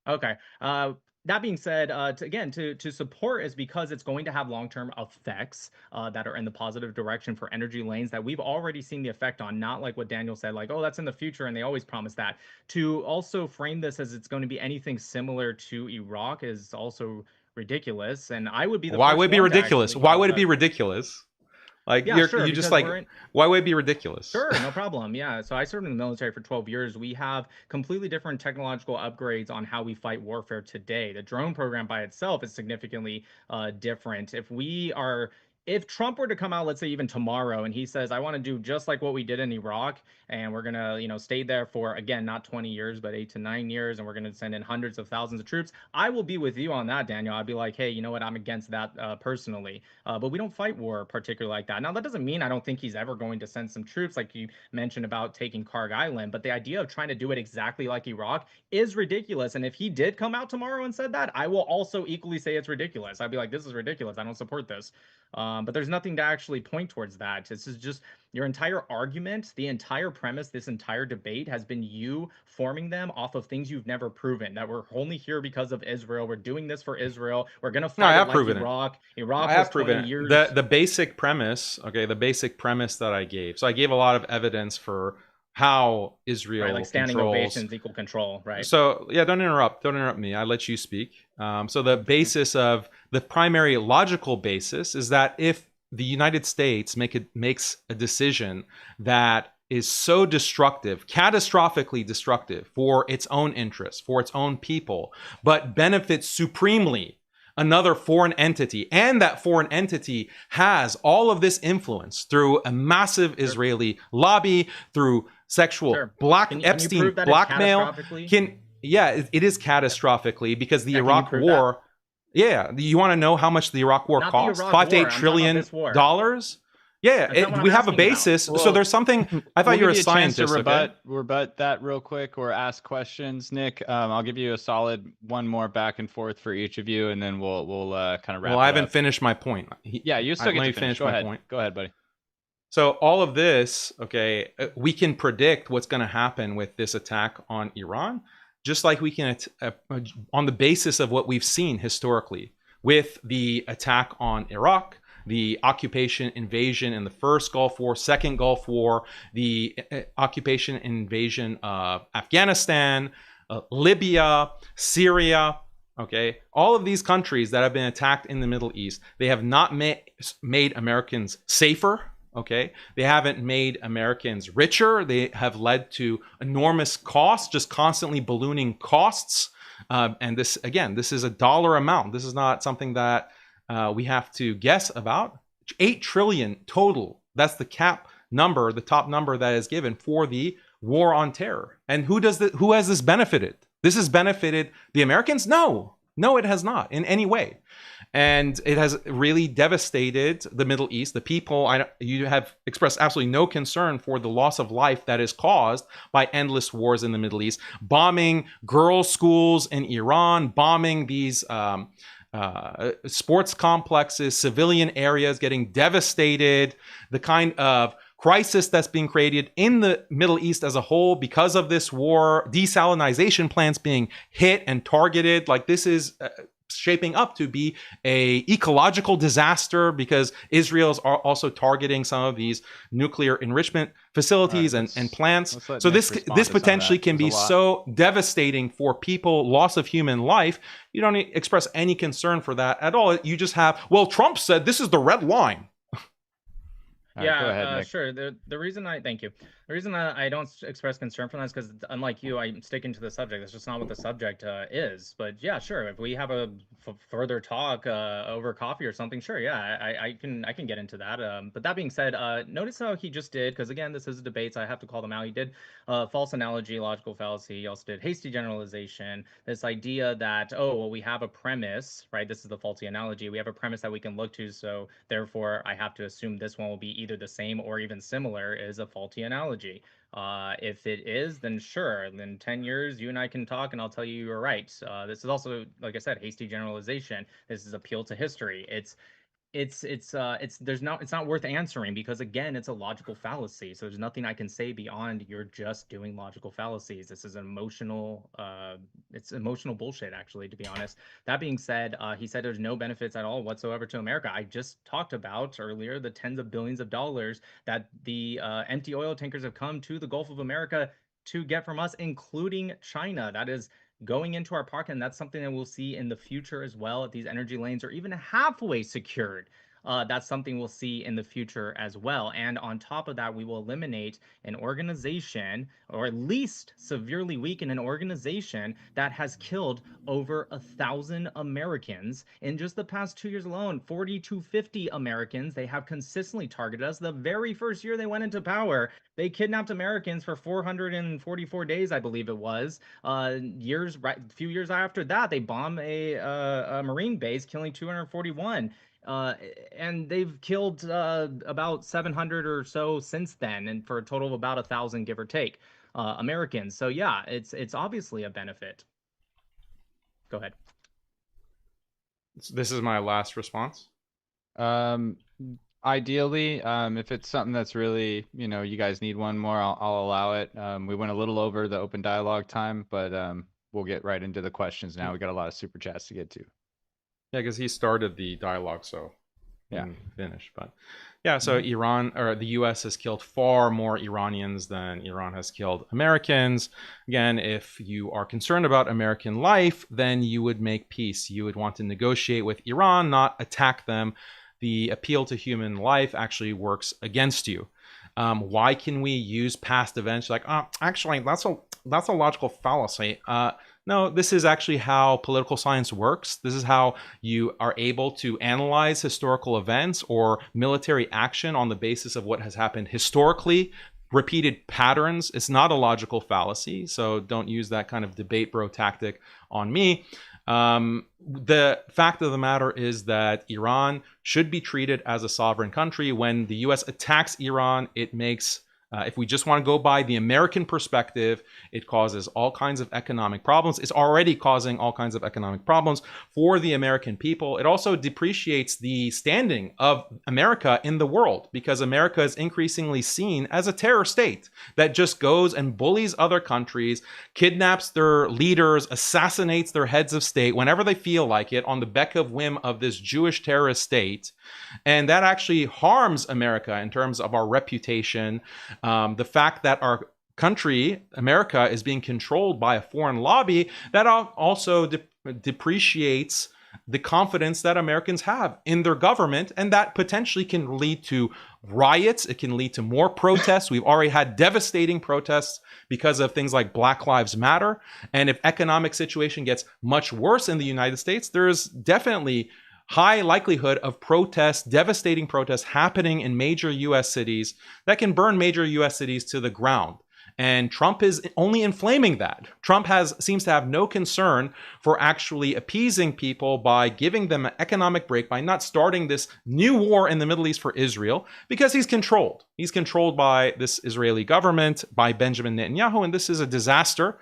[SPEAKER 3] Okay. That being said, to support is because it's going to have long-term effects that are in the positive direction for energy lanes that we've already seen the effect on, not like what Daniel said, like, oh, that's in the future, and they always promise that. To also frame this as it's going to be anything similar to Iraq is also ridiculous, and I would be the
[SPEAKER 1] Why would it be ridiculous? Why would it be ridiculous? Like
[SPEAKER 3] Yeah, sure,
[SPEAKER 1] you just
[SPEAKER 3] because
[SPEAKER 1] like,
[SPEAKER 3] we're in.
[SPEAKER 1] why would it be ridiculous?
[SPEAKER 3] Sure, no problem. Yeah. So I served in the military for 12 years. We have completely different technological upgrades on how we fight warfare today. The drone program by itself is significantly different. If Trump were to come out, let's say even tomorrow, and he says, I want to do just like what we did in Iraq, and we're going to, stay there for, again, not 20 years, but 8 to 9 years, and we're going to send in hundreds of thousands of troops, I will be with you on that, Daniel. I'd be like, hey, you know what? I'm against that personally. But we don't fight war particularly like that. Now, that doesn't mean I don't think he's ever going to send some troops, like you mentioned about taking Karg Island. But the idea of trying to do it exactly like Iraq is ridiculous. And if he did come out tomorrow and said that, I will also equally say it's ridiculous. I'd be like, this is ridiculous. I don't support this. But there's nothing to actually point towards that. This is just your entire argument, the entire premise, this entire debate has been you forming them off of things you've never proven. That we're only here because of Israel. We're doing this for Israel. We're gonna
[SPEAKER 1] No, I
[SPEAKER 3] fight
[SPEAKER 1] have
[SPEAKER 3] it like
[SPEAKER 1] proven it.
[SPEAKER 3] Iraq.
[SPEAKER 1] I
[SPEAKER 3] Iraq was
[SPEAKER 1] have
[SPEAKER 3] 20
[SPEAKER 1] proven it.
[SPEAKER 3] years.
[SPEAKER 1] The basic premise, okay, the basic premise that I gave. So I gave a lot of evidence for how Israel
[SPEAKER 3] Right, like standing
[SPEAKER 1] controls.
[SPEAKER 3] ovations equal control, right?
[SPEAKER 1] So yeah, don't interrupt me. I let you speak. So the basis of the primary logical basis is that if the United States makes a decision that is so destructive, catastrophically destructive for its own interests, for its own people, but benefits supremely another foreign entity, and that foreign entity has all of this influence through a massive Israeli lobby, through sexual Epstein blackmail. It is catastrophically because the Iraq War. Yeah, you want to know how much the Iraq War cost? $5 to $8 trillion. Yeah, we have a basis. Well, so there's something. I thought you were a scientist.
[SPEAKER 2] To rebut that real quick, or ask questions, Nick. I'll give you a solid one more back and forth for each of you, and then we'll kind of wrap.
[SPEAKER 1] Well, I haven't finished my point.
[SPEAKER 2] You still get to finish. Go ahead. Point. Go ahead, buddy.
[SPEAKER 1] So all of this, okay, we can predict what's going to happen with this attack on Iran, just like we can on the basis of what we've seen historically with the attack on Iraq, the occupation invasion in the first Gulf War, second Gulf War, the occupation invasion of Afghanistan, Libya, Syria. Okay, all of these countries that have been attacked in the Middle East, they have not made Americans safer. Okay, they haven't made Americans richer. They have led to enormous costs, just constantly ballooning costs. And this is a dollar amount. This is not something that we have to guess about. 8 trillion total. That's the cap number, the top number that is given for the war on terror. And who has this benefited? This has benefited the Americans? No, it has not in any way. And it has really devastated the Middle East. The people, you have expressed absolutely no concern for the loss of life that is caused by endless wars in the Middle East, bombing girls' schools in Iran, bombing these sports complexes, civilian areas getting devastated, the kind of crisis that's being created in the Middle East as a whole because of this war, desalination plants being hit and targeted. Like this is shaping up to be a ecological disaster because Israel's are also targeting some of these nuclear enrichment facilities and plants. So this potentially can be so devastating for people, loss of human life. You don't express any concern for that at all. You just have, well, Trump said this is the red line.
[SPEAKER 3] Yeah, go ahead, sure. The reason thank you. The reason I don't express concern for that is because, unlike you, I'm sticking to the subject. That's just not what the subject is. But yeah, sure. If we have a further talk over coffee or something, sure. Yeah, I can get into that. But that being said, notice how he just did, because again, this is a debate, so I have to call them out. He did false analogy, logical fallacy. He also did hasty generalization. This idea that, oh, well, we have a premise, right? This is the faulty analogy. We have a premise that we can look to, so therefore I have to assume this one will be either the same or even similar, is a faulty analogy. If it is, then sure. In 10 years, you and I can talk, and I'll tell you you're right. This is also, like I said, hasty generalization. This is appeal to history. It's not worth answering because again, it's a logical fallacy. So there's nothing I can say beyond you're just doing logical fallacies. This is it's emotional bullshit, actually, to be honest. That being said, he said there's no benefits at all whatsoever to America. I just talked about earlier the tens of billions of dollars that the empty oil tankers have come to the Gulf of America to get from us, including China. That is going into our pocket, and that's something that we'll see in the future as well if these energy lanes are even halfway secured. that's something we'll see in the future as well. And on top of that, we will eliminate an organization, or at least severely weaken an organization that has killed over 1,000 Americans in just the past 2 years alone. 40 to 50 Americans. They have consistently targeted us. The very first year they went into power, they kidnapped Americans for 444 days, I believe it was. Few years after that, they bombed a Marine base, killing 241. And they've killed about 700 or so since then, and for a total of about 1,000, give or take, Americans. So yeah, it's obviously a benefit. Go ahead.
[SPEAKER 1] This is my last response.
[SPEAKER 2] Ideally, if it's something that's really, you guys need one more, I'll allow it. We went a little over the open dialogue time, but we'll get right into the questions now. We got a lot of super chats to get to.
[SPEAKER 1] Yeah, because he started the dialogue, so
[SPEAKER 2] yeah,
[SPEAKER 1] finish. But yeah, so Iran, or the U.S. has killed far more Iranians than Iran has killed Americans. Again, if you are concerned about American life, then you would make peace. You would want to negotiate with Iran, not attack them. The appeal to human life actually works against you. Why can we use past events like, actually, that's a logical fallacy. No, this is actually how political science works. This is how you are able to analyze historical events or military action on the basis of what has happened historically, repeated patterns. It's not a logical fallacy, so don't use that kind of debate bro tactic on me. The fact of the matter is that Iran should be treated as a sovereign country. When the US attacks Iran, it makes, if we just want to go by the American perspective, it causes all kinds of economic problems. It's already causing all kinds of economic problems for the American people. It also depreciates the standing of America in the world, because America is increasingly seen as a terror state that just goes and bullies other countries, kidnaps their leaders, assassinates their heads of state whenever they feel like it on the beck of whim of this Jewish terrorist state. And that actually harms America in terms of our reputation. The fact that our country, America, is being controlled by a foreign lobby, that also depreciates the confidence that Americans have in their government, and that potentially can lead to riots. It can lead to more protests. We've already had devastating protests because of things like Black Lives Matter. And if economic situation gets much worse in the United States, there's definitely high likelihood of protests, devastating protests happening in major US cities that can burn major US cities to the ground. And Trump is only inflaming that. Trump seems to have no concern for actually appeasing people by giving them an economic break, by not starting this new war in the Middle East for Israel, because he's controlled. He's controlled by this Israeli government, by Benjamin Netanyahu, and this is a disaster.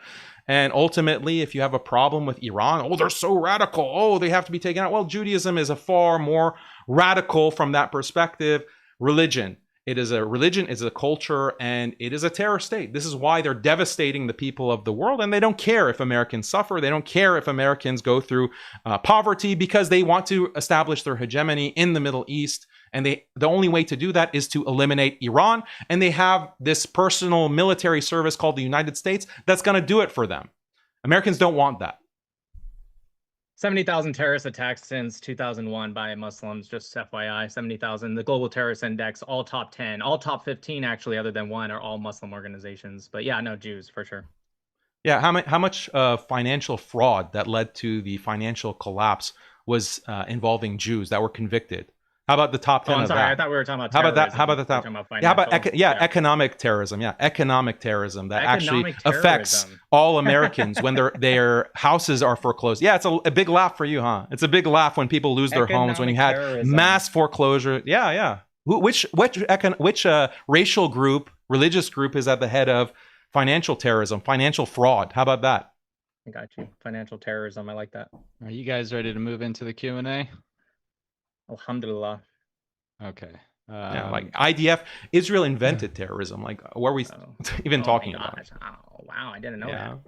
[SPEAKER 1] And ultimately, if you have a problem with Iran, oh, they're so radical, oh, they have to be taken out. Well, Judaism is a far more radical from that perspective religion. It is a religion, it's a culture, and it is a terror state. This is why they're devastating the people of the world, and they don't care if Americans suffer. They don't care if Americans go through poverty, because they want to establish their hegemony in the Middle East. And the only way to do that is to eliminate Iran. And they have this personal military service called the United States that's going to do it for them. Americans don't want that.
[SPEAKER 3] 70,000 terrorist attacks since 2001 by Muslims, just FYI, 70,000. The Global Terrorist Index, all top 10, all top 15, actually, other than one, are all Muslim organizations. But yeah, no, Jews, for sure.
[SPEAKER 1] Yeah, how much financial fraud that led to the financial collapse was involving Jews that were convicted? How about the top 10
[SPEAKER 3] I'm
[SPEAKER 1] of
[SPEAKER 3] sorry,
[SPEAKER 1] that?
[SPEAKER 3] I thought we were talking about
[SPEAKER 1] How about
[SPEAKER 3] terrorism.
[SPEAKER 1] that? How about the top? Economic terrorism. Yeah, economic terrorism that actually affects all Americans when their houses are foreclosed. Yeah, it's a big laugh for you, huh? It's a big laugh when people lose their homes, when you had mass foreclosure. Yeah. Which racial group, religious group is at the head of financial terrorism, financial fraud? How about that?
[SPEAKER 3] I got you. Financial terrorism. I like that.
[SPEAKER 2] Are you guys ready to move into the Q&A?
[SPEAKER 3] Alhamdulillah.
[SPEAKER 2] Okay.
[SPEAKER 1] Yeah, like IDF, Israel invented terrorism. Like, what are we even talking about?
[SPEAKER 3] Oh, wow, I didn't know that.
[SPEAKER 2] All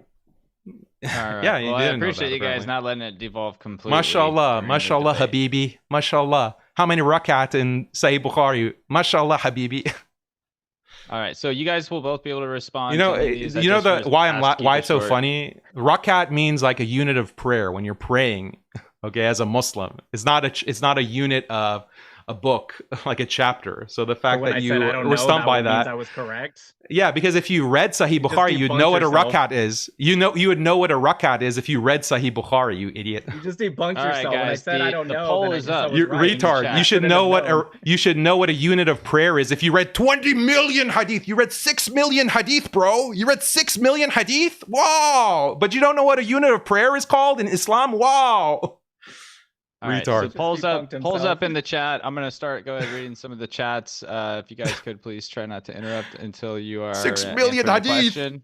[SPEAKER 2] right.
[SPEAKER 1] Yeah,
[SPEAKER 2] well, I appreciate you guys not letting it devolve completely.
[SPEAKER 1] Mashallah, mashallah, habibi, mashallah. How many rakat in Sahih Bukhari? Mashallah, habibi.
[SPEAKER 2] All right, so you guys will both be able to respond.
[SPEAKER 1] Why it's so funny? Rakat means like a unit of prayer when you're praying. Okay, as a Muslim, it's not a unit of a book, like a chapter. So the
[SPEAKER 3] So
[SPEAKER 1] fact
[SPEAKER 3] when
[SPEAKER 1] that
[SPEAKER 3] I
[SPEAKER 1] you
[SPEAKER 3] said I don't
[SPEAKER 1] were
[SPEAKER 3] know,
[SPEAKER 1] stumped by
[SPEAKER 3] means
[SPEAKER 1] that,
[SPEAKER 3] I was correct.
[SPEAKER 1] yeah, because if you read Sahih
[SPEAKER 3] You just
[SPEAKER 1] Bukhari, you'd know what a
[SPEAKER 3] debunked yourself.
[SPEAKER 1] rakat is. You would know what a rakat is if you read Sahih Bukhari, you idiot.
[SPEAKER 3] You just debunked
[SPEAKER 2] All right,
[SPEAKER 3] yourself. When I
[SPEAKER 2] guys,
[SPEAKER 3] said I don't
[SPEAKER 2] the
[SPEAKER 3] know,
[SPEAKER 2] poll
[SPEAKER 3] then I
[SPEAKER 2] is
[SPEAKER 3] guess I
[SPEAKER 2] up.
[SPEAKER 3] was
[SPEAKER 1] You
[SPEAKER 3] right.
[SPEAKER 1] retard.
[SPEAKER 2] chat.
[SPEAKER 1] You should
[SPEAKER 3] Couldn't
[SPEAKER 1] know
[SPEAKER 3] have
[SPEAKER 1] what
[SPEAKER 3] known.
[SPEAKER 1] you should know what a unit of prayer is. If you read 20 million hadith, you read 6 million hadith, bro. You read 6 million hadith? Wow. But you don't know what a unit of prayer is called in Islam? Wow.
[SPEAKER 2] All right, so
[SPEAKER 1] Retard.
[SPEAKER 2] polls up,
[SPEAKER 3] debunked
[SPEAKER 2] polls
[SPEAKER 3] himself.
[SPEAKER 2] up in the chat. I'm gonna go ahead reading some of the chats. If you guys could please try not to interrupt until you are
[SPEAKER 1] 6 million
[SPEAKER 2] answering the
[SPEAKER 1] hadith.
[SPEAKER 2] question.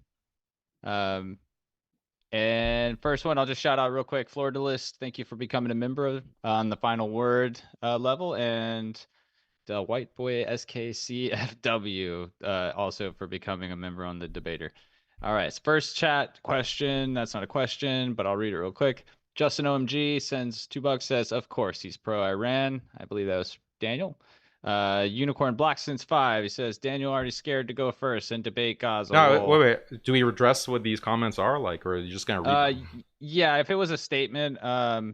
[SPEAKER 2] And first one, I'll just shout out real quick. Floridalis, thank you for becoming a member on the final word level, and the White Boy SKCFW also for becoming a member on the debater. All right, so first chat question. That's not a question, but I'll read it real quick. Justin OMG sends $2, says, of course, he's pro-Iran. I believe that was Daniel. Unicorn Black since 5. He says, Daniel already scared to go first and debate Gaza.
[SPEAKER 1] No, wait. Do we address what these comments are like, or are you just going to read them?
[SPEAKER 2] Yeah, if it was a statement, I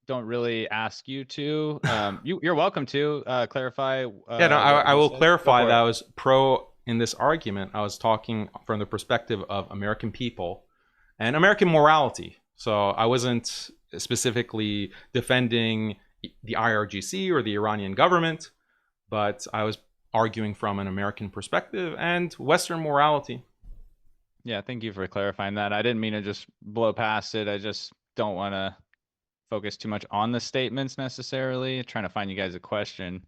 [SPEAKER 2] don't really ask you to. You're welcome to clarify.
[SPEAKER 1] Yeah, no, I will clarify that I
[SPEAKER 2] it.
[SPEAKER 1] was pro in this argument. I was talking from the perspective of American people and American morality. So I wasn't specifically defending the IRGC or the Iranian government, but I was arguing from an American perspective and Western morality.
[SPEAKER 2] Yeah, thank you for clarifying that. I didn't mean to just blow past it. I just don't want to focus too much on the statements necessarily. Trying to find you guys a question.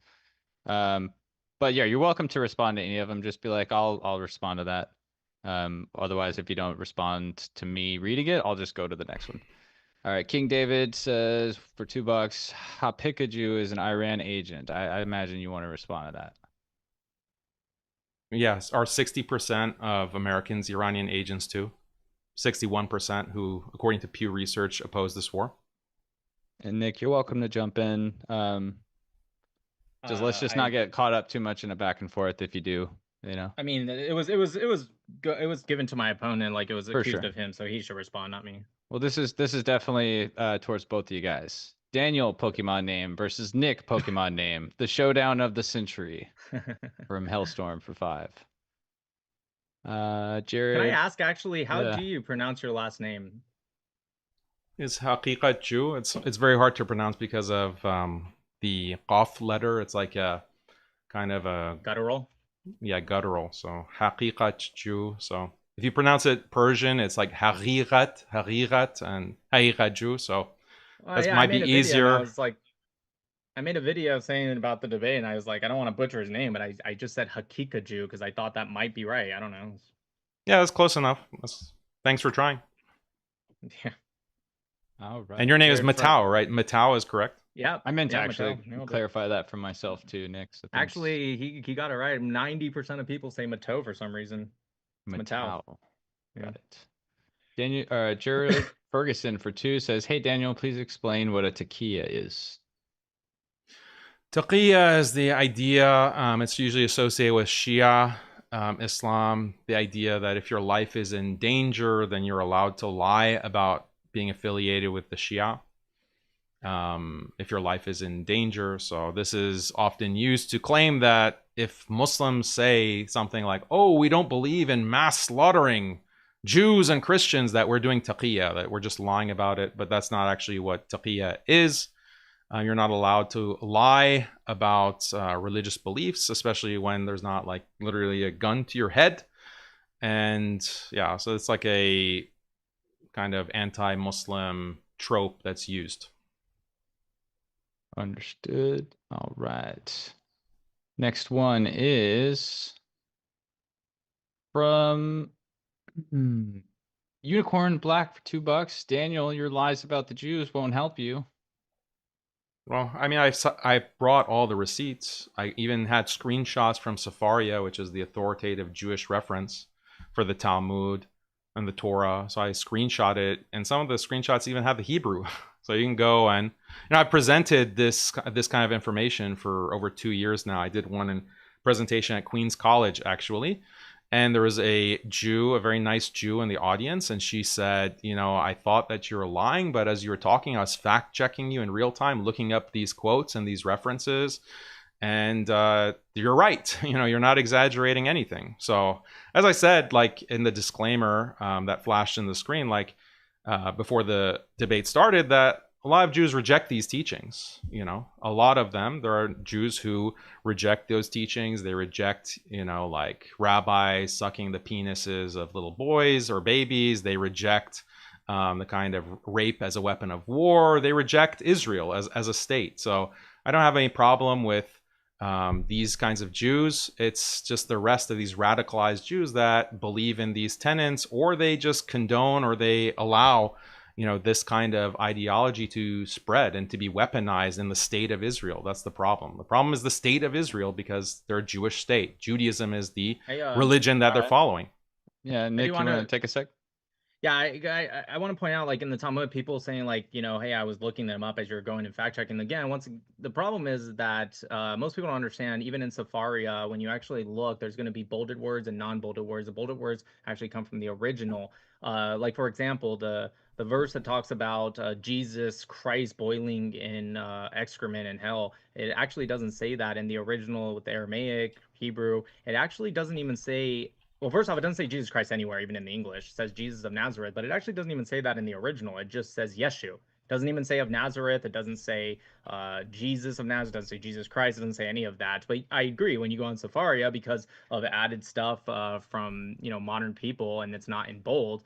[SPEAKER 2] But yeah, you're welcome to respond to any of them. Just be like, I'll respond to that. Otherwise, if you don't respond to me reading it, I'll just go to the next one. All right, King David says for $2, Haqiqatjou is an Iran agent. I imagine you want to respond to that.
[SPEAKER 1] Yes, are 60% of Americans Iranian agents too? 61% who, according to Pew Research, oppose this war.
[SPEAKER 2] And Nick, you're welcome to jump in. Let's just not get caught up too much in a back and forth if you do, you know.
[SPEAKER 3] I mean, it was given to my opponent, like it was accused of him, so he should respond, not me.
[SPEAKER 2] Well, this is definitely towards both of you guys. Daniel Pokemon name versus Nick Pokemon name. The showdown of the century from Hellstorm for 5. Jared.
[SPEAKER 3] Can I ask actually, how do you pronounce your last name?
[SPEAKER 1] It's Haqiqatjou. It's very hard to pronounce because of the qaf letter. It's like a kind of a
[SPEAKER 3] guttural.
[SPEAKER 1] Yeah, guttural. So Haqiqatjou. So if you pronounce it Persian, it's like Haqiqat, and Haqiqatjou. So that might be easier.
[SPEAKER 3] I made a video saying about the debate, and I was like, I don't want to butcher his name, but I just said Haqiqatjou because I thought that might be right. I don't know.
[SPEAKER 1] Yeah, that's close enough. Thanks for trying.
[SPEAKER 3] Yeah.
[SPEAKER 2] All right.
[SPEAKER 1] And your name is Matau, right? Matau is correct.
[SPEAKER 3] Yeah,
[SPEAKER 2] I meant to actually clarify that for myself too, Nick. So
[SPEAKER 3] actually, he got it right. 90% of people say Matau for some reason. Matau.
[SPEAKER 2] Got it. Daniel, Jared Ferguson for 2 says, "Hey Daniel, please explain what a taqiyya is."
[SPEAKER 1] Taqiyya is the idea. It's usually associated with Shia Islam. The idea that if your life is in danger, then you're allowed to lie about being affiliated with the Shia. If your life is in danger. So this is often used to claim that if Muslims say something like, oh, we don't believe in mass slaughtering Jews and Christians, that we're doing taqiyya, that we're just lying about it. But that's not actually what taqiyya is. You're not allowed to lie about religious beliefs, especially when there's not like literally a gun to your head. And yeah, so it's like a kind of anti-Muslim trope that's used.
[SPEAKER 2] Understood. All right. Next one is from Unicorn Black for $2. Daniel, your lies about the Jews won't help you.
[SPEAKER 1] Well, I mean, I brought all the receipts. I even had screenshots from Sefaria, which is the authoritative Jewish reference for the Talmud and the Torah. So I screenshot it, and some of the screenshots even have the Hebrew. So you can go and I've presented this kind of information for over 2 years now. I did one in presentation at Queens College actually, And there was a Jew, a very nice Jew in the audience, and she said, you know, I thought that you were lying, but as you were talking, I was fact checking you in real time, looking up these quotes and these references, and you're right. You know, you're not exaggerating anything. So as I said, like in the disclaimer that flashed in the screen, like before the debate started, that a lot of Jews reject these teachings. You know, a lot of them. There are Jews who reject those teachings. They reject, you know, like rabbis sucking the penises of little boys or babies. They reject the kind of rape as a weapon of war. They reject Israel as a state. So I don't have any problem with these kinds of Jews. It's just the rest of these radicalized Jews that believe in these tenets, or they just condone or they allow, you know, this kind of ideology to spread and to be weaponized in the state of Israel. That's the problem. The problem is the state of Israel because they're a Jewish state. Judaism is the religion that they're following.
[SPEAKER 2] Yeah, Nick, you want to take a sec?
[SPEAKER 3] Yeah, I want to point out, like in the Talmud, people saying like, you know, hey, I was looking them up as you're going and fact checking. Again, once the problem is that most people don't understand, even in Safaria, when you actually look, there's going to be bolded words and non-bolded words. The bolded words actually come from the original. Like for example, the verse that talks about Jesus Christ boiling in excrement in hell, it actually doesn't say that in the original with the Aramaic, Hebrew. It actually doesn't even say, well, first off, it doesn't say Jesus Christ anywhere, even in the English. It says Jesus of Nazareth, but it actually doesn't even say that in the original. It just says Yeshu. It doesn't even say of Nazareth. It doesn't say Jesus of Nazareth. It doesn't say Jesus Christ. It doesn't say any of that. But I agree, when you go on Safaria, because of added stuff from, you know, modern people, and it's not in bold,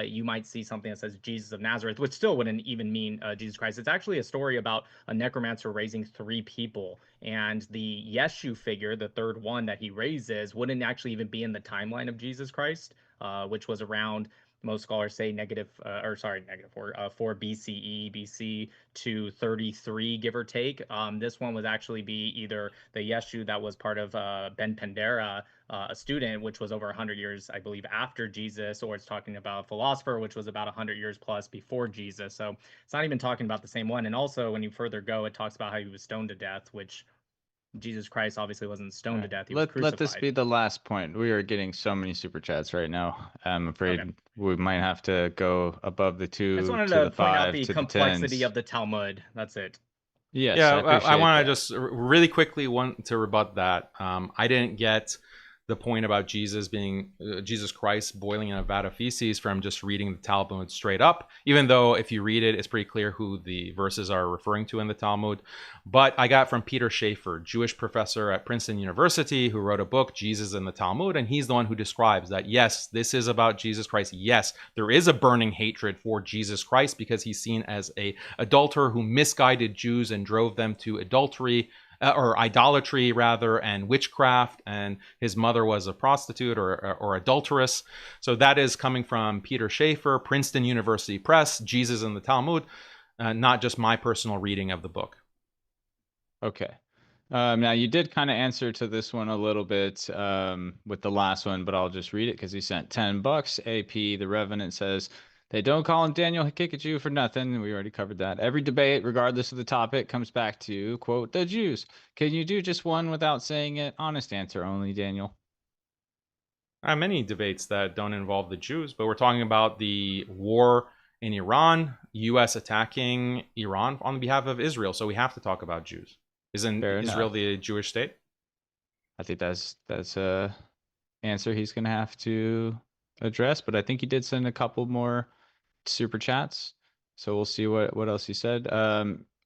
[SPEAKER 3] you might see something that says Jesus of Nazareth, which still wouldn't even mean Jesus Christ. It's actually a story about a necromancer raising 3 people. And the Yeshu figure, the third one that he raises, wouldn't actually even be in the timeline of Jesus Christ, which was around, most scholars say, negative 4 BCE, BC to 33, give or take. This one would actually be either the Yeshu that was part of Ben Pandera, a student, which was over 100 years, I believe, after Jesus, or it's talking about a philosopher, which was about 100 years plus before Jesus. So it's not even talking about the same one. And also, when you further go, it talks about how he was stoned to death, which Jesus Christ obviously wasn't stoned to death. He was crucified.
[SPEAKER 2] Let this be the last point. We are getting so many super chats right now. I'm afraid we might have to go above the 2
[SPEAKER 3] I just wanted
[SPEAKER 2] to the 5
[SPEAKER 3] point out the
[SPEAKER 2] to
[SPEAKER 3] complexity
[SPEAKER 2] the 10s.
[SPEAKER 3] of the Talmud. That's it.
[SPEAKER 2] Yes,
[SPEAKER 1] Yeah,
[SPEAKER 2] I
[SPEAKER 1] want to just really quickly want to rebut that. I didn't get the point about Jesus being Jesus Christ boiling in a vat of feces from just reading the Talmud straight up, even though if you read it, it's pretty clear who the verses are referring to in the Talmud. But I got from Peter Schaefer, Jewish professor at Princeton University, who wrote a book, Jesus in the Talmud, and he's the one who describes that, yes, this is about Jesus Christ. Yes, there is a burning hatred for Jesus Christ because he's seen as a adulterer who misguided Jews and drove them to adultery, or idolatry rather, and witchcraft, and his mother was a prostitute or adulteress. So that is coming from Peter Schaefer, Princeton University Press, Jesus in the Talmud, not just my personal reading of the book.
[SPEAKER 2] Okay. Now you did kind of answer to this one a little bit with the last one, but I'll just read it because he sent $10. AP, the Revenant, says, they don't call him Daniel Haqiqatjou for nothing. We already covered that. Every debate, regardless of the topic, comes back to, quote, the Jews. Can you do just one without saying it? Honest answer only, Daniel.
[SPEAKER 1] Many debates that don't involve the Jews, but we're talking about the war in Iran, U.S. attacking Iran on behalf of Israel. So we have to talk about Jews. Isn't Israel the Jewish state?
[SPEAKER 2] I think that's a answer he's going to have to address, but I think he did send a couple more super chats, so we'll see what else he said.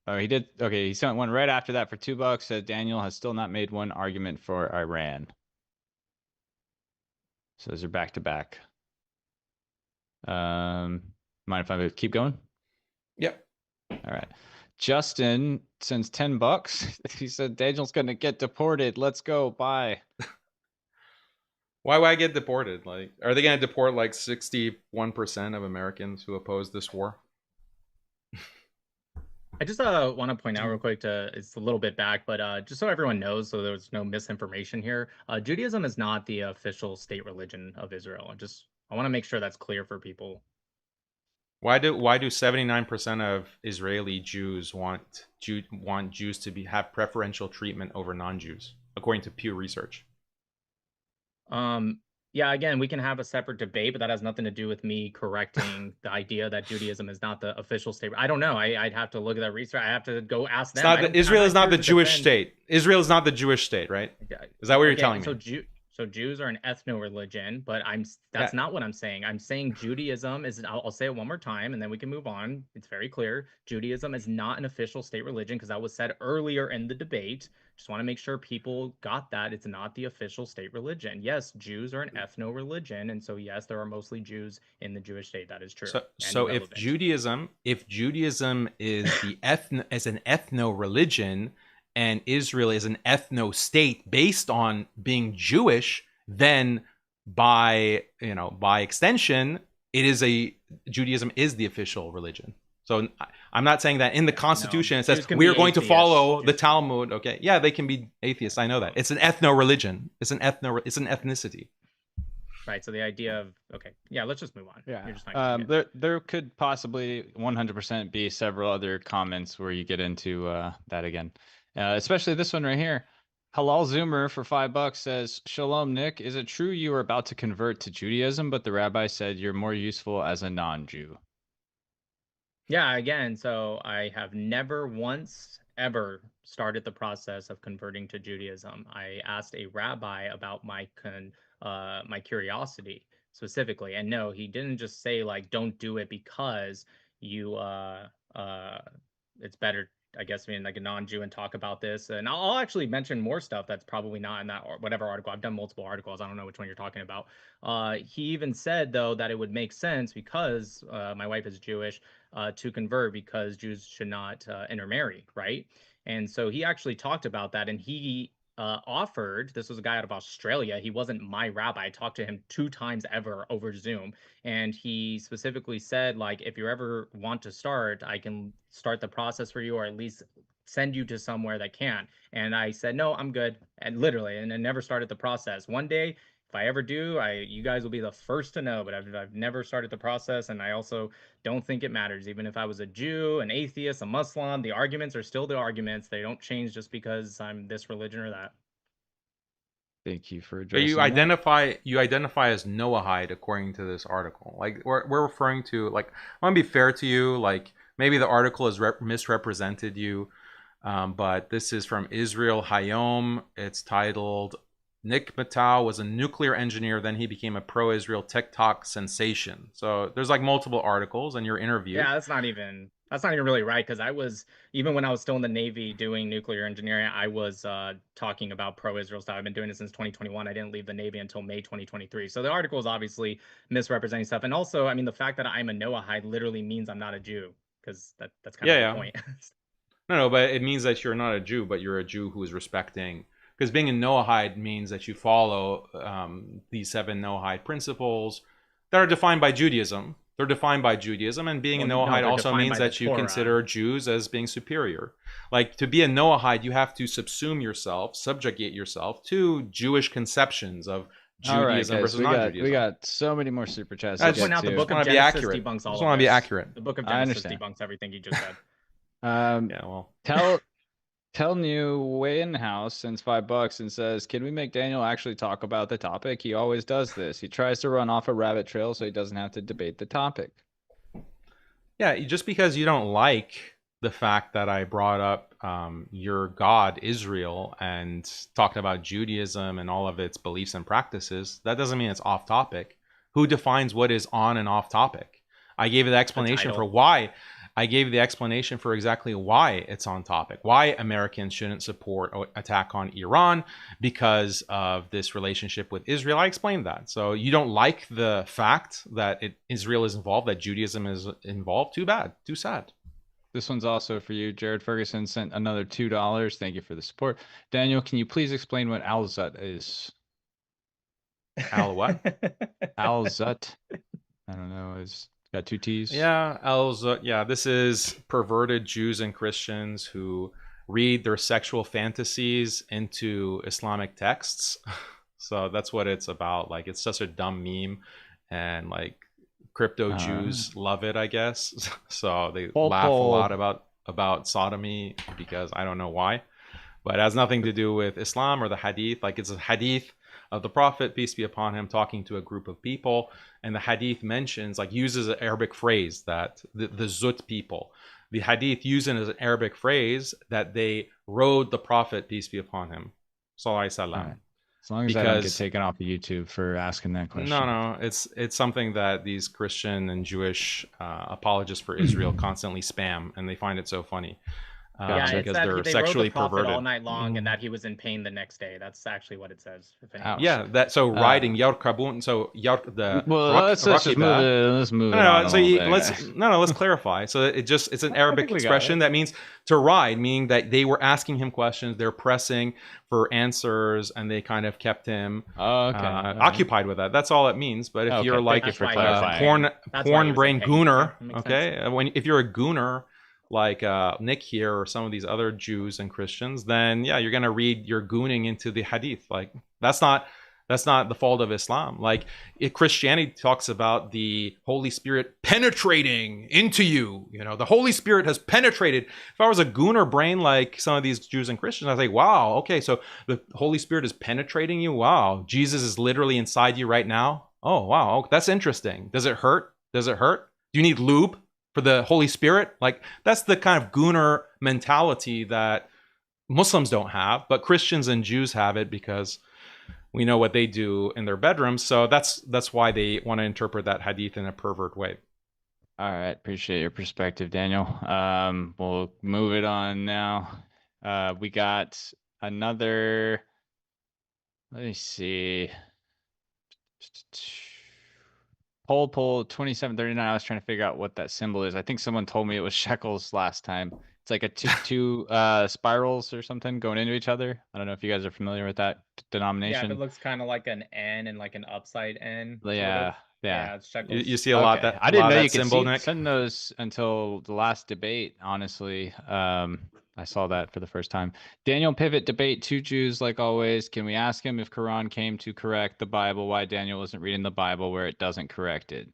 [SPEAKER 2] He did. Okay, he sent one right after that for $2. Said Daniel has still not made one argument for Iran. So those are back to back. Mind if I keep going?
[SPEAKER 1] Yep.
[SPEAKER 2] All right. Justin sends $10. He said Daniel's gonna get deported. Let's go. Bye.
[SPEAKER 1] Why would I get deported? Like, are they gonna deport like 61% of Americans who oppose this war?
[SPEAKER 3] I just want to point out real quick, it's a little bit back, but just so everyone knows, so there's no misinformation here, Judaism is not the official state religion of Israel. I want to make sure that's clear for people.
[SPEAKER 1] Why do 79% of Israeli Jews want Jews to have preferential treatment over non-Jews, according to Pew Research?
[SPEAKER 3] Yeah, again, we can have a separate debate, but that has nothing to do with me correcting the idea that Judaism is not the official state. I don't know. I'd have to look at that research. I have to go ask
[SPEAKER 1] It's
[SPEAKER 3] them.
[SPEAKER 1] not
[SPEAKER 3] I'm
[SPEAKER 1] Israel is
[SPEAKER 3] not
[SPEAKER 1] not
[SPEAKER 3] here
[SPEAKER 1] the
[SPEAKER 3] to
[SPEAKER 1] Jewish
[SPEAKER 3] defend.
[SPEAKER 1] state. Israel is not the Jewish state, right? Is that what you're telling me?
[SPEAKER 3] So Jews are an ethno-religion, but that's
[SPEAKER 1] Yeah.
[SPEAKER 3] not what I'm saying. I'm saying Judaism is, I'll say it one more time and then we can move on. It's very clear. Judaism is not an official state religion because that was said earlier in the debate. Just want to make sure people got that. It's not the official state religion. Yes, Jews are an ethno-religion, and so yes, there are mostly Jews in the Jewish state. That is true.
[SPEAKER 1] So if Judaism is is an ethno religion, and Israel is an ethno state based on being Jewish, then by extension, Judaism is the official religion. So I'm not saying that in the Constitution it says we are going to follow the Talmud. Okay, yeah, they can be atheists. I know that. It's an ethno religion. It's an ethnicity.
[SPEAKER 3] Right. So the idea of, okay, yeah, let's just move on.
[SPEAKER 2] Yeah. There could possibly 100% be several other comments where you get into that again, especially this one right here. Halal Zoomer for $5 says, "Shalom, Nick. Is it true you were about to convert to Judaism, but the rabbi said you're more useful as a non-Jew?"
[SPEAKER 3] Yeah, again, so I have never once ever started the process of converting to Judaism. I asked a rabbi about my curiosity specifically, and no, he didn't just say like don't do it because you it's better, I guess, being like a non-Jew and talk about this. And I'll actually mention more stuff that's probably not in that or whatever article. I've done multiple articles. I don't know which one you're talking about. He even said though that it would make sense because my wife is Jewish to convert because Jews should not intermarry, right? And so he actually talked about that, and he offered. This was a guy out of Australia. He wasn't my rabbi. I talked to him 2 times ever over Zoom, and he specifically said, like, if you ever want to start, I can start the process for you, or at least send you to somewhere that can. And I said, no, I'm good, and literally, and I never started the process. One day, if I ever do, you guys will be the first to know. But I've never started the process, and I also don't think it matters. Even if I was a Jew, an atheist, a Muslim, the arguments are still the arguments. They don't change just because I'm this religion or that.
[SPEAKER 2] Thank you for
[SPEAKER 1] But
[SPEAKER 2] addressing
[SPEAKER 1] you identify as Noahide according to this article. Like we're referring to, like, I want to be fair to you. Like maybe the article has misrepresented you, but this is from Israel Hayom. It's titled "Nick Matau was a nuclear engineer, then he became a pro-Israel TikTok sensation." So there's like multiple articles in your interview.
[SPEAKER 3] Yeah, that's not even really right, because I was, even when I was still in the Navy doing nuclear engineering, I was talking about pro-Israel stuff. I've been doing it since 2021. I didn't leave the Navy until May 2023. So the article is obviously misrepresenting stuff. And also, I mean, the fact that I'm a Noahide literally means I'm not a Jew, because that's kind of the point.
[SPEAKER 1] No, but it means that you're not a Jew, but you're a Jew who is respecting. Because being a Noahide means that you follow these 7 Noahide principles that are defined by Judaism. They're defined by Judaism, and being a Noahide also means that you consider Jews as being superior. Like, to be a Noahide, you have to subjugate yourself to Jewish conceptions of Judaism versus non-Judaism.
[SPEAKER 2] We got so many more super chats.
[SPEAKER 3] I just point out the book of Genesis debunks all of this.
[SPEAKER 1] I want to be accurate.
[SPEAKER 3] The book of Genesis debunks everything you just said.
[SPEAKER 2] Yeah, well, Tell New Wayne House sends $5 and says, "Can we make Daniel actually talk about the topic? He always does this. He tries to run off a rabbit trail so he doesn't have to debate the topic."
[SPEAKER 1] Yeah, just because you don't like the fact that I brought up your God, Israel, and talked about Judaism and all of its beliefs and practices, that doesn't mean it's off topic. Who defines what is on and off topic? I gave you the explanation for why. I gave the explanation for exactly why it's on topic, why Americans shouldn't support an attack on Iran because of this relationship with Israel. I explained that. So you don't like the fact that Israel is involved, that Judaism is involved? Too bad. Too sad.
[SPEAKER 2] This one's also for you. Jared Ferguson sent another $2. Thank you for the support. Daniel, can you please explain what Al-Zut is?
[SPEAKER 1] Al what?
[SPEAKER 2] Al-Zut. I don't know. It's got 2 T's.
[SPEAKER 1] Yeah, Al-Zut. Yeah, this is perverted Jews and Christians who read their sexual fantasies into Islamic texts. So that's what it's about. Like, it's such a dumb meme, and like crypto Jews love it, I guess. So they laugh a lot about sodomy because I don't know why. but it has nothing to do with Islam or the hadith. Like, it's a hadith of the Prophet, peace be upon him, talking to a group of people, and the hadith mentions, like, uses an Arabic phrase that the Zut people, the hadith using as an Arabic phrase that they rode the Prophet, peace be upon him, sallallahu alaihi wasallam.
[SPEAKER 2] Right. As long as I don't get taken off of YouTube for asking that question.
[SPEAKER 1] No, it's something that these Christian and Jewish apologists for Israel constantly spam, and they find it so funny.
[SPEAKER 3] Yeah,
[SPEAKER 1] because
[SPEAKER 3] they're
[SPEAKER 1] they sexually
[SPEAKER 3] rode the Prophet
[SPEAKER 1] perverted
[SPEAKER 3] all night long, and that he was in pain the next day. That's actually what it says.
[SPEAKER 1] Yeah, that so riding yarkabun. So the
[SPEAKER 2] let's just move it. Let's move it on.
[SPEAKER 1] Let's clarify. So it's an Arabic expression that means to ride, meaning that they were asking him questions, they're pressing for answers, and they kind of kept him occupied with that. That's all it means. But if you're like porn brain gooner, if you're a gooner, like Nick here or some of these other Jews and Christians, then yeah, you're gonna read your gooning into the hadith. Like, that's not the fault of Islam. Like, Christianity talks about the Holy Spirit penetrating into you. You know, the Holy Spirit has penetrated. If I was a gooner brain like some of these Jews and Christians, I'd say, wow, okay, so the Holy Spirit is penetrating you. Wow, Jesus is literally inside you right now. Oh wow, that's interesting. Does it hurt? Does it hurt? Do you need lube for the Holy Spirit? Like, that's the kind of gooner mentality that Muslims don't have, but Christians and Jews have it because we know what they do in their bedrooms. So that's why they want to interpret that hadith in a pervert way.
[SPEAKER 2] All right, appreciate your perspective, Daniel. We'll move it on now. We got another, let me see. Poll 2739. I was trying to figure out what that symbol is. I think someone told me it was shekels last time. It's like a two spirals or something going into each other. I don't know if you guys are familiar with that denomination.
[SPEAKER 3] Yeah, it looks kind of like an N and like an upside N.
[SPEAKER 2] Yeah.
[SPEAKER 3] It's shekels.
[SPEAKER 1] You see a lot that
[SPEAKER 2] I didn't know you
[SPEAKER 1] could
[SPEAKER 2] send those until the last debate. Honestly, I saw that for the first time. Daniel Pivot debate, two Jews like always. Can we ask him if Quran came to correct the Bible, why Daniel wasn't reading the Bible where it doesn't correct it?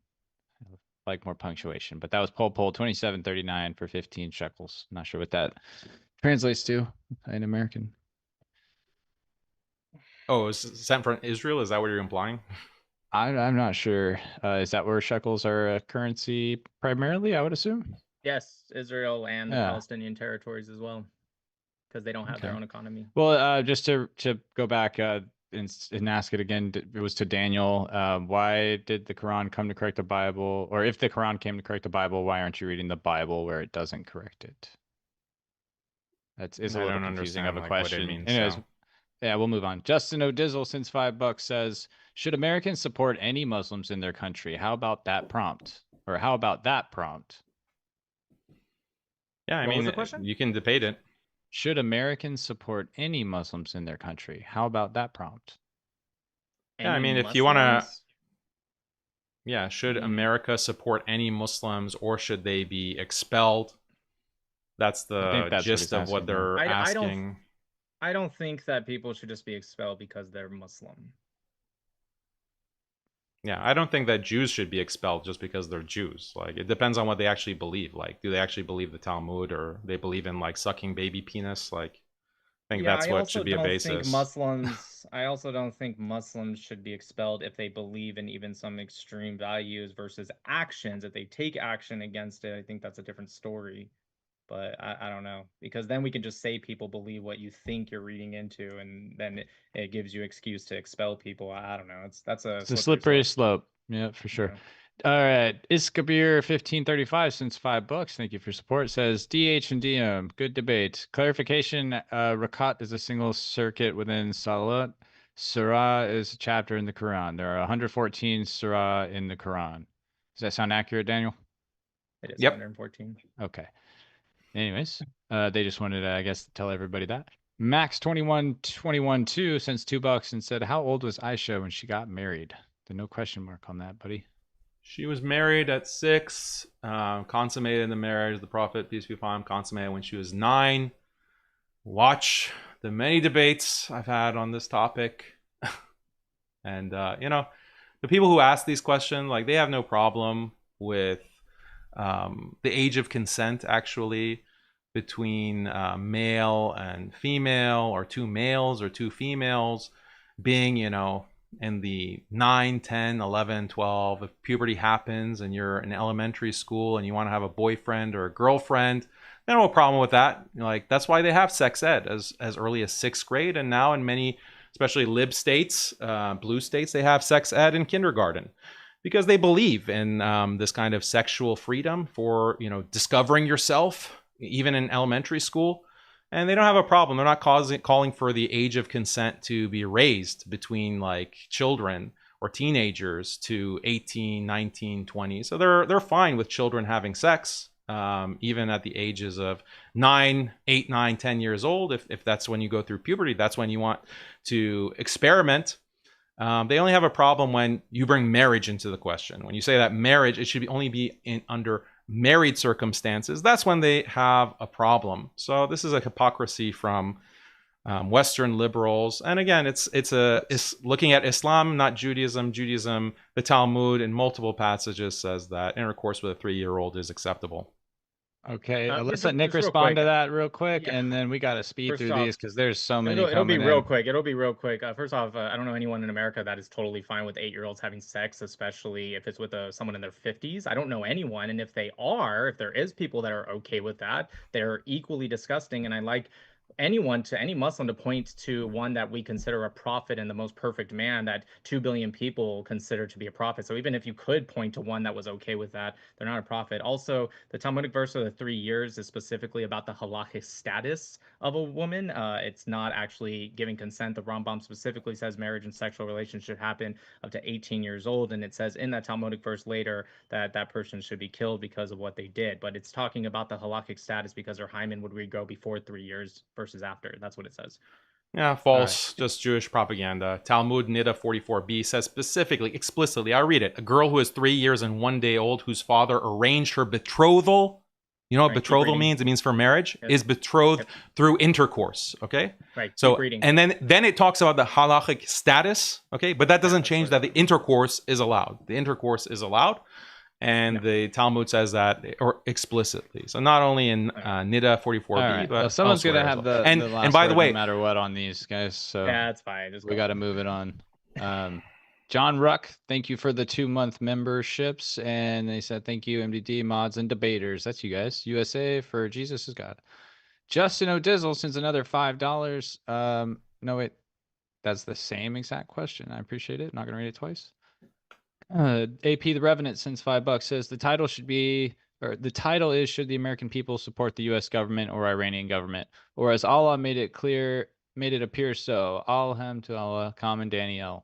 [SPEAKER 2] Like more punctuation, but that was poll 2739 for 15 shekels. Not sure what that translates to in American.
[SPEAKER 1] Oh, it's sent from Israel? Is that what you're implying?
[SPEAKER 2] I'm not sure. Is that where shekels are a currency primarily, I would assume?
[SPEAKER 3] Yes, Israel and the Palestinian territories as well, because they don't have their own economy.
[SPEAKER 2] Well, just to go back and ask it again, it was to Daniel. Why did the Quran come to correct the Bible? Or if the Quran came to correct the Bible, why aren't you reading the Bible where it doesn't correct it? It's a little confusing of a question. What it means, anyways, yeah, we'll move on. Justin O'Dizzle, since $5, says, should Americans support any Muslims in their country? How about that prompt? Or how about that prompt?
[SPEAKER 1] Yeah, I mean, you can debate it.
[SPEAKER 2] Should Americans support any Muslims in their country? How about that prompt?
[SPEAKER 1] Yeah, I mean, if you want to... Yeah, should America support any Muslims, or should they be expelled? That's the gist of what they're asking.
[SPEAKER 3] I don't think that people should just be expelled because they're Muslim.
[SPEAKER 1] Yeah, I don't think that Jews should be expelled just because they're Jews. Like, it depends on what they actually believe. Like, do they actually believe the Talmud, or they believe in like sucking baby penis? Like, I think that's what should be a basis.
[SPEAKER 3] I also don't think Muslims should be expelled if they believe in even some extreme values versus actions. If they take action against it, I think that's a different story. But I don't know, because then we can just say people believe what you think you're reading into, and then it gives you excuse to expel people. I don't know. It's a
[SPEAKER 2] slippery slope. Yeah, for sure. Yeah. All right, Iskabir 1535 since $5. Thank you for support. Says DH and DM, good debate. Clarification: Rakat is a single circuit within Salat. Surah is a chapter in the Quran. There are 114 surah in the Quran. Does that sound accurate, Daniel?
[SPEAKER 3] It is 114.
[SPEAKER 2] Okay. Anyways, they just wanted to, I guess, tell everybody that. Max21212 sends $2 and said, how old was Aisha when she got married? There's no question mark on that, buddy.
[SPEAKER 1] She was married at 6, consummated the marriage of the Prophet, peace be upon him, consummated when she was 9. Watch the many debates I've had on this topic. And, you know, the people who ask these questions, like, they have no problem with the age of consent, actually. between male and female, or two males or two females, being, you know, in the 9, 10, 11, 12, if puberty happens and you're in elementary school and you want to have a boyfriend or a girlfriend, no problem with that. Like, that's why they have sex ed as early as 6th grade. And now in many, especially lib states, blue states, they have sex ed in kindergarten, because they believe in this kind of sexual freedom for, you know, discovering yourself, even in elementary school. And they don't have a problem. They're not calling for the age of consent to be raised between like children or teenagers to 18, 19, 20. So they're fine with children having sex, even at the ages of 9, 8, 9, 10 years old. If that's when you go through puberty, that's when you want to experiment. They only have a problem when you bring marriage into the question. When you say that marriage, it should only be under married circumstances, that's when they have a problem. So this is a hypocrisy from Western liberals. And again, it's looking at Islam, not Judaism. Judaism, the Talmud in multiple passages says that intercourse with a 3-year-old is acceptable.
[SPEAKER 2] Okay, let's let Nick respond to that real quick, and then we got to speed through these because there's so many.
[SPEAKER 3] It'll be real quick. It'll be real quick. First off, I don't know anyone in America that is totally fine with 8-year-olds having sex, especially if it's with someone in their 50s. I don't know anyone, and if there is people that are okay with that, they're equally disgusting. And I like any Muslim to point to one that we consider a prophet and the most perfect man that 2 billion people consider to be a prophet. So even if you could point to one that was okay with that, they're not a prophet. Also, the Talmudic verse of the 3 years is specifically about the halachic status of a woman. It's not actually giving consent. The Rambam specifically says marriage and sexual relationship happen up to 18 years old. And it says in that Talmudic verse later that that person should be killed because of what they did. But it's talking about the halachic status because their hymen would go before 3 years versus after. That's what it says.
[SPEAKER 1] Yeah, false. Right. Just Jewish propaganda. Talmud Nida 44b says specifically, explicitly, I'll read it. A girl who is 3 years and 1 day old, whose father arranged her betrothal. You know what betrothal means? It means for marriage. Is betrothed through intercourse. Okay.
[SPEAKER 3] Right.
[SPEAKER 1] So, and then it talks about the halachic status. Okay, but that doesn't change that the intercourse is allowed. The intercourse is allowed, and the Talmud says that or explicitly. So not only in Nida 44b, but
[SPEAKER 2] someone's gonna have the last
[SPEAKER 1] and by the way,
[SPEAKER 2] no matter what on these guys. So
[SPEAKER 3] yeah, that's fine.
[SPEAKER 2] We got to move it on. John Ruck, thank you for the 2-month memberships. And they said, thank you, MDD, mods, and debaters. That's you guys. USA for Jesus is God. Justin O'Dizzle sends another $5. No, wait. That's the same exact question. I appreciate it. Not going to read it twice. AP the Revenant sends $5. Says the title should be, or the title is, should the American people support the U.S. government or Iranian government? Or as Allah made it appear so. Alham to Allah, common Daniel.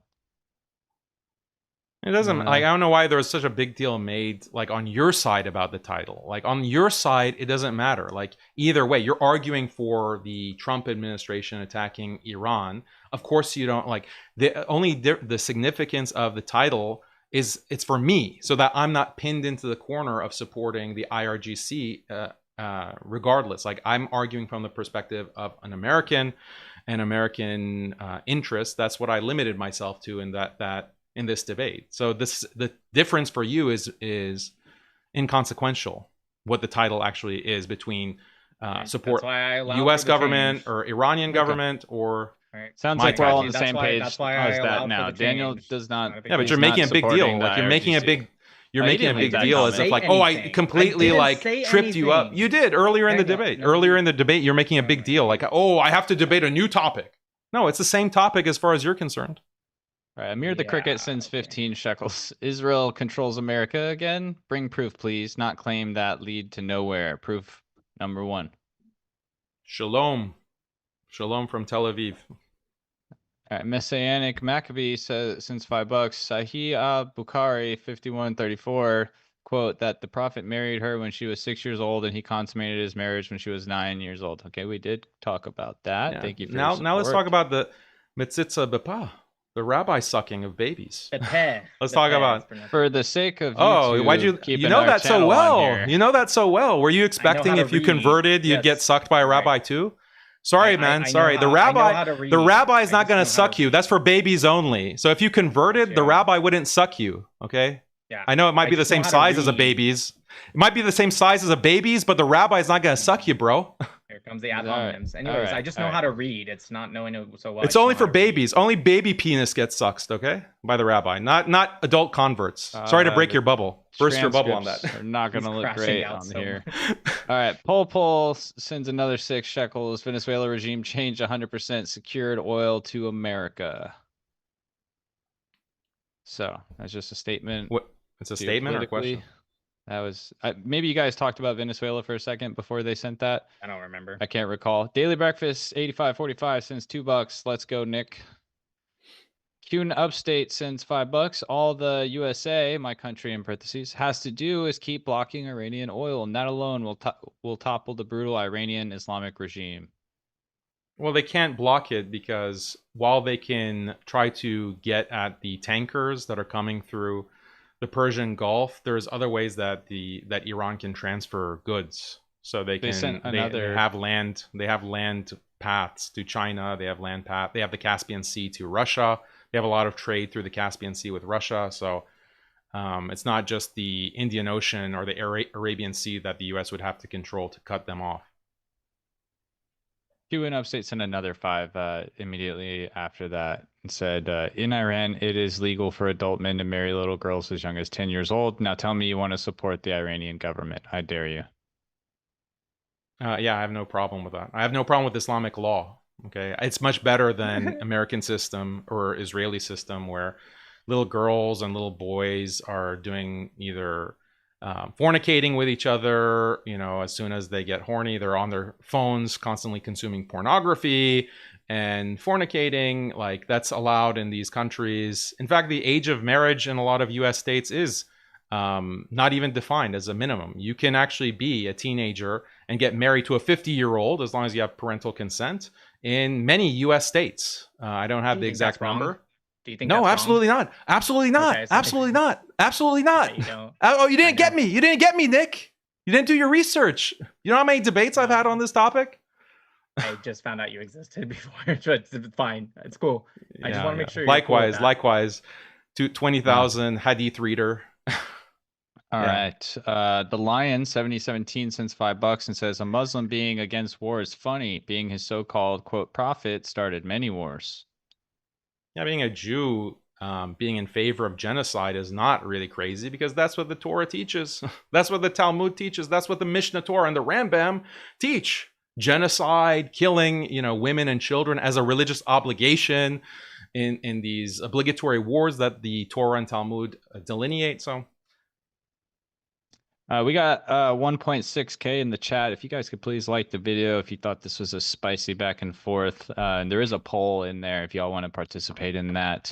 [SPEAKER 1] It doesn't like, I don't know why there was such a big deal made like on your side about the title. Like on your side, it doesn't matter. Like either way, you're arguing for the Trump administration attacking Iran. Of course, you don't like the significance of the title is it's for me so that I'm not pinned into the corner of supporting the IRGC regardless. Like I'm arguing from the perspective of an American interest. That's what I limited myself to in that in this debate. So the difference for you is inconsequential. What the title actually is between support U.S. government or Iranian government or.
[SPEAKER 2] Sounds like we're all on the same page. That's why I that now. Daniel does not.
[SPEAKER 1] Yeah, but you're making a big deal. Like you're making a big. You're making a big deal as if like, oh, I completely like tripped you up. You did earlier in the debate. Earlier in the debate, you're making a big deal. Like, oh, I have to debate a new topic. No, it's the same topic as far as you're concerned.
[SPEAKER 2] All right, Amir the Cricket sends 15 shekels. Israel controls America again? Bring proof, please. Not claim that lead to nowhere. Proof number 1.
[SPEAKER 1] Shalom. Shalom from Tel Aviv.
[SPEAKER 2] All right, Messianic Maccabee sends $5. Sahih al-Bukhari 5134 quote that the prophet married her when she was 6 years old and he consummated his marriage when she was 9 years old. Okay, we did talk about that. Yeah. Thank you for
[SPEAKER 1] now let's talk about the Metzitza B'Pah. The rabbi sucking of babies. Let's talk about
[SPEAKER 2] for the sake of
[SPEAKER 1] why'd you know that so well? You know that so well. Were you expecting if you converted you'd get sucked by a rabbi too? Sorry, man. Sorry. The rabbi is not going to suck you. That's for babies only. So if you converted, the rabbi wouldn't suck you. Okay.
[SPEAKER 3] Yeah.
[SPEAKER 1] I know it might be the
[SPEAKER 3] just know
[SPEAKER 1] same
[SPEAKER 3] how to
[SPEAKER 1] size as a
[SPEAKER 3] read.
[SPEAKER 1] baby's. It might be the same size as a baby's, but the rabbi's not going to suck you, bro.
[SPEAKER 3] Here comes the ad
[SPEAKER 2] All right,
[SPEAKER 3] hominems.
[SPEAKER 2] all
[SPEAKER 3] Anyways, I
[SPEAKER 2] right,
[SPEAKER 3] just
[SPEAKER 2] all
[SPEAKER 3] know
[SPEAKER 2] right.
[SPEAKER 3] how to read. It's not knowing it so well.
[SPEAKER 1] It's
[SPEAKER 3] I just
[SPEAKER 1] only
[SPEAKER 3] know
[SPEAKER 1] for
[SPEAKER 3] how to read.
[SPEAKER 1] babies. Only baby penis gets sucked, okay? By the rabbi, not adult converts. Sorry to break
[SPEAKER 2] The
[SPEAKER 1] your bubble. Burst your bubble on
[SPEAKER 2] transcripts
[SPEAKER 1] that.
[SPEAKER 2] are not going
[SPEAKER 3] He's
[SPEAKER 2] to look
[SPEAKER 3] crashing
[SPEAKER 2] great
[SPEAKER 3] out
[SPEAKER 2] on
[SPEAKER 3] so
[SPEAKER 2] here.
[SPEAKER 3] much.
[SPEAKER 2] All right, Pol sends another 6 shekels. Venezuela regime changed 100% secured oil to America. So that's just a statement.
[SPEAKER 1] What? It's a statement or a question?
[SPEAKER 2] Geopolitically, that was maybe you guys talked about Venezuela for a second before they sent that.
[SPEAKER 3] I don't remember.
[SPEAKER 2] I can't recall. Daily breakfast 85.45 sends $2. Let's go, Nick. Kuhn Upstate sends $5. All the USA, my country in parentheses, has to do is keep blocking Iranian oil, and that alone will topple the brutal Iranian Islamic regime.
[SPEAKER 1] Well, they can't block it because while they can try to get at the tankers that are coming through the Persian Gulf, there's other ways that that Iran can transfer goods. So they have land paths to China. They have They have the Caspian Sea to Russia. They have a lot of trade through the Caspian Sea with Russia. So it's not just the Indian Ocean or the Arabian Sea that the U.S. would have to control to cut them off.
[SPEAKER 2] UN Upstate sent another 5 immediately after that and said, in Iran, it is legal for adult men to marry little girls as young as 10 years old. Now tell me you want to support the Iranian government. I dare you.
[SPEAKER 1] Yeah, I have no problem with that. I have no problem with Islamic law. Okay, it's much better than American system or Israeli system where little girls and little boys are doing either fornicating with each other. You know, as soon as they get horny, they're on their phones, constantly consuming pornography and fornicating. Like that's allowed in these countries. In fact, the age of marriage in a lot of U.S. states is not even defined as a minimum. You can actually be a teenager and get married to a 50-year-old as long as you have parental consent in many U.S. states. I don't have the exact number.
[SPEAKER 3] Do you think
[SPEAKER 1] no,
[SPEAKER 3] that's
[SPEAKER 1] absolutely
[SPEAKER 3] wrong?
[SPEAKER 1] not. Absolutely not.
[SPEAKER 3] Okay, so
[SPEAKER 1] absolutely not. Absolutely not.
[SPEAKER 3] You don't.
[SPEAKER 1] Oh, you didn't get me. You didn't get me, Nick. You didn't do your research. You know how many debates I've had on this topic?
[SPEAKER 3] I just found out you existed before, but it's fine. It's cool. I just want to make sure.
[SPEAKER 1] Likewise, to 20,000 Hadith reader.
[SPEAKER 2] All right. The Lion 7017 sends $5 and says a Muslim being against war is funny. Being his so-called quote prophet started many wars.
[SPEAKER 1] Yeah, being a Jew, being in favor of genocide is not really crazy because that's what the Torah teaches. That's what the Talmud teaches. That's what the Mishnah Torah and the Rambam teach. Genocide, killing, women and children as a religious obligation in these obligatory wars that the Torah and Talmud delineate. So
[SPEAKER 2] we got 1.6K in the chat. If you guys could please like the video if you thought this was a spicy back and forth. And there is a poll in there if y'all want to participate in that.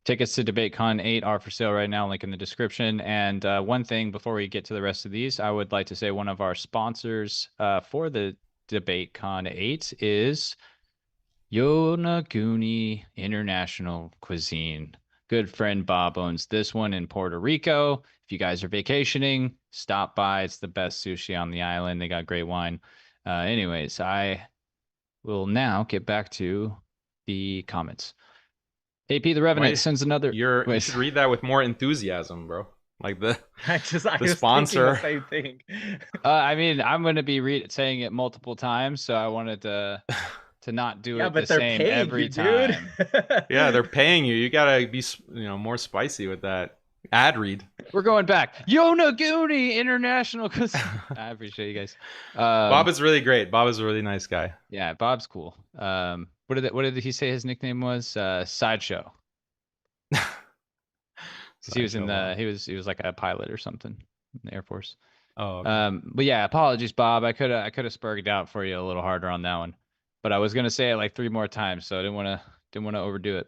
[SPEAKER 2] Tickets to DebateCon 8 are for sale right now, link in the description. And one thing before we get to the rest of these, I would like to say one of our sponsors for the DebateCon 8 is Yonaguni International Cuisine. Good friend Bob owns this one in Puerto Rico. If you guys are vacationing, stop by. It's the best sushi on the island. They got great wine. Anyways, I will now get back to the comments. AP the Revenant sends another.
[SPEAKER 1] You should read that with more enthusiasm, bro. Like the
[SPEAKER 3] the
[SPEAKER 1] sponsor.
[SPEAKER 3] The same thing.
[SPEAKER 2] I mean, I'm going to be saying it multiple times, so I wanted to not do it the same every time.
[SPEAKER 1] Yeah, they're paying you. You gotta be, more spicy with that ad read.
[SPEAKER 2] We're going back. Yonaguni International. I appreciate you guys.
[SPEAKER 1] Bob is really great. Bob is a really nice guy.
[SPEAKER 2] Yeah, Bob's cool. What did he say his nickname was? Sideshow. He was he was like a pilot or something in the Air Force.
[SPEAKER 1] Oh. Okay.
[SPEAKER 2] But yeah, apologies, Bob. I could have spurred out for you a little harder on that one. But I was gonna say it like 3 more times, so I didn't want to overdo it.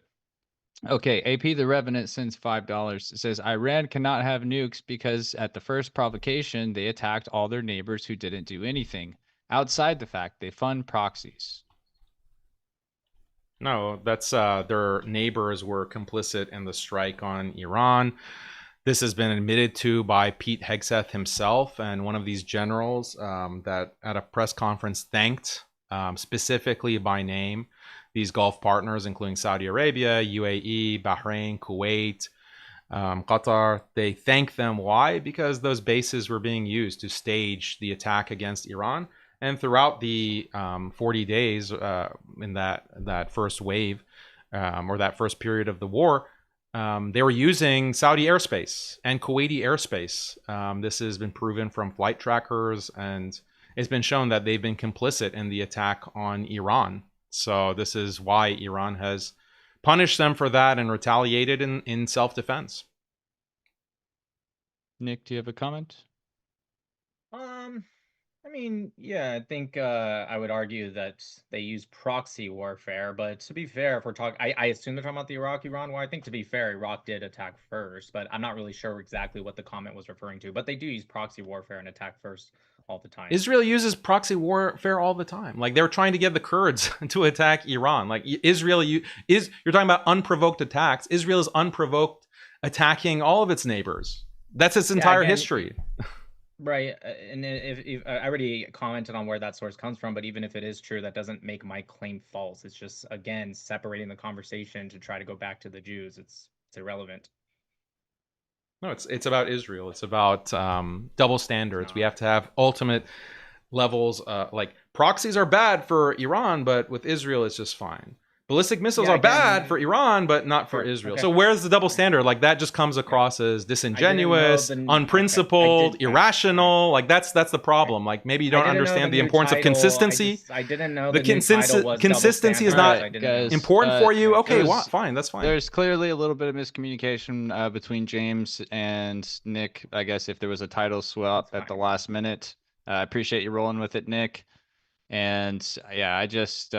[SPEAKER 2] Okay, AP the Revenant sends $5. It says Iran cannot have nukes because at the first provocation they attacked all their neighbors who didn't do anything. Outside the fact they fund proxies.
[SPEAKER 1] No, that's their neighbors were complicit in the strike on Iran. This has been admitted to by Pete Hegseth himself, and one of these generals that at a press conference thanked specifically by name these Gulf partners, including Saudi Arabia, UAE, Bahrain, Kuwait, Qatar, they thank them. Why? Because those bases were being used to stage the attack against Iran. And throughout the 40 days in that first wave or that first period of the war, they were using Saudi airspace and Kuwaiti airspace. This has been proven from flight trackers, and it's been shown that they've been complicit in the attack on Iran. So this is why Iran has punished them for that and retaliated in self-defense.
[SPEAKER 2] Nick, do you have a comment?
[SPEAKER 3] I mean, yeah, I think I would argue that they use proxy warfare, but to be fair, if we're talking, I assume they're talking about the Iraq-Iran war. I think to be fair, Iraq did attack first, but I'm not really sure exactly what the comment was referring to. But they do use proxy warfare and attack first all the time.
[SPEAKER 1] Israel uses proxy warfare all the time. Like, they're trying to get the Kurds to attack Iran. Like, Israel, you're talking about unprovoked attacks. Israel is unprovoked attacking all of its neighbors. That's its entire history.
[SPEAKER 3] Right, and if I already commented on where that source comes from, but even if it is true, that doesn't make my claim false. It's just, again, separating the conversation to try to go back to the Jews. It's irrelevant.
[SPEAKER 1] No, it's about Israel. It's about double standards. We have to have ultimate levels. Like, proxies are bad for Iran, but with Israel, it's just fine. Ballistic missiles are bad for Iran, but not for Israel. Okay. So where's the double standard? Like, that just comes across as disingenuous, unprincipled, irrational. Like, that's the problem. Like, maybe you don't understand the importance of consistency.
[SPEAKER 3] I didn't know
[SPEAKER 1] the consistency is not important for you. Okay, fine, that's fine.
[SPEAKER 2] There's clearly a little bit of miscommunication between James and Nick. I guess if there was a title swap at the last minute, I appreciate you rolling with it, Nick. And yeah, I just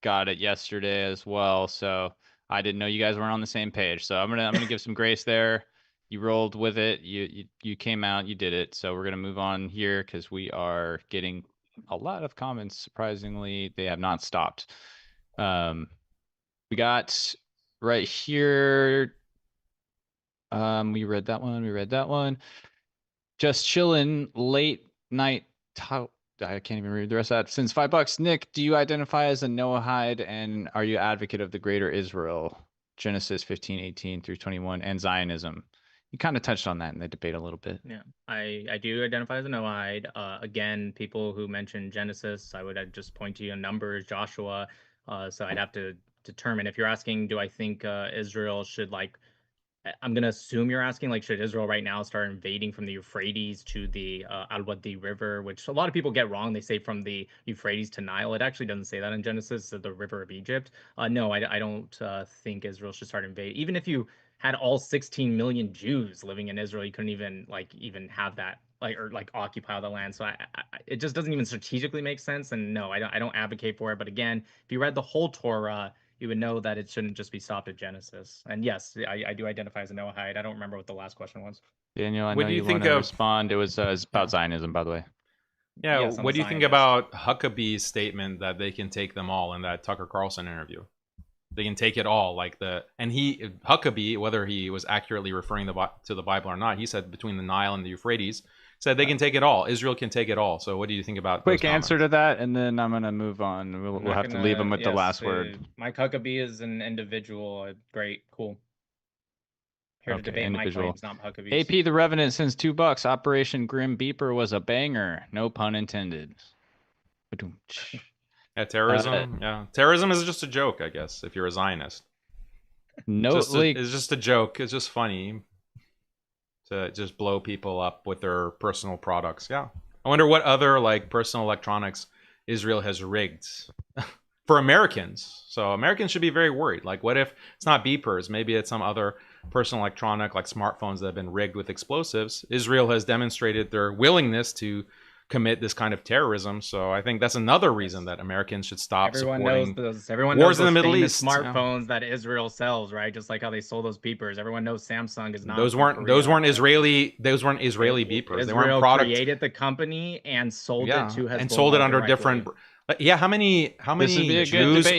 [SPEAKER 2] got it yesterday as well, so I didn't know you guys weren't on the same page. So I'm gonna give some grace there. You rolled with it. You came out. You did it. So we're gonna move on here because we are getting a lot of comments. Surprisingly, they have not stopped. We got right here. We read that one. We read that one. Just chilling late night. I can't even read the rest of that. Since $5, Nick, do you identify as a Noahide, and are you advocate of the Greater Israel, Genesis 15:18 through 21, and Zionism? You kind of touched on that in the debate a little bit.
[SPEAKER 3] Yeah, I do identify as a Noahide. Again, people who mention Genesis, I would just point to you in Numbers, Joshua. So I'd have to determine, if you're asking, do I think Israel should, like, I'm going to assume you're asking, like, should Israel right now start invading from the Euphrates to the Al-Wadi River, which a lot of people get wrong. They say from the Euphrates to Nile. It actually doesn't say that in Genesis, the river of Egypt. No, I don't think Israel should start invading. Even if you had all 16 million Jews living in Israel, you couldn't even have that, or occupy the land. So it just doesn't even strategically make sense. And no, I don't advocate for it. But again, if you read the whole Torah, you would know that it shouldn't just be stopped at Genesis. And yes, I do identify as a Noahide. I don't remember what the last question was.
[SPEAKER 2] Daniel, I know you want to respond. It was about Zionism, by the way.
[SPEAKER 1] Yeah, yes, what do you think about Huckabee's statement that they can take them all in that Tucker Carlson interview? They can take it all, Huckabee, whether he was accurately referring to the Bible or not, he said between the Nile and the Euphrates, said they can take it all. Israel can take it all. So what do you think about
[SPEAKER 2] quick answer to that, and then I'm gonna move on. We'll have to leave him with the last word.
[SPEAKER 3] Mike Huckabee is an individual. Great, cool. Here to debate my claims, not Huckabee's.
[SPEAKER 2] AP the Revenant sends $2. Operation Grim Beeper was a banger. No pun intended.
[SPEAKER 1] Yeah, terrorism. Yeah, terrorism is just a joke, I guess, if you're a Zionist.
[SPEAKER 2] No,
[SPEAKER 1] it's just a joke. It's just funny to just blow people up with their personal products. Yeah, I wonder what other personal electronics Israel has rigged for Americans. So Americans should be very worried. Like, what if it's not beepers? Maybe it's some other personal electronic, like smartphones that have been rigged with explosives. Israel has demonstrated their willingness to commit this kind of terrorism. So I think that's another reason that Americans should stop supporting wars in the Middle East.
[SPEAKER 3] Smartphones that Israel sells, right? Just like how they sold those beepers. Everyone knows Samsung is not.
[SPEAKER 1] Those weren't Israeli beepers.
[SPEAKER 3] Israel
[SPEAKER 1] they weren't product.
[SPEAKER 3] Created the company and sold it to Hezbollah
[SPEAKER 1] and sold it under different. Yeah, how many Jews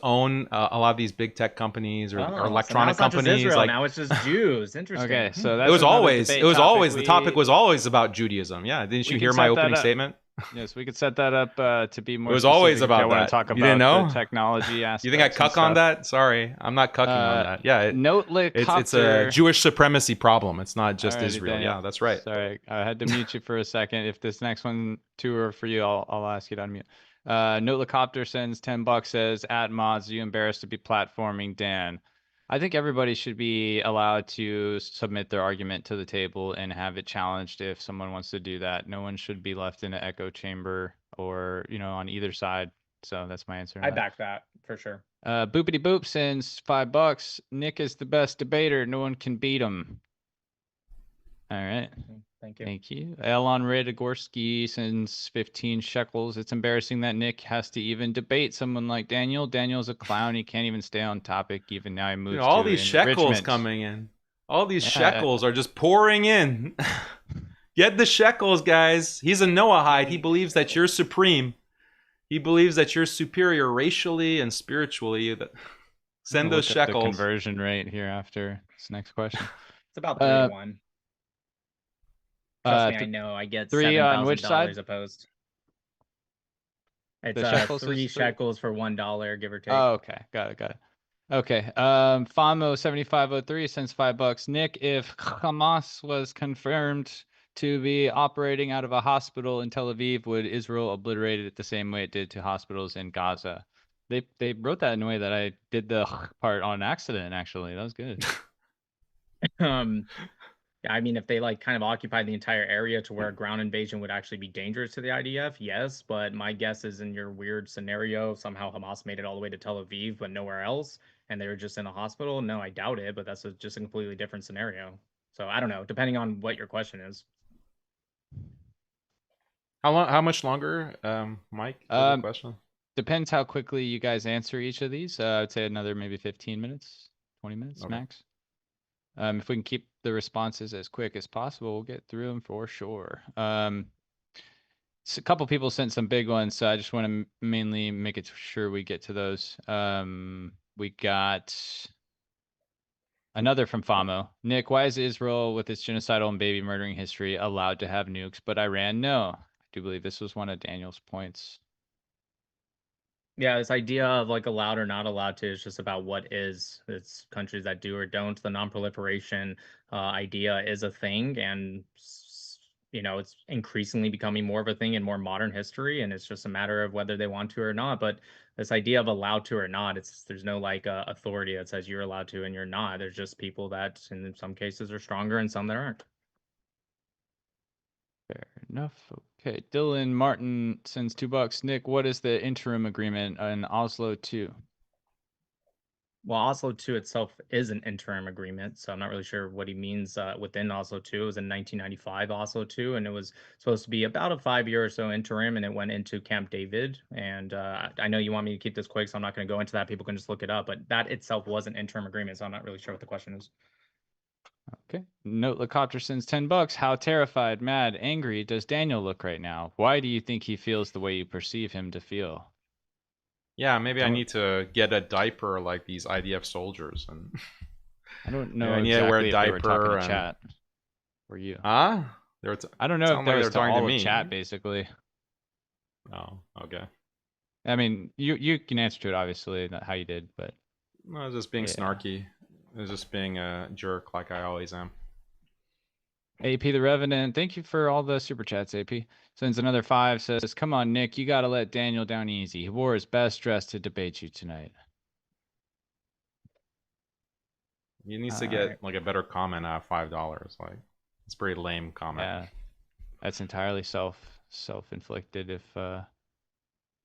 [SPEAKER 1] own a lot of these big tech companies or electronic companies?
[SPEAKER 3] Now it's just Jews. Interesting.
[SPEAKER 2] Okay, so that's
[SPEAKER 1] the topic was always about Judaism. Yeah, didn't you hear my opening statement?
[SPEAKER 2] Yes, we could set that up to be more.
[SPEAKER 1] It was always
[SPEAKER 2] specific if
[SPEAKER 1] about
[SPEAKER 2] you want
[SPEAKER 1] that.
[SPEAKER 2] to talk
[SPEAKER 1] You
[SPEAKER 2] about
[SPEAKER 1] didn't know?
[SPEAKER 2] the technology aspects.
[SPEAKER 1] You think I cuck on that? Sorry, I'm not cucking on that. Yeah, it's a Jewish supremacy problem. It's not just
[SPEAKER 2] Alrighty,
[SPEAKER 1] Israel.
[SPEAKER 2] Daniel.
[SPEAKER 1] Yeah, that's right.
[SPEAKER 2] Sorry, I had to mute you for a second. If this next one two are for you, I'll ask you to unmute. Notelicopter sends $10. Says at mods, you embarrassed to be platforming Dan. I think everybody should be allowed to submit their argument to the table and have it challenged if someone wants to do that. No one should be left in an echo chamber or on either side. So that's my answer.
[SPEAKER 3] I back that for sure.
[SPEAKER 2] Boopity Boop sends $5. Nick is the best debater. No one can beat him. All right.
[SPEAKER 3] Thank you.
[SPEAKER 2] Thank you. Elon Redagorski sends 15 shekels. It's embarrassing that Nick has to even debate someone like Daniel. Daniel's a clown. He can't even stay on topic. Even now he moves
[SPEAKER 1] all
[SPEAKER 2] to
[SPEAKER 1] these shekels
[SPEAKER 2] enrichment.
[SPEAKER 1] coming in. All these shekels are just pouring in. Get the shekels, guys. He's a Noahide. He believes that you're supreme. He believes that you're superior racially and spiritually. Send those shekels.
[SPEAKER 2] The conversion rate here after this next question.
[SPEAKER 3] It's about 3 to 1. Trust me, I know. I get $7,000 opposed. It's 3 shekels for $1, give or take.
[SPEAKER 2] Oh, okay. Got it. Okay. Famo7503 sends $5. Nick, if Hamas was confirmed to be operating out of a hospital in Tel Aviv, would Israel obliterate it the same way it did to hospitals in Gaza? They wrote that in a way that I did the part on accident, actually. That was good.
[SPEAKER 3] I mean, if they kind of occupied the entire area to where a ground invasion would actually be dangerous to the IDF, yes. But my guess is in your weird scenario, somehow Hamas made it all the way to Tel Aviv, but nowhere else, and they were just in a hospital. No, I doubt it, but that's just a completely different scenario. So I don't know, depending on what your question is.
[SPEAKER 1] How much longer, Mike? The question?
[SPEAKER 2] Depends how quickly you guys answer each of these. I'd say another maybe 15 minutes, 20 minutes max. If we can keep the responses as quick as possible, we'll get through them for sure. So a couple people sent some big ones, so I just want to mainly make it sure we get to those. We got another from Famo. Nick, why is Israel, with its genocidal and baby murdering history, allowed to have nukes, but Iran no? I do believe this was one of Daniel's points.
[SPEAKER 3] Yeah, this idea of allowed or not allowed to is just about what is. It's countries that do or don't. The non-proliferation idea is a thing, and it's increasingly becoming more of a thing in more modern history, and it's just a matter of whether they want to or not. But this idea of allowed to or not, there's no authority that says you're allowed to and you're not. There's just people that in some cases are stronger and some that aren't.
[SPEAKER 2] Fair enough. Okay, Dylan Martin sends $2. Nick, what is the interim agreement in Oslo 2?
[SPEAKER 3] Well, Oslo 2 itself is an interim agreement, so I'm not really sure what he means within Oslo 2. It was in 1995, Oslo 2, and it was supposed to be about a 5-year or so interim, and it went into Camp David. And I know you want me to keep this quick, so I'm not going to go into that. People can just look it up, but that itself was an interim agreement, so I'm not really sure what the question is.
[SPEAKER 2] Okay. Notelicopter sends $10. How terrified, mad, angry does Daniel look right now? Why do you think he feels the way you perceive him to feel?
[SPEAKER 1] Yeah, maybe I need to get a diaper like these IDF soldiers, and
[SPEAKER 2] I don't know.
[SPEAKER 1] I need to wear a diaper.
[SPEAKER 2] They were talking to chat. Were you?
[SPEAKER 1] Huh?
[SPEAKER 2] I don't know if they were talking to me. Chat, basically.
[SPEAKER 1] Oh, okay.
[SPEAKER 2] I mean, you can answer to it, obviously, not how you did, but
[SPEAKER 1] I was just being snarky. I was just being a jerk, like I always am.
[SPEAKER 2] AP the Revenant, thank you for all the super chats. AP sends another 5. Says, "Come on, Nick, you got to let Daniel down easy. He wore his best dress to debate you tonight."
[SPEAKER 1] He needs to get a better comment out of $5. It's a pretty lame comment.
[SPEAKER 2] Yeah, that's entirely self-inflicted. If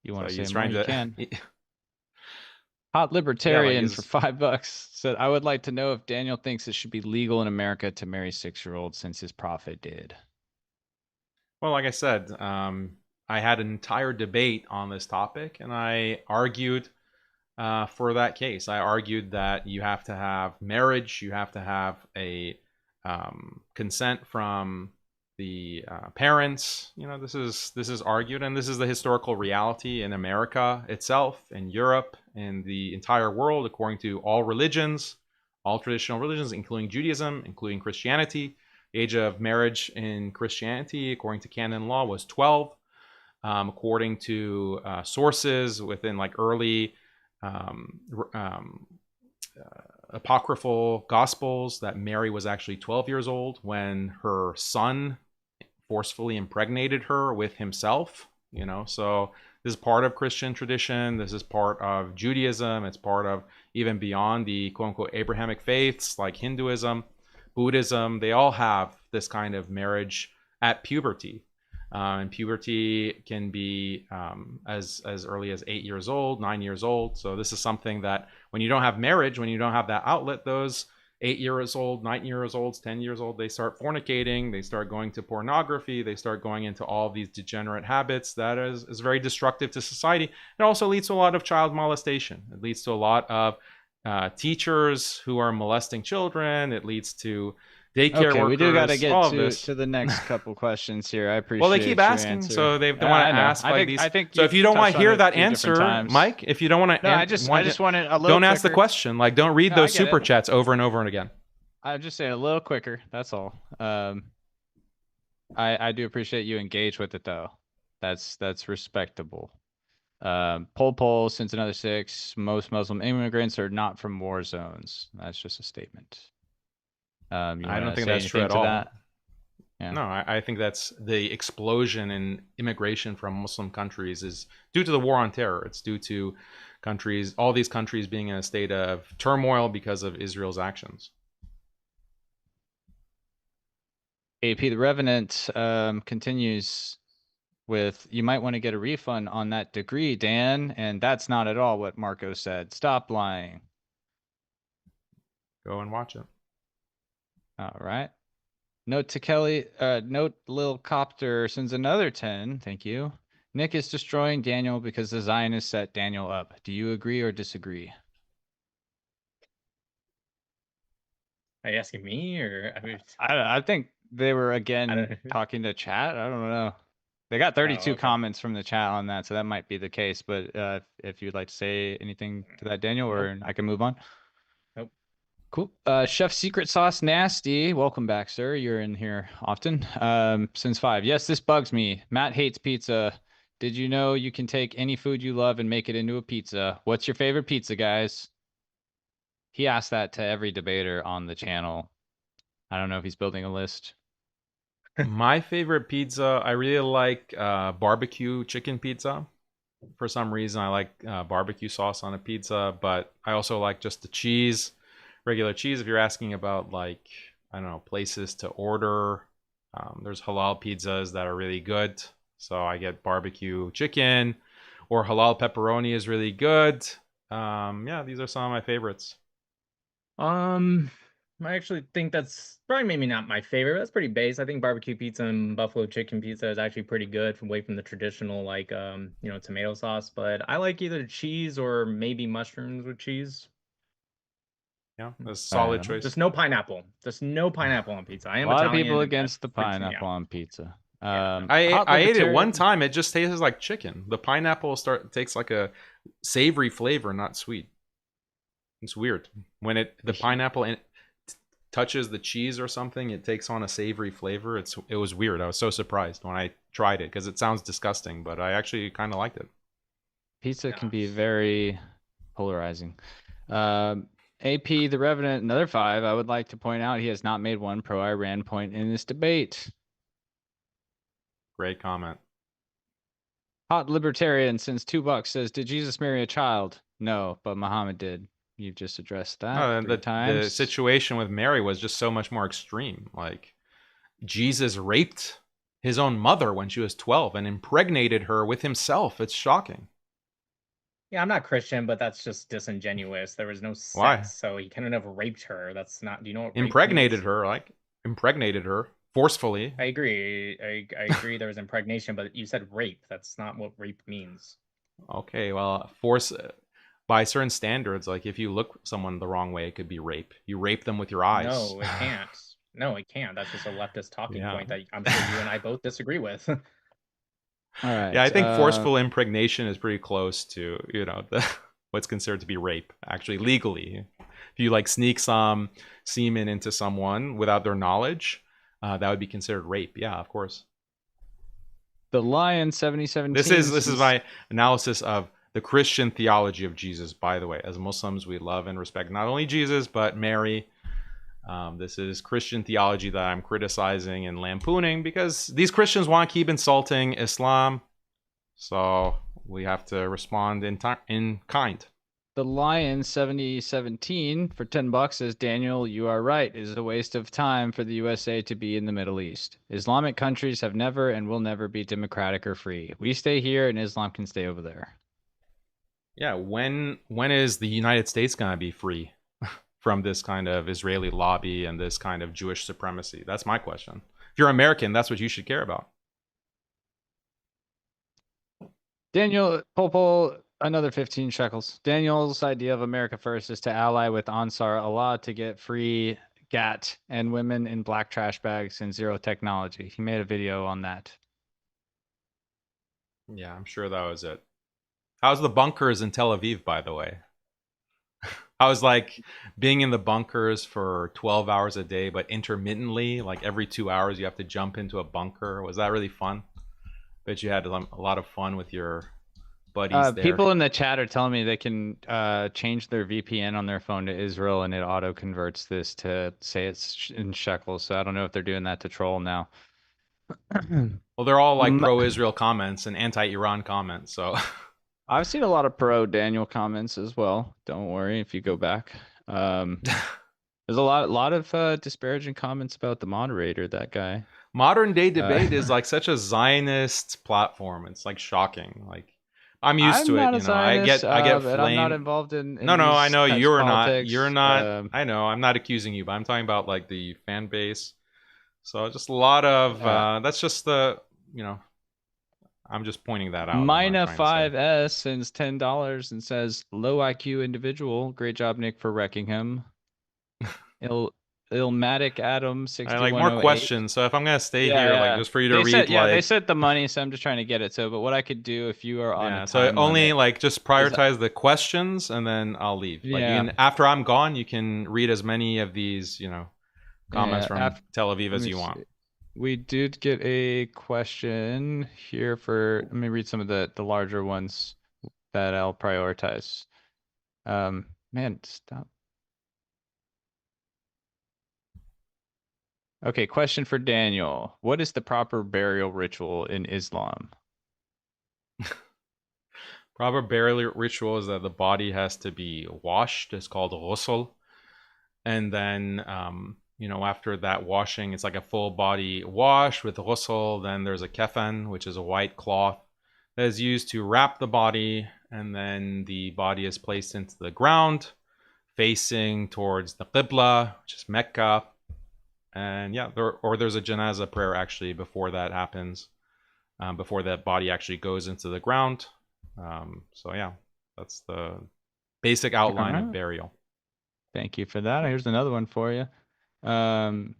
[SPEAKER 2] you want to say more, you can. Hot Libertarian for $5 said, "I would like to know if Daniel thinks it should be legal in America to marry 6-year-olds since his prophet did."
[SPEAKER 1] Well, like I said, I had an entire debate on this topic, and I argued for that case. I argued that you have to have marriage, you have to have a consent from the parents. This is argued, and this is the historical reality in America itself, in Europe, in the entire world, according to all religions, all traditional religions, including Judaism, including Christianity. The age of marriage in Christianity, according to canon law, was 12. according to sources within like early apocryphal gospels, that Mary was actually 12 years old when her son forcefully impregnated her with himself. So this is part of Christian tradition. This is part of Judaism. It's part of even beyond the quote unquote Abrahamic faiths like Hinduism, Buddhism. They all have this kind of marriage at puberty. And puberty can be as early as 8 years old, 9 years old. So this is something that when you don't have marriage, when you don't have that outlet, those 8 years old, 9 years old, 10 years old, they start fornicating, they start going to pornography, they start going into all these degenerate habits that is very destructive to society. It also leads to a lot of child molestation. It leads to a lot of teachers who are molesting children. It leads to daycare workers.
[SPEAKER 2] We do got to
[SPEAKER 1] all
[SPEAKER 2] get
[SPEAKER 1] of this.
[SPEAKER 2] to the next couple questions here. I appreciate.
[SPEAKER 1] Well, they keep
[SPEAKER 2] your
[SPEAKER 1] asking,
[SPEAKER 2] answer.
[SPEAKER 1] so they want to ask like these.
[SPEAKER 2] I think
[SPEAKER 1] so if you don't want to hear that
[SPEAKER 2] a few different
[SPEAKER 1] answer,
[SPEAKER 2] times.
[SPEAKER 1] Mike, if you don't want to,
[SPEAKER 2] No, I just wanted a little.
[SPEAKER 1] Don't ask the
[SPEAKER 2] quicker.
[SPEAKER 1] question. Like, don't read
[SPEAKER 2] No,
[SPEAKER 1] those
[SPEAKER 2] I get
[SPEAKER 1] super
[SPEAKER 2] it.
[SPEAKER 1] chats over and over and again.
[SPEAKER 2] I'm just saying a little quicker. That's all. I do appreciate you engage with it though. That's respectable. Poll since another 6. Most Muslim immigrants are not from war zones. That's just a statement.
[SPEAKER 1] I don't think that's true at all.
[SPEAKER 2] Yeah.
[SPEAKER 1] No, I think that's the explosion in immigration from Muslim countries is due to the war on terror. It's due to all these countries being in a state of turmoil because of Israel's actions.
[SPEAKER 2] AP the Revenant continues with, you might want to get a refund on that degree, Dan, and that's not at all what Marco said. Stop lying.
[SPEAKER 1] Go and watch it.
[SPEAKER 2] All right. Note to Kelly, note Lil Copter sends another 10. Thank you. Nick is destroying Daniel because the Zionists set Daniel up. Do you agree or disagree?
[SPEAKER 3] Are you asking me or?
[SPEAKER 2] I think they were again talking to chat. I don't know. They got 32 comments from the chat on that, so that might be the case. But if you'd like to say anything to that, Daniel, or I can move on.
[SPEAKER 3] Nope.
[SPEAKER 2] Cool. Chef Secret Sauce Nasty, welcome back, sir. You're in here often. Since 5. Yes, this bugs me. Matt hates pizza. Did you know you can take any food you love and make it into a pizza? What's your favorite pizza, guys? He asked that to every debater on the channel. I don't know if he's building a list.
[SPEAKER 1] My favorite pizza, I really like barbecue chicken pizza. For some reason, I like barbecue sauce on a pizza, but I also like just the cheese, regular cheese. If you're asking about, like, I don't know, places to order, there's halal pizzas that are really good. So I get barbecue chicken, or halal pepperoni is really good. Yeah, these are some of my favorites.
[SPEAKER 3] I actually think that's probably maybe not my favorite. That's pretty base. I think barbecue pizza and buffalo chicken pizza is actually pretty good away from the traditional, like, tomato sauce. But I like either cheese or maybe mushrooms with cheese.
[SPEAKER 1] Yeah, that's a solid choice.
[SPEAKER 3] Just no pineapple. Just no pineapple on pizza. I am
[SPEAKER 2] a lot
[SPEAKER 3] Italian,
[SPEAKER 2] of people against the pineapple on pizza.
[SPEAKER 1] I ate it one time. It just tastes like chicken. The pineapple takes like a savory flavor, not sweet. It's weird when the pineapple touches the cheese or something. It takes on a savory flavor. It was weird. I was so surprised when I tried it because it sounds disgusting, but I actually kind of liked it.
[SPEAKER 2] Pizza can be very polarizing. AP the Revenant, another 5. I would like to point out he has not made one pro-Iran point in this debate.
[SPEAKER 1] Great comment.
[SPEAKER 2] Hot Libertarian since $2 says, did Jesus marry a child? No, but Muhammad did. You've just addressed that 3 times.
[SPEAKER 1] The situation with Mary was just so much more extreme. Like, Jesus raped his own mother when she was 12 and impregnated her with himself. It's shocking.
[SPEAKER 3] Yeah, I'm not Christian, but that's just disingenuous. There was no sex,
[SPEAKER 1] Why?
[SPEAKER 3] So he couldn't have raped her. That's not. Do you know what
[SPEAKER 1] impregnated her forcefully?
[SPEAKER 3] I agree. I agree. There was impregnation, but you said rape. That's not what rape means.
[SPEAKER 1] Okay, well, force by certain standards, like if you look someone the wrong way, it could be rape. You rape them with your eyes.
[SPEAKER 3] No, it can't. No, it can't. That's just a leftist talking point that I'm sure you and I both disagree with.
[SPEAKER 2] All right.
[SPEAKER 1] Yeah, I think forceful impregnation is pretty close to, what's considered to be rape, actually, legally. If you, like, sneak some semen into someone without their knowledge, that would be considered rape. Yeah, of course.
[SPEAKER 2] The Lion 7017.
[SPEAKER 1] This is my analysis of the Christian theology of Jesus, by the way. As Muslims, we love and respect not only Jesus, but Mary. This is Christian theology that I'm criticizing and lampooning because these Christians want to keep insulting Islam. So we have to respond in kind.
[SPEAKER 2] The Lion 7017 for $10 says, Daniel, you are right. It is a waste of time for the USA to be in the Middle East. Islamic countries have never and will never be democratic or free. We stay here and Islam can stay over there.
[SPEAKER 1] Yeah, when is the United States going to be free from this kind of Israeli lobby and this kind of Jewish supremacy? That's my question. If you're American, that's what you should care about.
[SPEAKER 2] Daniel, Popol, another 15 shekels. Daniel's idea of America first is to ally with Ansar Allah to get free GAT and women in black trash bags and zero technology. He made a video on that.
[SPEAKER 1] Yeah, I'm sure that was it. How's the bunkers in Tel Aviv, by the way? I was like being in the bunkers for 12 hours a day, but intermittently, like every 2 hours, you have to jump into a bunker. Was that really fun? Bet you had a lot of fun with your buddies there.
[SPEAKER 2] People in the chat are telling me they can change their VPN on their phone to Israel, and it auto converts this to say it's in shekels. So I don't know if they're doing that to troll now.
[SPEAKER 1] Well, they're all like pro-Israel comments and anti-Iran comments. So
[SPEAKER 2] I've seen a lot of pro-Daniel comments as well. Don't worry if you go back. There's a lot of disparaging comments about the moderator, that guy.
[SPEAKER 1] Modern day debate is like such a Zionist platform. It's like shocking. Like I'm used to it, you know. I get flamed.
[SPEAKER 2] I'm not involved in
[SPEAKER 1] no, I know you're
[SPEAKER 2] politics.
[SPEAKER 1] not. You're not. I know. I'm not accusing you, but I'm talking about like the fan base. So just a lot of that's just the, you know, I'm just pointing that out.
[SPEAKER 2] Mina5S sends $10 and says, low IQ individual. Great job, Nick, for wrecking him. Illmatic Adam 6108.
[SPEAKER 1] I like more questions. So if I'm gonna stay here, like just for you to read,
[SPEAKER 2] they sent the money, so I'm just trying to get it. So, but what I could do if you are on,
[SPEAKER 1] so only like just prioritize the questions, and then I'll leave. Like you can, after I'm gone, you can read as many of these, you know, comments from Tel Aviv as you want.
[SPEAKER 2] We did get a question here for. Let me read some of the larger ones that I'll prioritize. Man, stop. Okay, question for Daniel. What is the proper burial ritual in Islam?
[SPEAKER 1] Proper burial ritual is that the body has to be washed. It's called ghusl. And then, you know, after that washing, it's like a full body wash with ghusl. Then there's a kafan, which is a white cloth that is used to wrap the body. And then the body is placed into the ground, facing towards the Qibla, which is Mecca. And yeah, there's a janazah prayer actually before that happens, before that body actually goes into the ground. So yeah, that's the basic outline of burial.
[SPEAKER 2] Thank you for that. Here's another one for you. For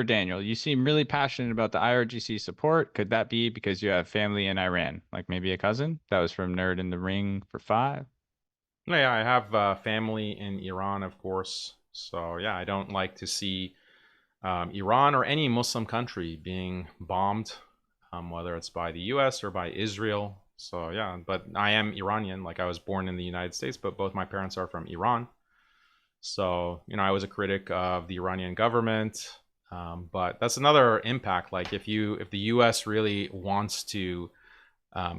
[SPEAKER 2] Daniel, you seem really passionate about the IRGC support. Could that be because you have family in Iran, like maybe a cousin? That was from Nerd in the Ring for 5.
[SPEAKER 1] Yeah, I have family in Iran, of course. So yeah, I don't like to see Iran or any Muslim country being bombed, whether it's by the US or by Israel. So yeah, but I am Iranian. Like I was born in the United States, but both my parents are from Iran. So, you know, I was a critic of the Iranian government. But that's another impact. Like if the US really wants to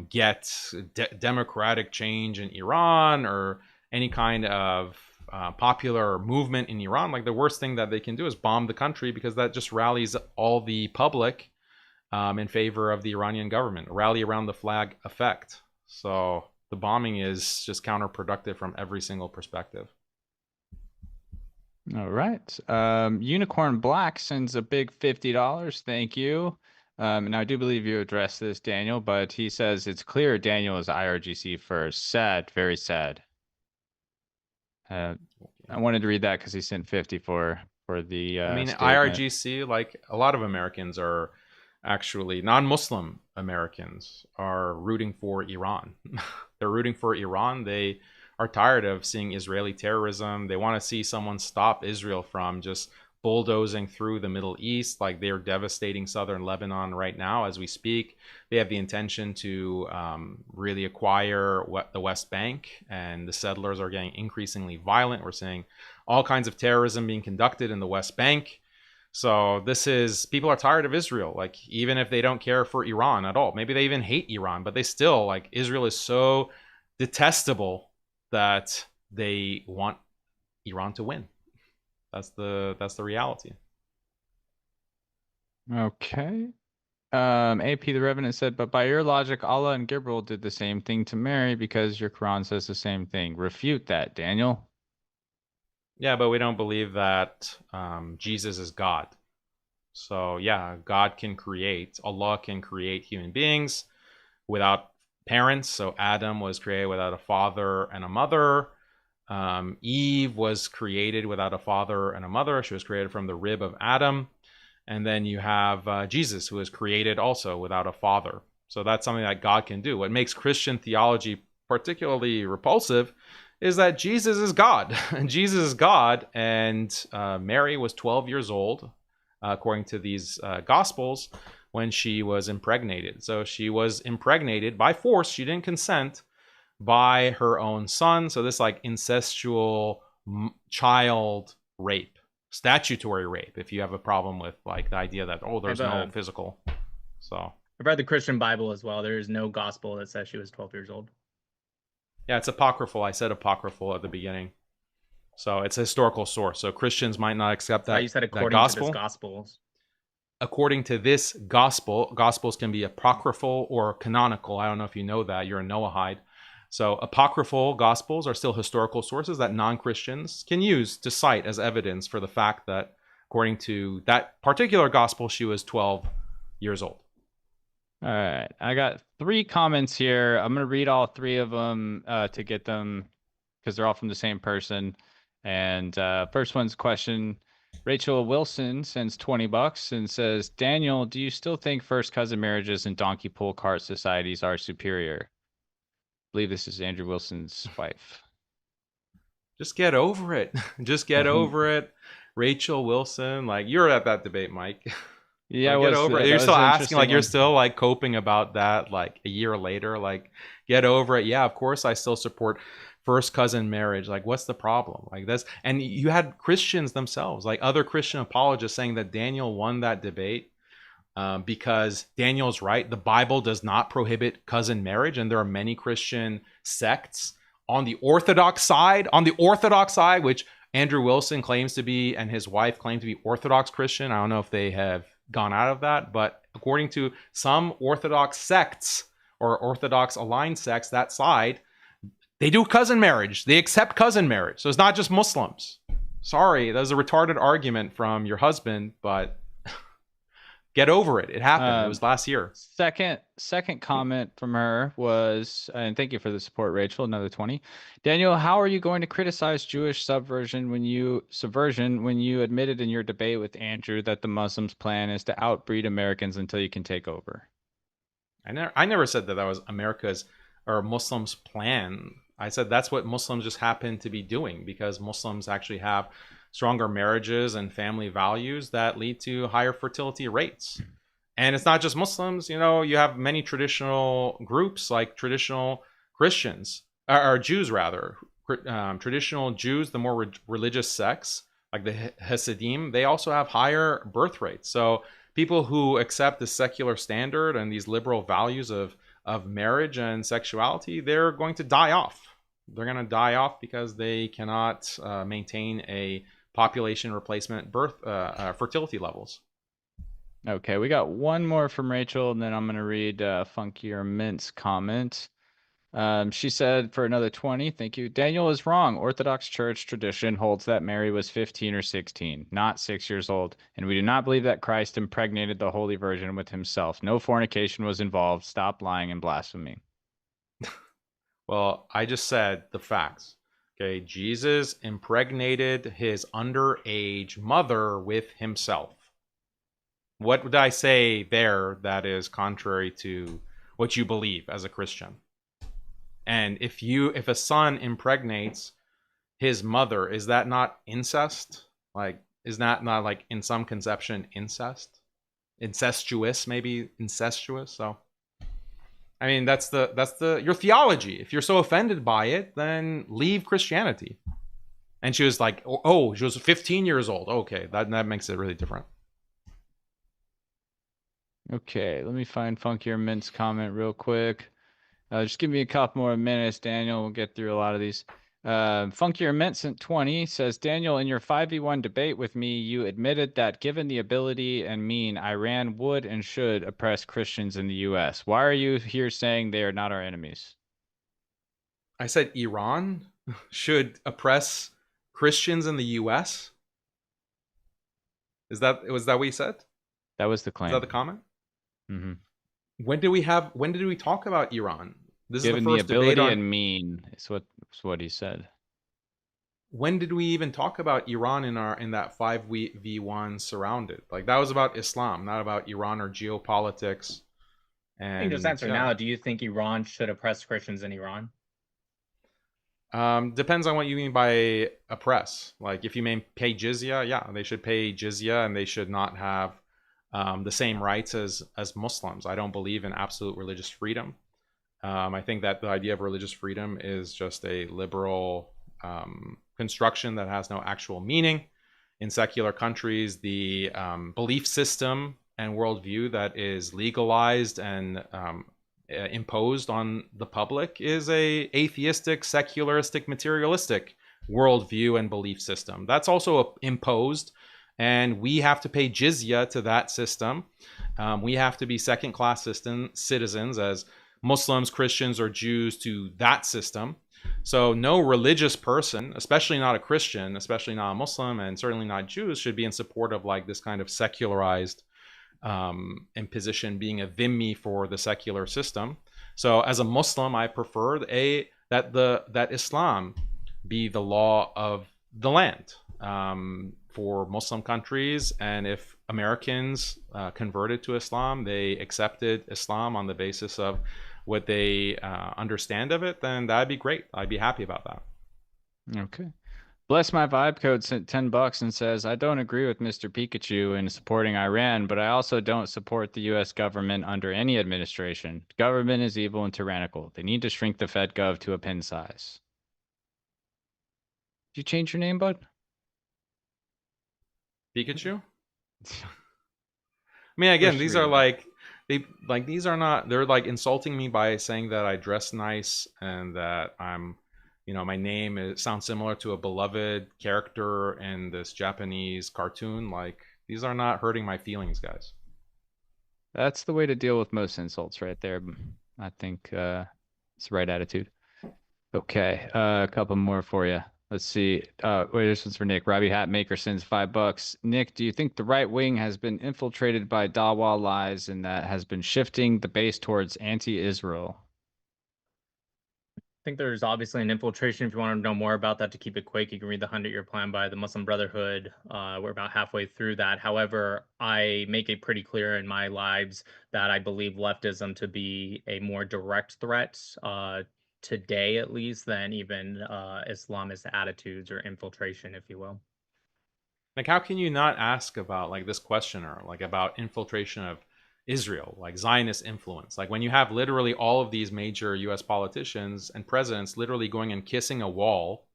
[SPEAKER 1] get democratic change in Iran or any kind of popular movement in Iran, like the worst thing that they can do is bomb the country, because that just rallies all the public in favor of the Iranian government, rally around the flag effect. So the bombing is just counterproductive from every single perspective.
[SPEAKER 2] All right. Unicorn Black sends a big $50. Thank you. And I do believe you addressed this, Daniel, but he says it's clear Daniel is IRGC first. Sad, very sad. I wanted to read that because he sent 50 for the
[SPEAKER 1] I mean,
[SPEAKER 2] statement.
[SPEAKER 1] IRGC, like a lot of Americans are actually, non-Muslim Americans are rooting for Iran. They're rooting for Iran. They are tired of seeing Israeli terrorism. They want to see someone stop Israel from just bulldozing through the Middle East. Like, they're devastating southern Lebanon right now as we speak. They have the intention to really acquire the West Bank, and the settlers are getting increasingly violent. We're seeing all kinds of terrorism being conducted in the West Bank. So people are tired of Israel. Like, even if they don't care for Iran at all, maybe they even hate Iran, but they still, like, Israel is so detestable that they want Iran to win. That's the reality.
[SPEAKER 2] Okay. AP the Revenant said, but by your logic, Allah and Gabriel did the same thing to Mary because your Quran says the same thing. Refute that, Daniel.
[SPEAKER 1] Yeah, but we don't believe that Jesus is God. So yeah, Allah can create human beings without parents. So Adam was created without a father and a mother. Eve was created without a father and a mother. She was created from the rib of Adam. And then you have Jesus, who was created also without a father. So that's something that God can do. What makes Christian theology particularly repulsive is that Jesus is God. And Jesus is God, and Mary was 12 years old, according to these Gospels, when she was impregnated. So she was impregnated by force. She didn't consent, by her own son. So this, like, incestual child rape, statutory rape, if you have a problem with, like, the idea that, oh, there's no physical. So
[SPEAKER 3] I've read the Christian Bible as well. There is no gospel that says she was 12 years old.
[SPEAKER 1] Yeah, it's apocryphal. I said apocryphal at the beginning. So it's a historical source. So Christians might not accept that.
[SPEAKER 3] You said according
[SPEAKER 1] that
[SPEAKER 3] to this Gospels.
[SPEAKER 1] According to this gospel, Gospels can be apocryphal or canonical. I don't know if you know that. You're a Noahide. So apocryphal Gospels are still historical sources that non-Christians can use to cite as evidence for the fact that, according to that particular Gospel, she was 12 years old.
[SPEAKER 2] All right. I got 3 comments here. I'm going to read all 3 of them to get them, because they're all from the same person. And first one's question. Rachel Wilson sends $20 and says, Daniel, do you still think first cousin marriages and donkey pull cart societies are superior? I believe this is Andrew Wilson's wife.
[SPEAKER 1] Just get over it. Just get over it. Rachel Wilson, like, you're at that debate, Mike.
[SPEAKER 2] Yeah,
[SPEAKER 1] like, get over it. You're still asking, like, you're still, like, coping about that, like, a year later. Like, get over it. Yeah, of course I still support first cousin marriage. Like, what's the problem? Like, this, and you had Christians themselves, like other Christian apologists, saying that Daniel won that debate because Daniel's right. The Bible does not prohibit cousin marriage, and there are many Christian sects on the Orthodox side, which Andrew Wilson claims to be, and his wife claim to be Orthodox Christian. I don't know if they have gone out of that, but according to some Orthodox sects or Orthodox aligned sects, that side, they do cousin marriage. They accept cousin marriage. So it's not just Muslims. Sorry, that was a retarded argument from your husband, but get over it. It happened. It was last year.
[SPEAKER 2] Second comment from her was, and thank you for the support, Rachel, another 20. Daniel, how are you going to criticize Jewish subversion when you admitted in your debate with Andrew that the Muslims' plan is to outbreed Americans until you can take over?
[SPEAKER 1] I never said that was America's or Muslims' plan. I said that's what Muslims just happen to be doing, because Muslims actually have stronger marriages and family values that lead to higher fertility rates. And it's not just Muslims. You know, you have many traditional groups, like traditional Christians, or Jews rather. Traditional Jews, the more religious sects, like the Hasidim, they also have higher birth rates. So people who accept the secular standard and these liberal values of marriage and sexuality, they're going to die off. They're going to die off because they cannot maintain a population replacement fertility levels.
[SPEAKER 2] Okay, we got one more from Rachel, and then I'm going to read Funkier Mint's comment. She said for another 20, thank you. Daniel is wrong. Orthodox Church tradition holds that Mary was 15 or 16, not 6 years old. And we do not believe that Christ impregnated the Holy Virgin with himself. No fornication was involved. Stop lying and blasphemy.
[SPEAKER 1] Well, I just said the facts. Okay, Jesus impregnated his underage mother with himself. What would I say there that is contrary to what you believe as a Christian? And if a son impregnates his mother, is that not incest? Like, is not like in some conception incest, incestuous, maybe incestuous. So I mean, that's your theology. If you're so offended by it, then leave Christianity. And she was like, oh, she was 15 years old. Okay, that makes it really different.
[SPEAKER 2] Okay, let me find Funkier Mint's comment real quick. Just give me a couple more minutes, Daniel. We'll get through a lot of these. Funkier Mint sent 20 says, Daniel, in your 5v1 debate with me, you admitted that given the ability and mean, Iran would and should oppress Christians in the U.S. Why are you here saying they are not our enemies?
[SPEAKER 1] I said Iran should oppress Christians in the U.S. Was that what you said?
[SPEAKER 2] That was the claim.
[SPEAKER 1] Is that the comment?
[SPEAKER 2] Mm-hmm.
[SPEAKER 1] When did we talk about Iran? This
[SPEAKER 2] given
[SPEAKER 1] is the first
[SPEAKER 2] the ability
[SPEAKER 1] debate on,
[SPEAKER 2] and mean is what he said.
[SPEAKER 1] When did we even talk about Iran in that 5v1 surrounded? Like, that was about Islam, not about Iran or geopolitics. And
[SPEAKER 3] I think just answer now. Do you think Iran should oppress Christians in Iran?
[SPEAKER 1] Depends on what you mean by oppress. Like, if you mean pay jizya, yeah, they should pay jizya, and they should not have the same rights as Muslims. I don't believe in absolute religious freedom. I think that the idea of religious freedom is just a liberal construction that has no actual meaning. In secular countries, the belief system and worldview that is legalized and imposed on the public is a atheistic, secularistic, materialistic worldview and belief system. That's also imposed, and we have to pay jizya to that system. We have to be second-class citizens as Muslims, Christians, or Jews to that system. So no religious person, especially not a Christian, especially not a Muslim, and certainly not Jews, should be in support of like this kind of secularized imposition, being a dhimmi for the secular system. So as a Muslim, I prefer that Islam be the law of the land for Muslim countries. And if Americans converted to Islam, they accepted Islam on the basis of what they understand of it, then that'd be great. I'd be happy about that.
[SPEAKER 2] Okay. Bless My Vibe Code sent $10 and says, I don't agree with Mr. Pikachu in supporting Iran, but I also don't support the U.S. government under any administration. Government is evil and tyrannical. They need to shrink the FedGov to a pin size. Did you change your name, bud?
[SPEAKER 1] Pikachu? I mean, again, these are like, these are not, they're like insulting me by saying that I dress nice and that I'm, my name sounds similar to a beloved character in this Japanese cartoon. Like, these are not hurting my feelings, guys.
[SPEAKER 2] That's the way to deal with most insults right there. I think it's the right attitude. Okay, a couple more for you. Let's see. Wait, this one's for Nick. Robbie Hatmaker sends $5. Nick, do you think the right wing has been infiltrated by Dawa lies and that has been shifting the base towards anti-Israel?
[SPEAKER 3] I think there's obviously an infiltration. If you want to know more about that, to keep it quick, you can read the 100-Year Plan by the Muslim Brotherhood. We're about halfway through that. However, I make it pretty clear in my lives that I believe leftism to be a more direct threat today, at least, than even Islamist attitudes or infiltration, if you will.
[SPEAKER 1] Like, how can you not ask about like this questioner, like about infiltration of Israel, like Zionist influence? Like, when you have literally all of these major US politicians and presidents literally going and kissing a wall,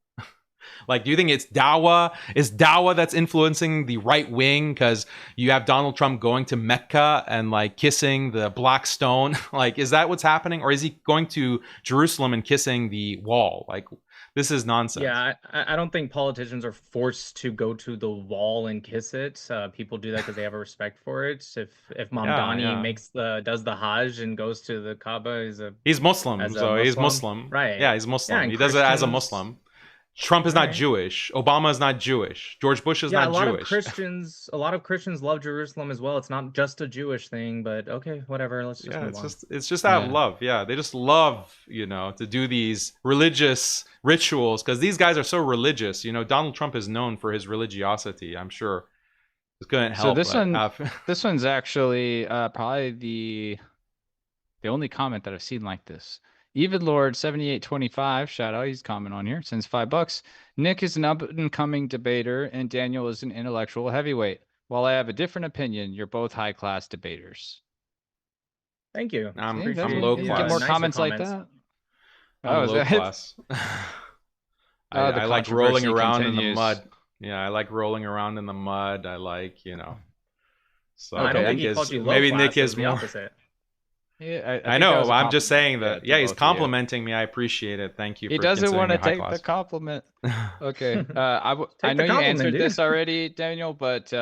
[SPEAKER 1] like, do you think it's Dawa? Is Dawa that's influencing the right wing because you have Donald Trump going to Mecca and like kissing the black stone? Like, is that what's happening? Or is he going to Jerusalem and kissing the wall? Like, this is nonsense.
[SPEAKER 3] Yeah, I don't think politicians are forced to go to the wall and kiss it. People do that because they have a respect for it. If Mamdani does the Hajj and goes to the Kaaba,
[SPEAKER 1] he's Muslim, he's Muslim,
[SPEAKER 3] right?
[SPEAKER 1] Yeah, he's Muslim.
[SPEAKER 3] Yeah,
[SPEAKER 1] he does it as a Muslim. Trump is not Jewish. Obama is not Jewish. George Bush is not Jewish.
[SPEAKER 3] A lot of Christians love Jerusalem as well. It's not just a Jewish thing, but okay, whatever. Let's just move on.
[SPEAKER 1] It's just out of love. Yeah, they just love, to do these religious rituals because these guys are so religious. Donald Trump is known for his religiosity. I'm sure it couldn't help.
[SPEAKER 2] So this one's actually probably the only comment that I've seen like this. Even Lord 7825, shout out, he's commenting on here, sends $5. Nick is an up-and-coming debater, and Daniel is an intellectual heavyweight. While I have a different opinion, you're both high-class debaters.
[SPEAKER 3] Thank you.
[SPEAKER 1] I'm
[SPEAKER 3] Appreciate
[SPEAKER 1] low
[SPEAKER 3] the,
[SPEAKER 1] class.
[SPEAKER 2] Get more
[SPEAKER 3] nicer
[SPEAKER 2] comments like that.
[SPEAKER 1] I'm
[SPEAKER 2] Oh, is
[SPEAKER 1] low
[SPEAKER 2] that it?
[SPEAKER 1] class.
[SPEAKER 2] Oh, the
[SPEAKER 1] I like rolling
[SPEAKER 2] controversy
[SPEAKER 1] around in the
[SPEAKER 2] continues.
[SPEAKER 1] mud. Yeah, I like rolling around in the mud. I like, you know. So
[SPEAKER 3] No, I don't
[SPEAKER 2] Okay,
[SPEAKER 3] think
[SPEAKER 1] Nick
[SPEAKER 3] he called
[SPEAKER 1] is
[SPEAKER 3] you low
[SPEAKER 1] maybe
[SPEAKER 3] class.
[SPEAKER 1] Nick
[SPEAKER 3] It
[SPEAKER 1] is
[SPEAKER 3] was the
[SPEAKER 1] more.
[SPEAKER 3] opposite.
[SPEAKER 2] Yeah,
[SPEAKER 1] I
[SPEAKER 2] think that was
[SPEAKER 1] know.
[SPEAKER 2] a
[SPEAKER 1] I'm just saying
[SPEAKER 2] compliment,
[SPEAKER 1] that.
[SPEAKER 2] to
[SPEAKER 1] Yeah, he's
[SPEAKER 2] both of you.
[SPEAKER 1] complimenting me. I appreciate it. Thank you
[SPEAKER 2] He
[SPEAKER 1] for
[SPEAKER 2] doesn't
[SPEAKER 1] considering
[SPEAKER 2] want
[SPEAKER 1] me
[SPEAKER 2] to
[SPEAKER 1] high
[SPEAKER 2] take
[SPEAKER 1] class.
[SPEAKER 2] the compliment. Okay. I
[SPEAKER 3] Take
[SPEAKER 2] know
[SPEAKER 3] the
[SPEAKER 2] you
[SPEAKER 3] compliment,
[SPEAKER 2] answered
[SPEAKER 3] dude.
[SPEAKER 2] this already, Daniel, but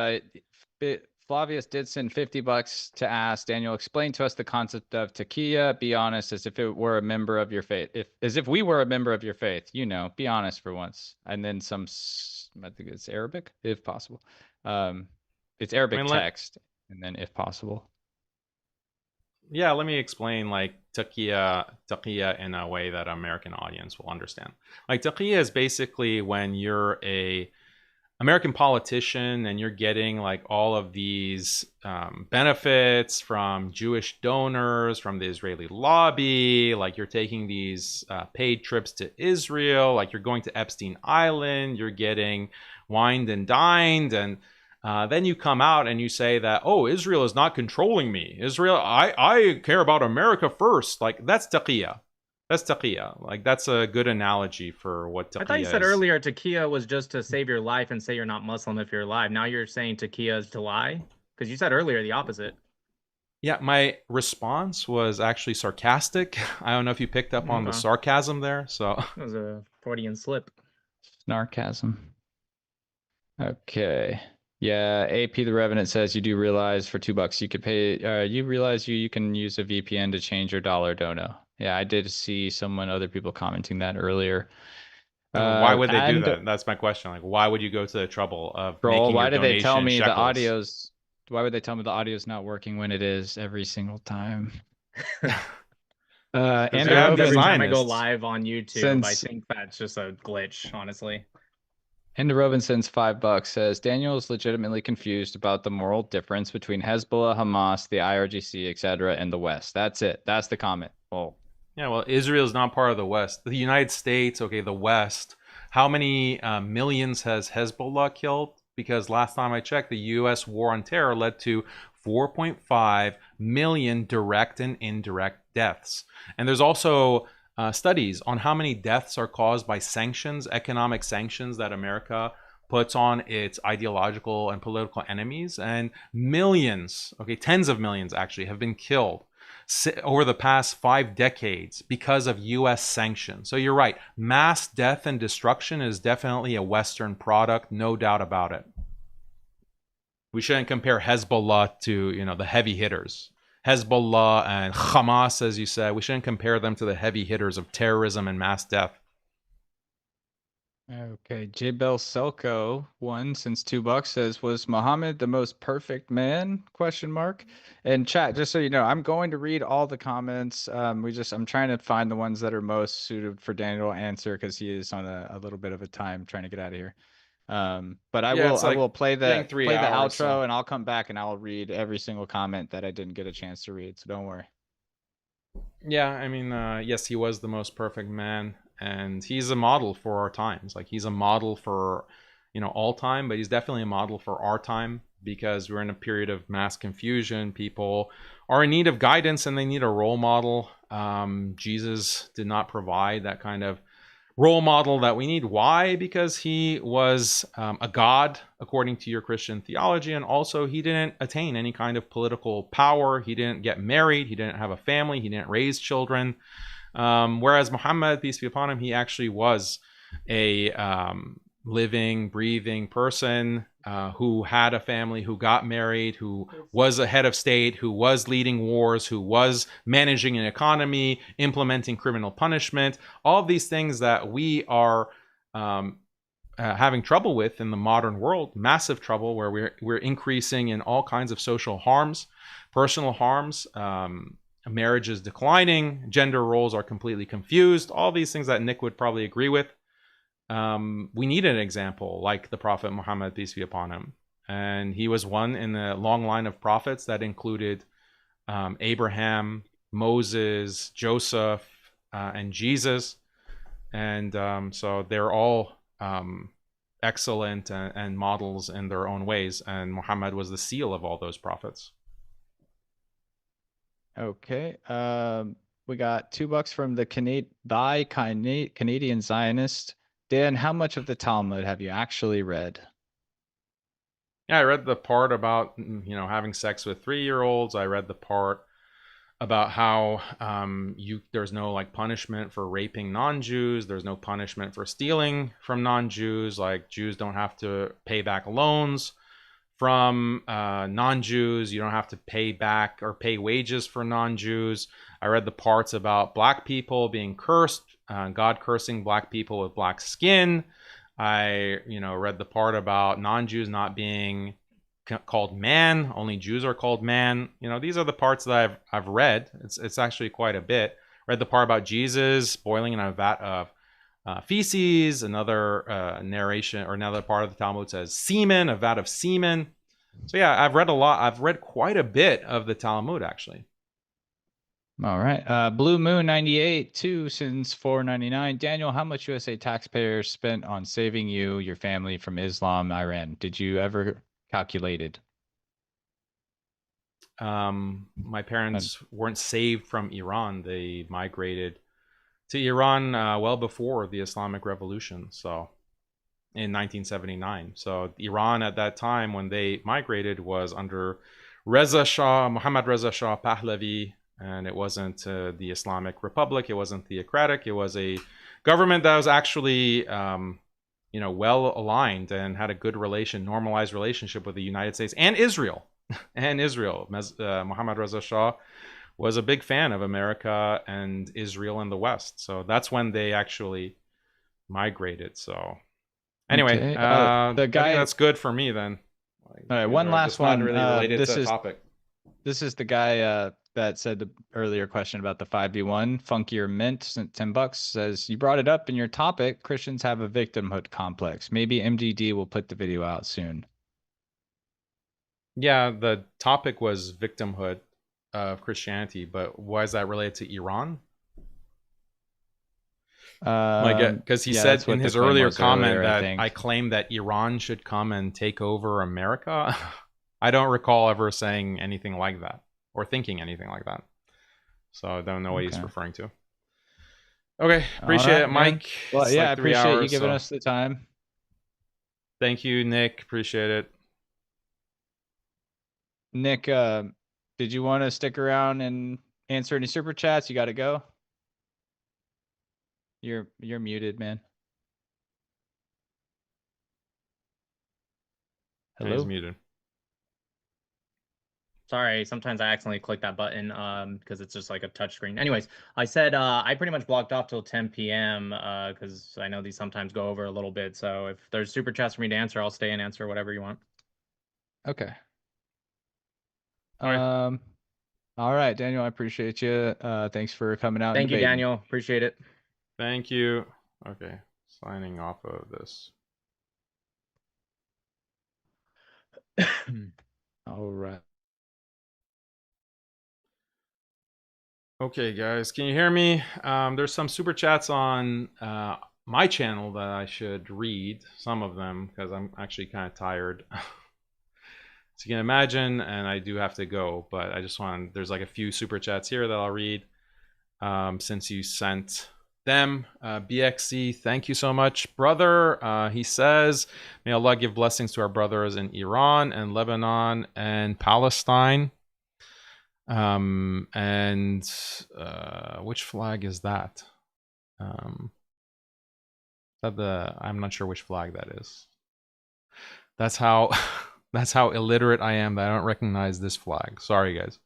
[SPEAKER 2] Flavius did send $50 to ask Daniel, explain to us the concept of taqiyya. Be honest, as if it were a member of your faith. As if we were a member of your faith. You know, be honest for once. And then some, I think it's Arabic, if possible. It's Arabic text, and then if possible.
[SPEAKER 1] Yeah, let me explain like taqiyya in a way that an American audience will understand. Like taqiyya is basically when you're a American politician and you're getting like all of these benefits from Jewish donors, from the Israeli lobby, like you're taking these paid trips to Israel, like you're going to Epstein Island, you're getting wined and dined, and then you come out and you say that, oh, Israel is not controlling me. Israel, I care about America first. Like that's taqiyya. That's taqiyya. Like that's a good analogy for what taqiyya is.
[SPEAKER 3] I thought you said earlier taqiyya was just to save your life and say you're not Muslim if you're alive. Now you're saying taqiyya is to lie? Because you said earlier the opposite.
[SPEAKER 1] Yeah, my response was actually sarcastic. I don't know if you picked up on the sarcasm there. So
[SPEAKER 3] it was a Freudian slip.
[SPEAKER 2] Snarkasm. Okay. Yeah, AP the Revenant says you do realize for $2 you could pay. You realize you can use a VPN to change your dollar dono. Yeah, I did see other people commenting that earlier.
[SPEAKER 1] why would they do that? That's my question. Like, why would you go to the trouble of making
[SPEAKER 2] why
[SPEAKER 1] your
[SPEAKER 2] did they tell
[SPEAKER 1] donation
[SPEAKER 2] me
[SPEAKER 1] shekels?
[SPEAKER 2] the audio's? Why would they tell me the audio's not working when it is every single time?
[SPEAKER 3] And every time I go live on YouTube, I think that's just a glitch, honestly.
[SPEAKER 2] And Robin sends $5, says Daniel is legitimately confused about the moral difference between Hezbollah, Hamas, the IRGC, etc., and the West. That's it. That's the comment. Oh.
[SPEAKER 1] Yeah, well, Israel is not part of the West. The United States, okay, the West. How many millions has Hezbollah killed? Because last time I checked, the U.S. war on terror led to 4.5 million direct and indirect deaths. And there's also studies on how many deaths are caused by sanctions, economic sanctions that America puts on its ideological and political enemies. And millions, okay, tens of millions actually, have been killed over the past 5 decades because of U.S. sanctions. So you're right. Mass death and destruction is definitely a Western product, no doubt about it. We shouldn't compare Hezbollah to, you know, the heavy hitters. Hezbollah and Hamas, as you said, we shouldn't compare them to the heavy hitters of terrorism and mass death.
[SPEAKER 2] Okay, J-Bell Selco won since $2 says, was Muhammad the most perfect man? Question mark. And chat, just so you know, I'm going to read all the comments. I'm trying to find the ones that are most suited for Daniel to answer because he is on a little bit of a time trying to get out of here. But I will play the outro and I'll come back and I'll read every single comment that I didn't get a chance to read. So don't worry.
[SPEAKER 1] Yeah, I mean, yes, he was the most perfect man. And he's a model for our times. Like he's a model for, you know, all time, but he's definitely a model for our time because we're in a period of mass confusion. People are in need of guidance and they need a role model. Jesus did not provide that kind of role model that we need. Why? Because he was a god, according to your Christian theology, and also he didn't attain any kind of political power. He didn't get married. He didn't have a family. He didn't raise children. Whereas Muhammad, peace be upon him, he actually was a living, breathing person who had a family, who got married, who was a head of state, who was leading wars, who was managing an economy, implementing criminal punishment, all of these things that we are having trouble with in the modern world, massive trouble, where we're increasing in all kinds of social harms, personal harms. Marriage is declining, gender roles are completely confused, all these things that Nick would probably agree with. We need an example like the Prophet Muhammad, peace be upon him. And he was one in the long line of prophets that included Abraham, Moses, Joseph, and Jesus. And so they're all excellent and models in their own ways. And Muhammad was the seal of all those prophets.
[SPEAKER 2] Okay. We got $2 from the Canadian Zionist. Dan, how much of the Talmud have you actually read?
[SPEAKER 1] Yeah, I read the part about, having sex with 3-year-olds. I read the part about how there's no like punishment for raping non-Jews. There's no punishment for stealing from non-Jews. Like Jews don't have to pay back loans from non-Jews. You don't have to pay back or pay wages for non-Jews. I read the parts about black people being cursed, God cursing black people with black skin. I, read the part about non-Jews not being called man. Only Jews are called man. These are the parts that I've read. It's actually quite a bit. Read the part about Jesus boiling in a vat of feces. Another narration or another part of the Talmud says semen, a vat of semen. So yeah, I've read a lot. I've read quite a bit of the Talmud actually.
[SPEAKER 2] All right. Blue Moon 98, 2 since $4.99. Daniel, how much USA taxpayers spent on saving you, your family from Islam, Iran? Did you ever calculate it?
[SPEAKER 1] My parents weren't saved from Iran. They migrated to Iran well before the Islamic Revolution. So in 1979. So Iran at that time when they migrated was under Muhammad Reza Shah Pahlavi. And it wasn't the Islamic Republic. It wasn't theocratic. It was a government that was actually, well aligned and had a good normalized relationship with the United States and Israel. Muhammad Reza Shah was a big fan of America and Israel and the West. So that's when they actually migrated. So anyway,
[SPEAKER 2] Okay.
[SPEAKER 1] the guy that's good for me then.
[SPEAKER 2] All right, one last one.
[SPEAKER 1] Not really related to the topic.
[SPEAKER 2] This is the guy that said the earlier question about the 5v1. Funkier Mint sent $10. Says, you brought it up in your topic. Christians have a victimhood complex. Maybe MDD will put the video out soon.
[SPEAKER 1] Yeah, the topic was victimhood of Christianity, but why is that related to Iran? Because he said in his earlier comment that I claimed that Iran should come and take over America. I don't recall ever saying anything like that or thinking anything like that. So I don't know what he's referring to. Okay, appreciate it, Mike.
[SPEAKER 2] Well, yeah, I appreciate you giving us the time.
[SPEAKER 1] Thank you, Nick. Appreciate it.
[SPEAKER 2] Nick, did you want to stick around and answer any super chats? You got to go. You're muted, man. Hello?
[SPEAKER 1] He's muted.
[SPEAKER 3] Sorry, sometimes I accidentally click that button because it's just like a touch screen. Anyways, I said I pretty much blocked off till 10 p.m. Because I know these sometimes go over a little bit. So if there's super chats for me to answer, I'll stay and answer whatever you want.
[SPEAKER 2] Okay. All right, Daniel, I appreciate you. Thanks for coming out.
[SPEAKER 3] Thank you, Daniel. Appreciate it.
[SPEAKER 1] Thank you. Okay, signing off of this.
[SPEAKER 2] All right.
[SPEAKER 1] Okay, guys, can you hear me? There's some super chats on my channel that I should read, some of them, because I'm actually kind of tired. As you can imagine, and I do have to go, but I just there's like a few super chats here that I'll read since you sent them. BXC, thank you so much, brother. He says, may Allah give blessings to our brothers in Iran and Lebanon and Palestine. And which flag is that? I'm not sure which flag that is. That's how illiterate I am that I don't recognize this flag. Sorry, guys.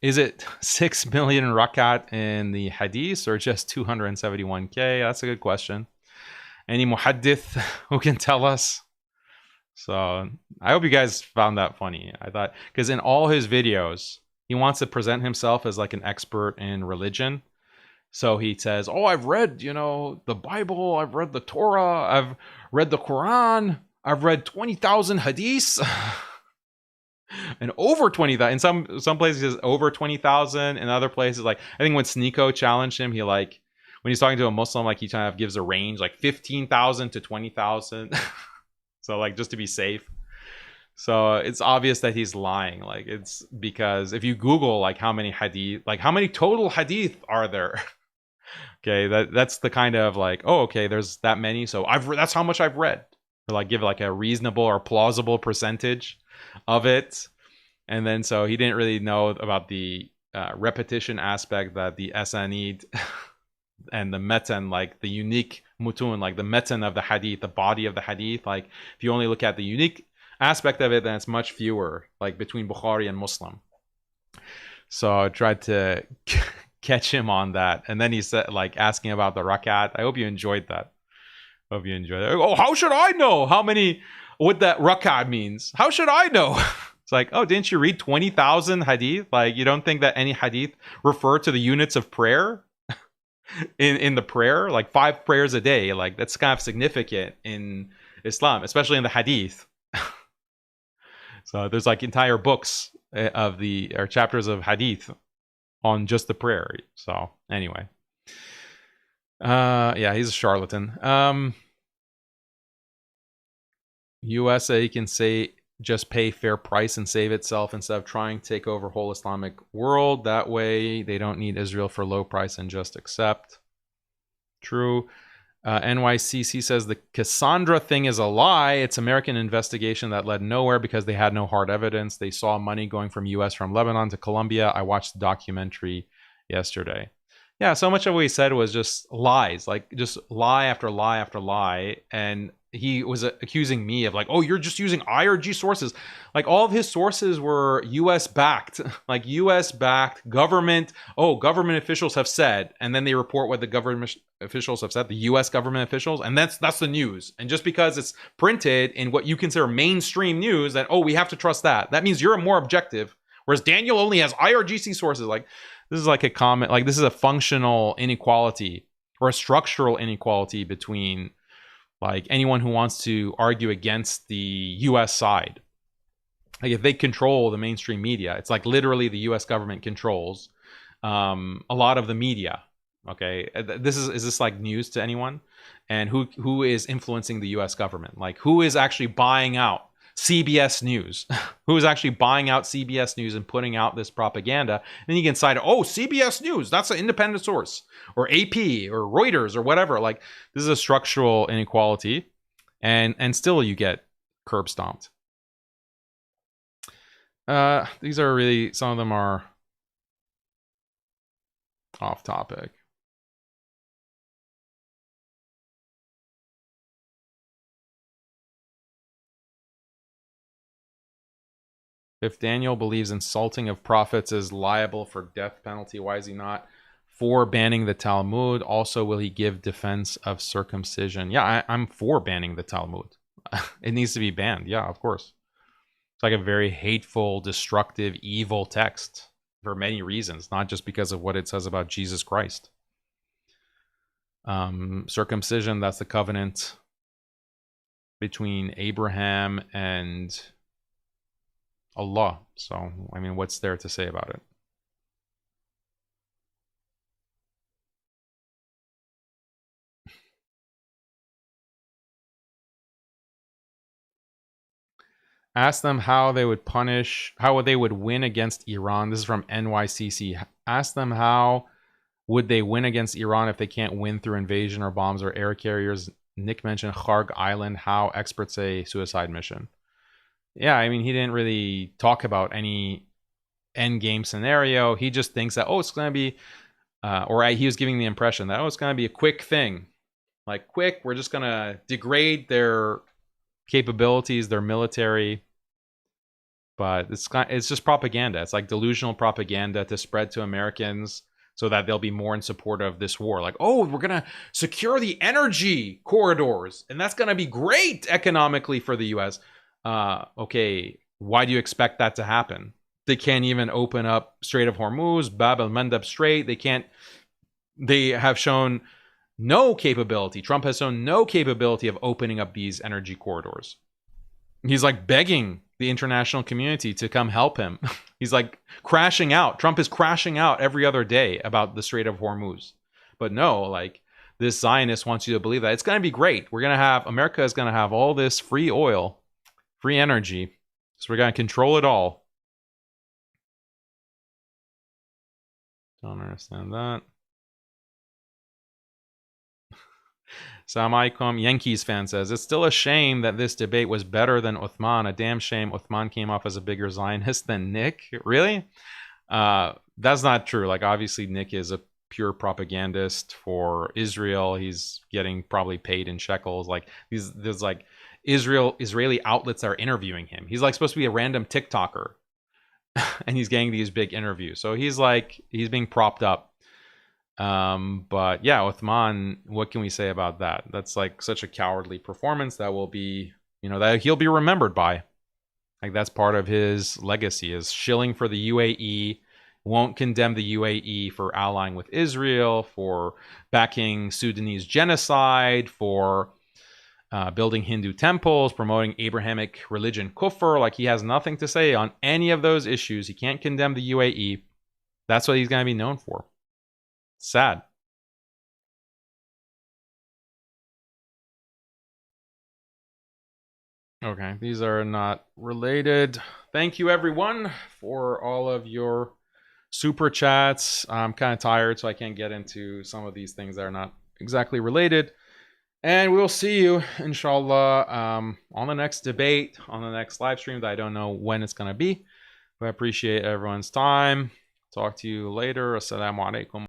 [SPEAKER 1] Is it 6 million rakat in the hadith or just 271k? That's a good question. Any muhaddith who can tell us? So I hope you guys found that funny. I thought, because in all his videos, he wants to present himself as like an expert in religion. So he says, oh, I've read, the Bible. I've read the Torah. I've read the Quran. I've read 20,000 hadiths. And over 20,000. In some places, it's over 20,000. In other places, like I think when Sneeko challenged him, he like when he's talking to a Muslim, like he kind of gives a range, like 15,000 to 20,000. So like just to be safe. So it's obvious that he's lying. Like it's because if you Google like how many hadith, like how many total hadith are there? Okay, that's the kind of like, oh, okay, there's that many. So that's how much I've read. Or like give like a reasonable or plausible percentage of it. And then so he didn't really know about the repetition aspect that the asanid and the metan, like the unique mutun, like the metan of the hadith, the body of the hadith. Like if you only look at the unique aspect of it, then it's much fewer, like between Bukhari and Muslim. So I tried to catch him on that. And then he said, like asking about the rakat. I hope you enjoyed that. Hope you enjoyed it. Oh, how should I know what that rakat means? How should I know? It's like, oh, didn't you read 20,000 hadith? Like, you don't think that any hadith refer to the units of prayer in the prayer? Like 5 prayers a day. Like that's kind of significant in Islam, especially in the hadith. So there's like entire books or chapters of hadith on just the prayer. So anyway, yeah, he's a charlatan. USA can say just pay fair price and save itself instead of trying to take over whole Islamic world. That way they don't need Israel for low price and just accept. True. NYCC says the Cassandra thing is a lie. It's American investigation that led nowhere because they had no hard evidence. They saw money going from US from Lebanon to Colombia. I watched the documentary yesterday. Yeah, so much of what he said was just lies, like just lie after lie after lie. And he was accusing me of like, oh, you're just using IRG sources. Like all of his sources were US backed, like US backed government. Oh, government officials have said, and then they report what the government officials have said, the US government officials, and that's the news. And just because it's printed in what you consider mainstream news, that, oh, we have to trust that. That means you're more objective. Whereas Daniel only has IRGC sources. Like this is like a comment, like this is a functional inequality or a structural inequality between like anyone who wants to argue against the US side. Like if they control the mainstream media, it's like literally the US government controls a lot of the media. Okay, is this like news to anyone? And who is influencing the US government? Like who is actually buying out CBS News? Who is actually buying out CBS News and putting out this propaganda? And you can cite, oh, CBS News, that's an independent source, or AP or Reuters or whatever. Like this is a structural inequality, and still you get curb stomped. These are really, some of them are off topic. If Daniel believes insulting of prophets is liable for death penalty, why is he not for banning the Talmud? Also, will he give defense of circumcision? Yeah, I'm for banning the Talmud. It needs to be banned. Yeah, of course. It's like a very hateful, destructive, evil text for many reasons, not just because of what it says about Jesus Christ. Circumcision, that's the covenant between Abraham and Allah. So, I mean, what's there to say about it? Ask them how they would win against Iran. This is from NYCC. Ask them how would they win against Iran if they can't win through invasion or bombs or air carriers. Nick mentioned Kharg Island, how experts say suicide mission. Yeah, I mean, he didn't really talk about any end game scenario. He just thinks that, oh, it's going to be, he was giving the impression that, oh, it's going to be a quick thing. Like, quick, we're just going to degrade their capabilities, their military. But it's just propaganda. It's like delusional propaganda to spread to Americans so that they'll be more in support of this war. Like, oh, we're going to secure the energy corridors, and that's going to be great economically for the U.S. Okay, why do you expect that to happen? They can't even open up Strait of Hormuz, Bab el-Mandeb Strait. They have shown no capability. Trump has shown no capability of opening up these energy corridors. He's like begging the international community to come help him. He's like crashing out. Trump is crashing out every other day about the Strait of Hormuz. But no, like this Zionist wants you to believe that it's going to be great. America is going to have all this free oil, free energy. So we're going to control it all. Don't understand that. Salam alaikum. Yankees fan says, it's still a shame that this debate was better than Uthman. A damn shame Uthman came off as a bigger Zionist than Nick. Really? That's not true. Like, obviously, Nick is a pure propagandist for Israel. He's getting probably paid in shekels. Like, there's like Israeli outlets that are interviewing him. He's like supposed to be a random TikToker. And he's getting these big interviews. So he's being propped up. But yeah, Uthman, what can we say about that? That's like such a cowardly performance that will be, that he'll be remembered by. Like, that's part of his legacy, is shilling for the UAE, won't condemn the UAE for allying with Israel, for backing Sudanese genocide, for building Hindu temples, promoting Abrahamic religion kufr. Like, he has nothing to say on any of those issues. He can't condemn the UAE. That's what he's going to be known for. Sad. Okay, these are not related. Thank you, everyone, for all of your super chats. I'm kind of tired, so I can't get into some of these things that are not exactly related. And we'll see you, inshallah, on the next debate, on the next live stream that I don't know when it's going to be. But I appreciate everyone's time. Talk to you later. Assalamu alaikum.